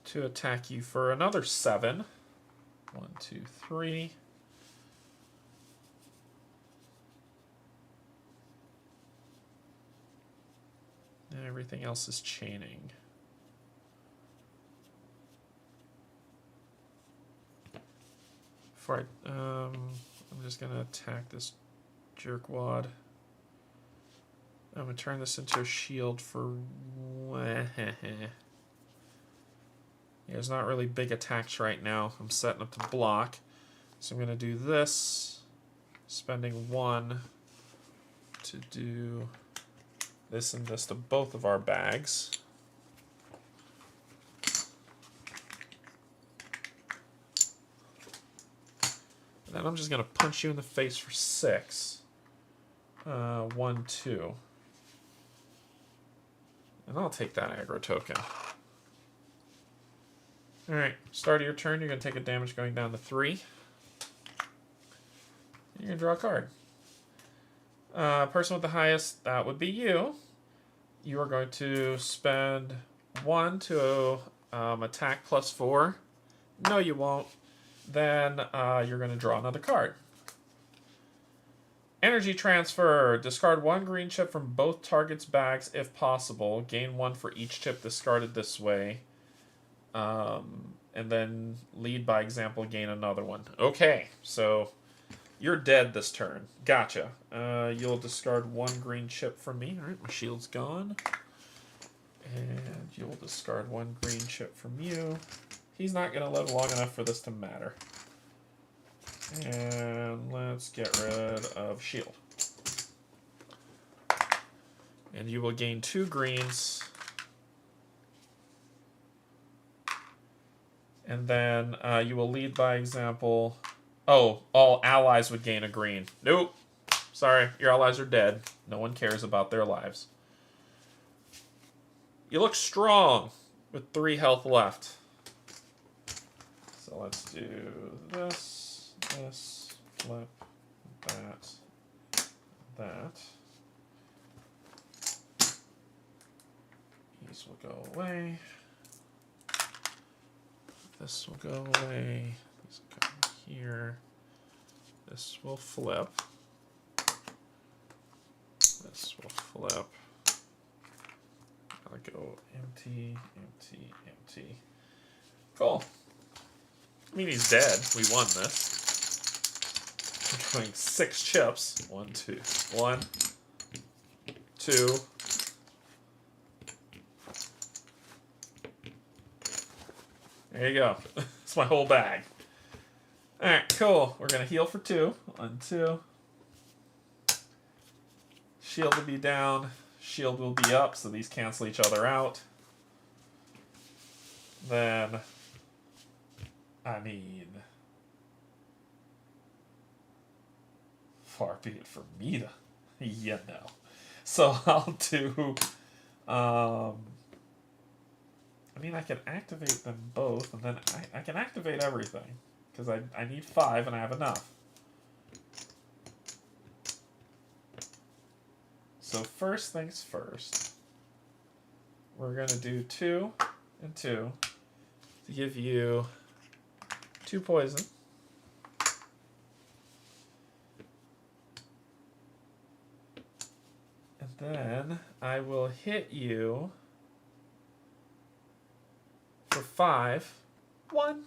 to attack you for another 7. 1, 2, 3. And everything else is chaining. Before I'm just gonna attack this jerkwad. I'm gonna turn this into a shield for. Yeah, there's not really big attacks right now. I'm setting up to block. So I'm going to do this, spending 1 to do this and this to both of our bags. And then I'm just going to punch you in the face for 6. 1, 2. And I'll take that aggro token. Alright, start of your turn, you're going to take a damage going down to 3. You're going to draw a card. Person with the highest, that would be you. You are going to spend 1 to attack +4. No, you won't. Then you're going to draw another card. Energy transfer. Discard 1 green chip from both targets' bags if possible. Gain 1 for each chip discarded this way. And then lead by example, gain another one. Okay, so you're dead this turn. Gotcha. You'll discard 1 green chip from me. All right, my shield's gone. And you'll discard 1 green chip from you. He's not going to live long enough for this to matter. And let's get rid of shield. And you will gain 2 greens. And then you will lead by example. Oh, all allies would gain a green. Nope. Sorry, your allies are dead. No one cares about their lives. You look strong with 3 health left. So let's do this, this, flip, that, that. These will go away. This will go away. This will come here. This will flip. This will flip. I'll go empty, empty, empty. Cool. I mean, he's dead. We won this. I'm going 6 chips. 1, 2. 1, 2. There you go. It's my whole bag. Alright, cool. We're going to heal for 2. 1, 2. Shield will be down. Shield will be up, so these cancel each other out. Then, I mean, far be it from me to, you know. So I'll do, I mean, I can activate them both, and then I can activate everything, because I need 5 and I have enough. So first things first, we're going to do 2 and 2 to give you 2 poison. And then I will hit you for 5. 1.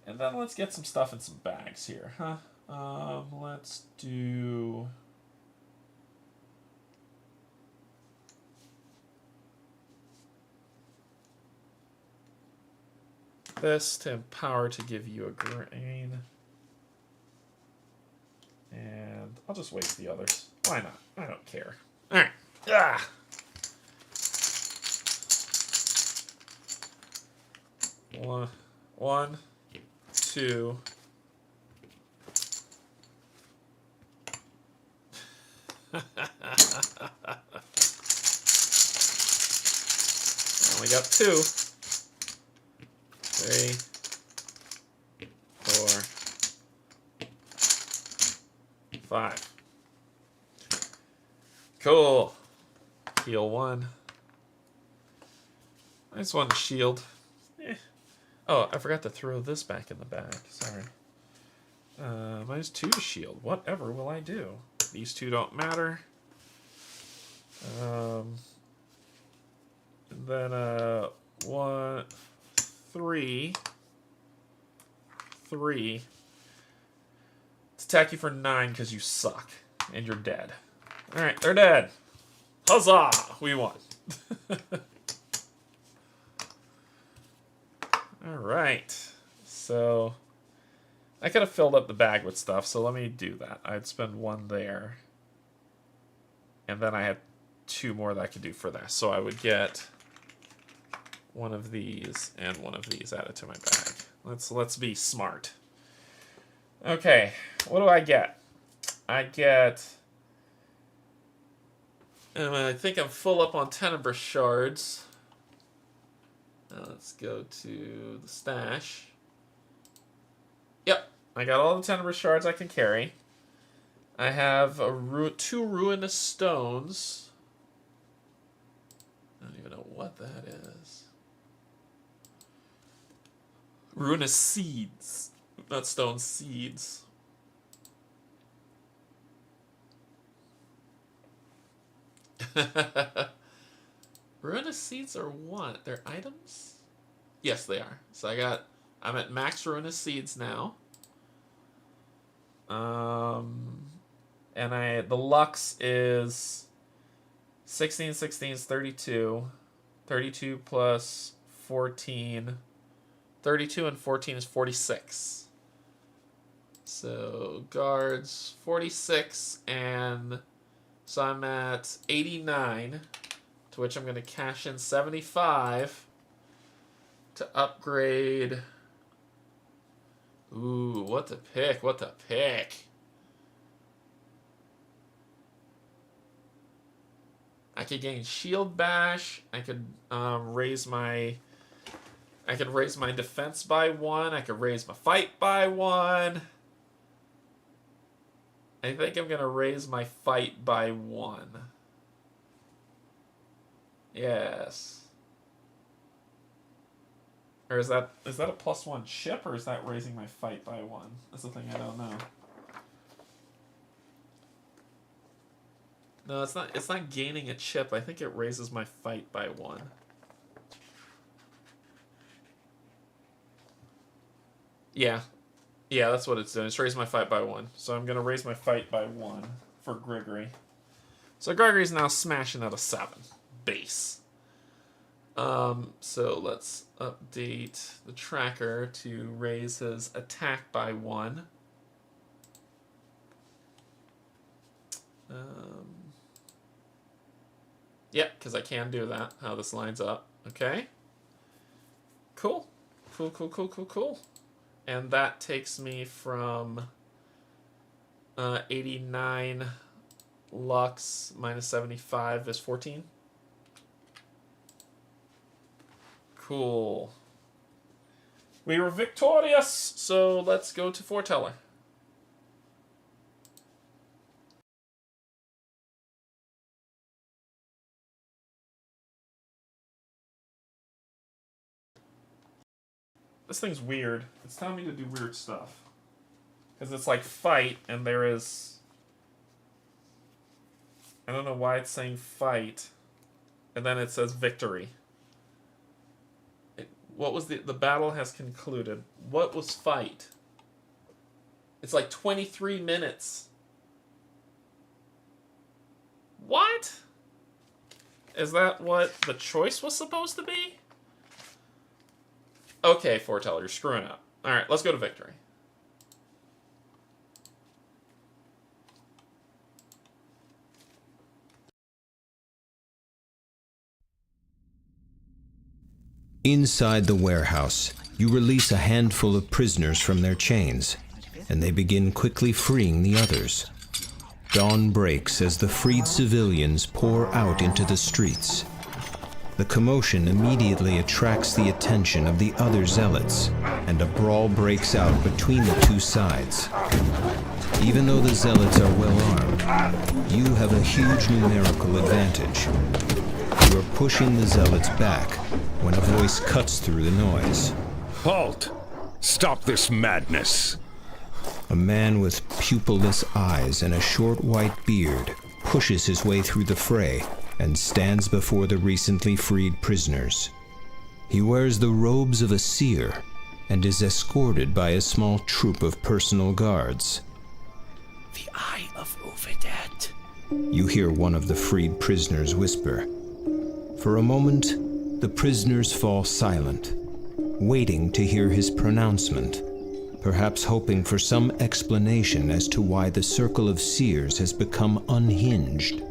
And then let's get some stuff in some bags here, huh? Let's do... this to empower to give you a green. And I'll just waste the others. Why not? I don't care. Alright. Ah! One, 2. Only got 2. 3, 4, 5. Cool. Heal 1. I just want a shield. Oh, I forgot to throw this back in the bag. Sorry. Minus 2 to shield. Whatever will I do? These 2 don't matter. And then 1, 3. Let's attack you for 9 because you suck. And you're dead. Alright, they're dead. Huzzah! We won. Alright. So, I could have filled up the bag with stuff, so let me do that. I'd spend 1 there. And then I had 2 more that I could do for that. So I would get 1 of these and 1 of these added to my bag. Let's be smart. Okay, what do I get? I get... I think I'm full up on Tenebrous Shards. Now let's go to the stash. Yep, I got all the Tenebrous Shards I can carry. I have 2 Ruinous Stones. I don't even know what that is. Ruinous Seeds. Not stones, seeds. Ruinous Seeds are what? They're items? Yes, they are. So I'm at max Ruinous Seeds now. And the Lux is 16, 16 is 32. 32 plus 14. 32 and 14 is 46. So, guards, 46, and so I'm at 89, to which I'm going to cash in 75 to upgrade. Ooh, what to pick, what to pick. I could gain Shield Bash, I could raise my defense by 1, I could raise my fight by 1. I think I'm going to raise my fight by 1. Yes. Or is that a +1 chip, or is that raising my fight by 1? That's the thing I don't know. No, it's not. It's not gaining a chip. I think it raises my fight by 1. Yeah, that's what it's doing. It's raising my fight by 1. So I'm gonna raise my fight by 1 for Gregory. So Gregory's now smashing at a 7 base. So let's update the tracker to raise his attack by 1. Yeah, because I can do that. How this lines up. Okay. Cool. Cool. And that takes me from 89 lux minus 75 is 14. Cool. We were victorious, so let's go to Foreteller. This thing's weird. It's telling me to do weird stuff. Because it's like fight, and there is... I don't know why it's saying fight. And then it says victory. What was the battle has concluded? What was fight? It's like 23 minutes. What? Is that what the choice was supposed to be? Okay, Foreteller, you're screwing up. Alright, let's go to victory. Inside the warehouse, you release a handful of prisoners from their chains, and they begin quickly freeing the others. Dawn breaks as the freed civilians pour out into the streets. The commotion immediately attracts the attention of the other zealots, and a brawl breaks out between the two sides. Even though the zealots are well armed, you have a huge numerical advantage. You are pushing the zealots back when a voice cuts through the noise. Halt! Stop this madness! A man with pupilless eyes and a short white beard pushes his way through the fray and stands before the recently freed prisoners. He wears the robes of a seer and is escorted by a small troop of personal guards. The Eye of Uvidet. You hear one of the freed prisoners whisper. For a moment, the prisoners fall silent, waiting to hear his pronouncement, perhaps hoping for some explanation as to why the Circle of Seers has become unhinged.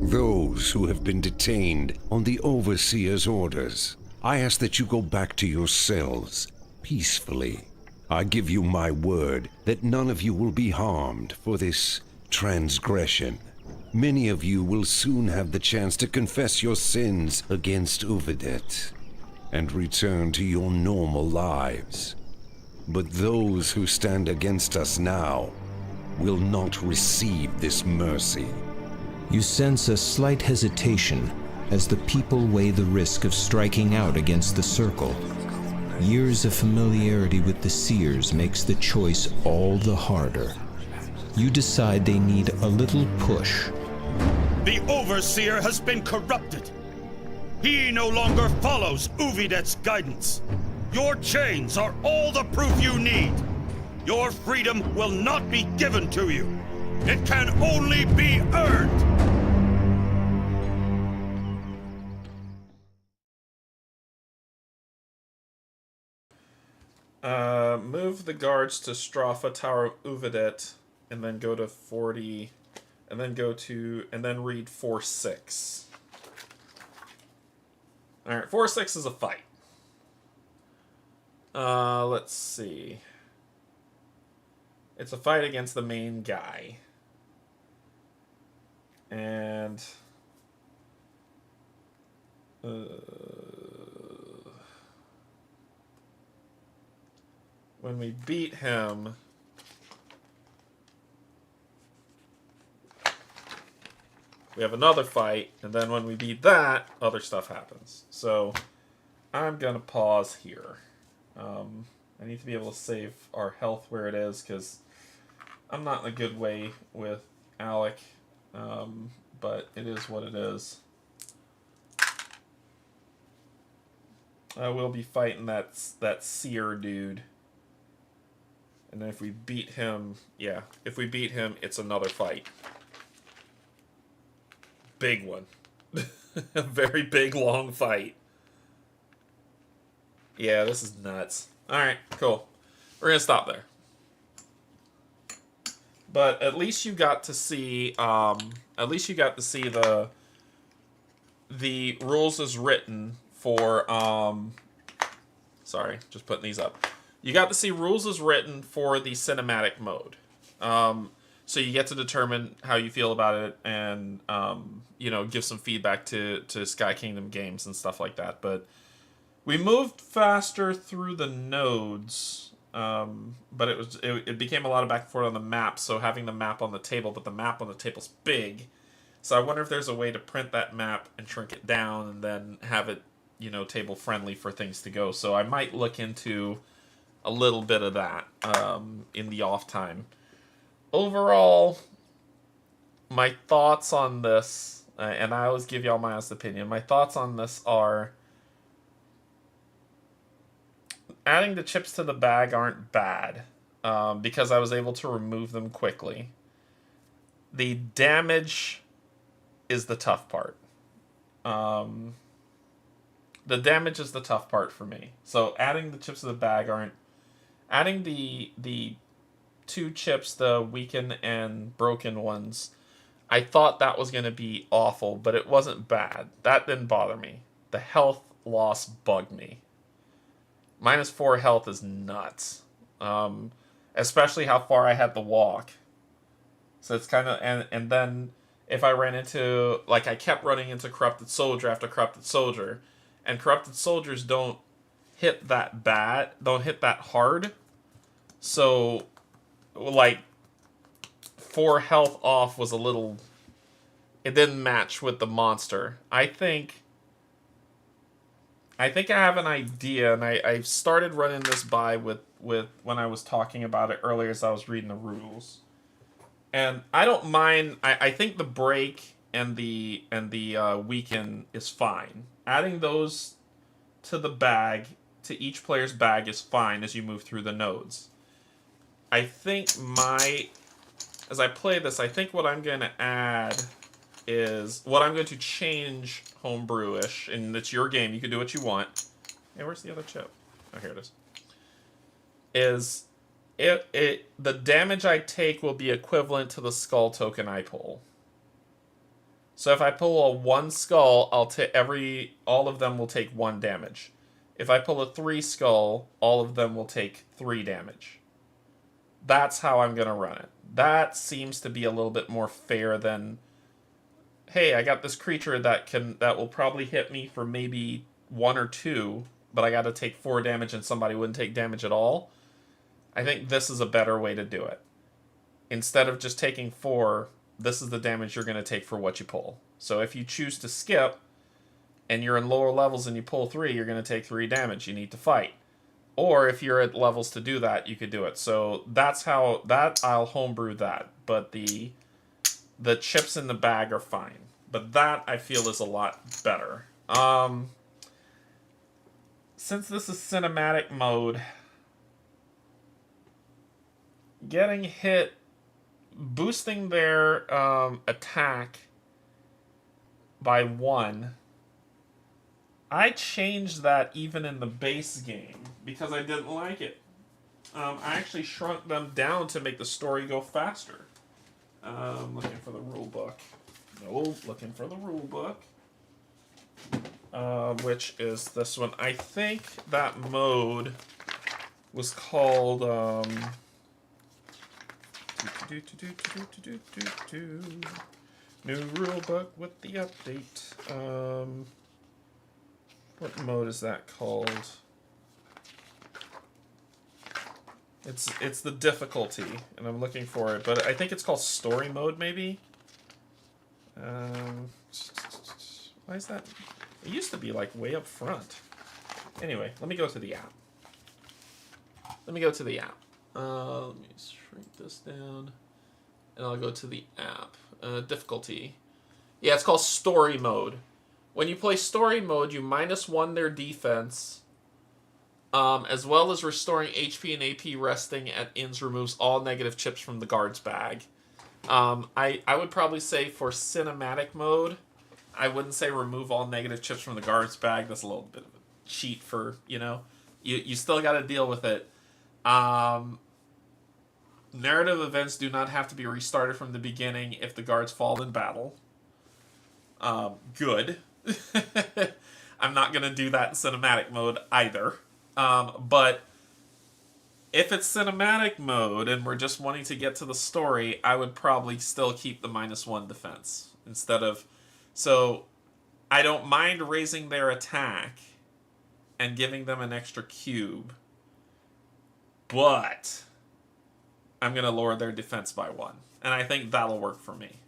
Those who have been detained on the Overseer's orders, I ask that you go back to your cells, peacefully. I give you my word that none of you will be harmed for this transgression. Many of you will soon have the chance to confess your sins against Uvidet and return to your normal lives. But those who stand against us now will not receive this mercy. You sense a slight hesitation as the people weigh the risk of striking out against the Circle. Years of familiarity with the Seers makes the choice all the harder. You decide they need a little push. The Overseer has been corrupted. He no longer follows Uvidet's guidance. Your chains are all the proof you need. Your freedom will not be given to you. It can only be earned. Move the guards to Stropha, Tower of Uvidet, and then go to 40, and then read 4-6. Alright, 4-6 is a fight. Let's see. It's a fight against the main guy. And... when we beat him... we have another fight, and then when we beat that, other stuff happens. So, I'm gonna pause here. I need to be able to save our health where it is, because I'm not in a good way with Alec, but it is what it is. We'll be fighting that seer dude. And then if we beat him, yeah, if we beat him, it's another fight. Big one. A very big, long fight. Yeah, this is nuts. Alright, cool. We're gonna stop there. But at least you got to see, the rules as written for, sorry, just putting these up. You got to see rules as written for the cinematic mode. So you get to determine how you feel about it and, you know, give some feedback to Sky Kingdom games and stuff like that. But we moved faster through the nodes, but it became a lot of back and forth on the map, so having the map on the table, but the map on the table's big. So I wonder if there's a way to print that map and shrink it down and then have it, you know, table friendly for things to go. So I might look into a little bit of that in the off time. Overall, my thoughts on this, and I always give y'all my honest opinion, my thoughts on this are adding the chips to the bag aren't bad, because I was able to remove them quickly. The damage is the tough part. The damage is the tough part for me. So adding the chips to the bag aren't... Adding the 2 chips, the weakened and broken ones, I thought that was going to be awful, but it wasn't bad. That didn't bother me. The health loss bugged me. -4 health is nuts. Especially how far I had to walk. So it's kind of... And then if I ran into... Like, I kept running into Corrupted Soldier after Corrupted Soldier. And Corrupted Soldiers don't hit that bad. Don't hit that hard. So, like, 4 health off was a little... It didn't match with the monster. I think I have an idea, and I started running this by with when I was talking about it earlier as I was reading the rules. And I don't mind... I think the break and the weaken is fine. Adding those to the bag, to each player's bag, is fine as you move through the nodes. I think as I play this, I think what I'm going to add is... What I'm going to change homebrew-ish, and it's your game, you can do what you want. Hey, where's the other chip? Oh, here it is. The damage I take will be equivalent to the skull token I pull. So if I pull a 1 skull, all of them will take 1 damage. If I pull a 3 skull, all of them will take 3 damage. That's how I'm going to run it. That seems to be a little bit more fair than, hey, I got this creature that will probably hit me for maybe 1 or 2, but I got to take 4 damage and somebody wouldn't take damage at all. I think this is a better way to do it. Instead of just taking 4, this is the damage you're going to take for what you pull. So if you choose to skip, and you're in lower levels and you pull 3, you're going to take 3 damage. You need to fight. Or if you're at levels to do that, you could do it. So that's how... I'll homebrew that. But the chips in the bag are fine. But that, I feel, is a lot better. Since this is cinematic mode, getting hit... Boosting their attack by 1... I changed that even in the base game because I didn't like it. I actually shrunk them down to make the story go faster. Looking for the rule book. No, looking for the rule book. Which is this one. I think that mode was called... New rule book with the update. What mode is that called? It's the difficulty, and I'm looking for it, but I think it's called story mode, maybe? Why is that? It used to be, like, way up front. Anyway, let me go to the app. Let me go to the app. Let me shrink this down. And I'll go to the app. Difficulty. Yeah, it's called Story Mode. When you play Story Mode, you -1 their defense, as well as restoring HP and AP resting at inns removes all negative chips from the guard's bag. I would probably say for Cinematic Mode, I wouldn't say remove all negative chips from the guard's bag. That's a little bit of a cheat for, you still got to deal with it. Narrative events do not have to be restarted from the beginning if the guards fall in battle. Good. I'm not going to do that in cinematic mode either. But if it's cinematic mode and we're just wanting to get to the story, I would probably still keep the -1 defense instead of... So I don't mind raising their attack and giving them an extra cube, but I'm going to lower their defense by 1. And I think that'll work for me.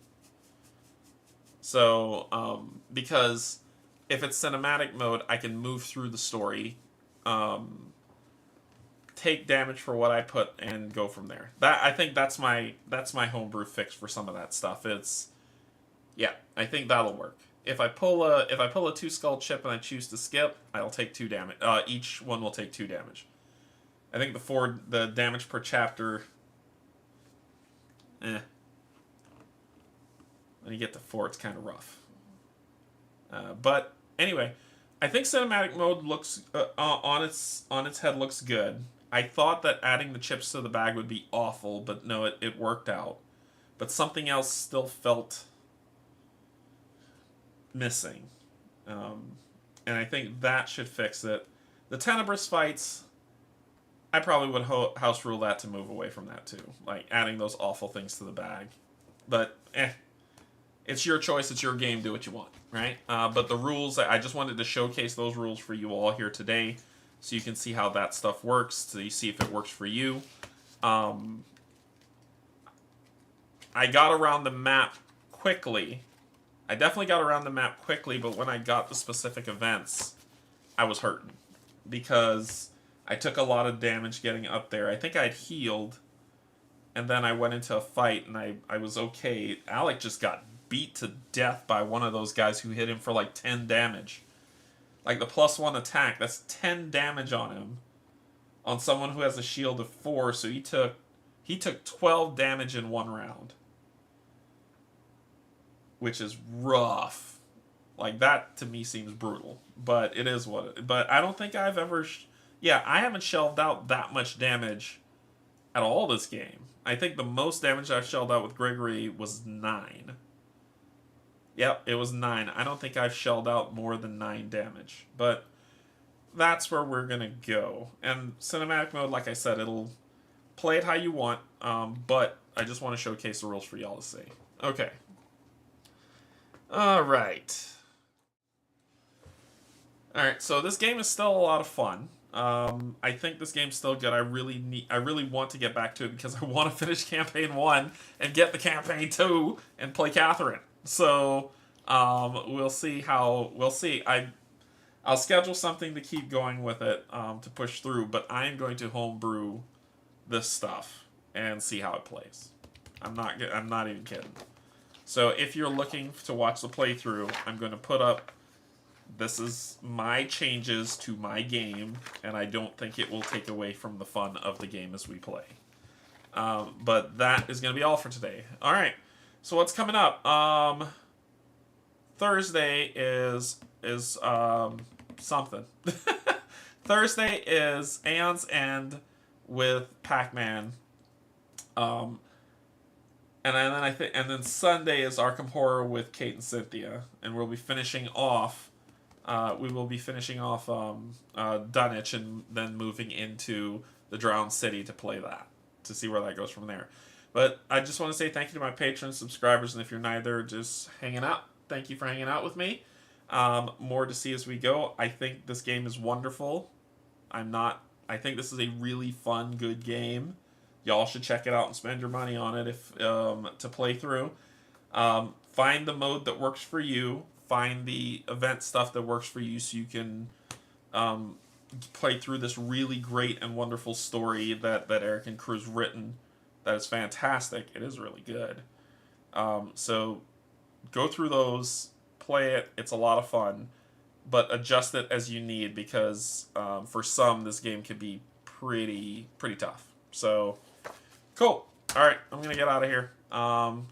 So, because if it's cinematic mode, I can move through the story, take damage for what I put, and go from there. I think that's my homebrew fix for some of that stuff. Yeah, I think that'll work. If I pull a 2-skull chip and I choose to skip, I'll take 2 damage. Each one will take 2 damage. I think the damage per chapter. When you get to 4, it's kind of rough. But anyway, I think cinematic mode looks on its head looks good. I thought that adding the chips to the bag would be awful, but no, it worked out. But something else still felt missing, and I think that should fix it. The Tenebris fights, I probably would house rule that to move away from that too, like adding those awful things to the bag. But it's your choice, it's your game, do what you want, right? But the rules, I just wanted to showcase those rules for you all here today, so you can see how that stuff works, so you see if it works for you. I got around the map quickly. I definitely got around the map quickly, but when I got the specific events, I was hurting. Because I took a lot of damage getting up there. I think I'd healed, and then I went into a fight, and I was okay. Alec just got beat to death by one of those guys who hit him for like 10 damage. Like the +1 attack, that's 10 damage on him. On someone who has a shield of 4, so he took 12 damage in 1 round. Which is rough. Like, that to me seems brutal. But it is what it... But I don't think I've ever... I haven't shelved out that much damage at all this game. I think the most damage I've shelled out with Gregory was 9. Yep, it was 9. I don't think I've shelled out more than 9 damage. But that's where we're going to go. And cinematic mode, like I said, it'll play it how you want. But I just want to showcase the rules for y'all to see. Okay. Alright, so this game is still a lot of fun. I think this game's still good. I really want to get back to it because I want to finish campaign 1 and get the campaign 2 and play Catherine. So, we'll see. I'll schedule something to keep going with it, to push through, but I'm going to homebrew this stuff and see how it plays. I'm not even kidding. So if you're looking to watch the playthrough, I'm going to put up, this is my changes to my game, and I don't think it will take away from the fun of the game as we play. But that is going to be all for today. Alright, so what's coming up? Thursday is something. Thursday is Aeon's End with Pac-Man. And then Sunday is Arkham Horror with Kate and Cynthia, and we'll be finishing off. Dunwich, and then moving into the Drowned City to play that, to see where that goes from there. But I just want to say thank you to my patrons, subscribers, and if you're neither, just hanging out. Thank you for hanging out with me. More to see as we go. I think this game is wonderful. I think this is a really fun, good game. Y'all should check it out and spend your money on it to play through. Find the mode that works for you. Find the event stuff that works for you so you can play through this really great and wonderful story that Eric and crew's written. That is fantastic. It is really good. So go through those, play it. It's a lot of fun, but adjust it as you need, because for some this game can be pretty tough. So cool. All right, I'm gonna get out of here.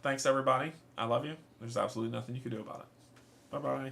Thanks everybody. I love you. There's absolutely nothing you can do about it. Bye bye.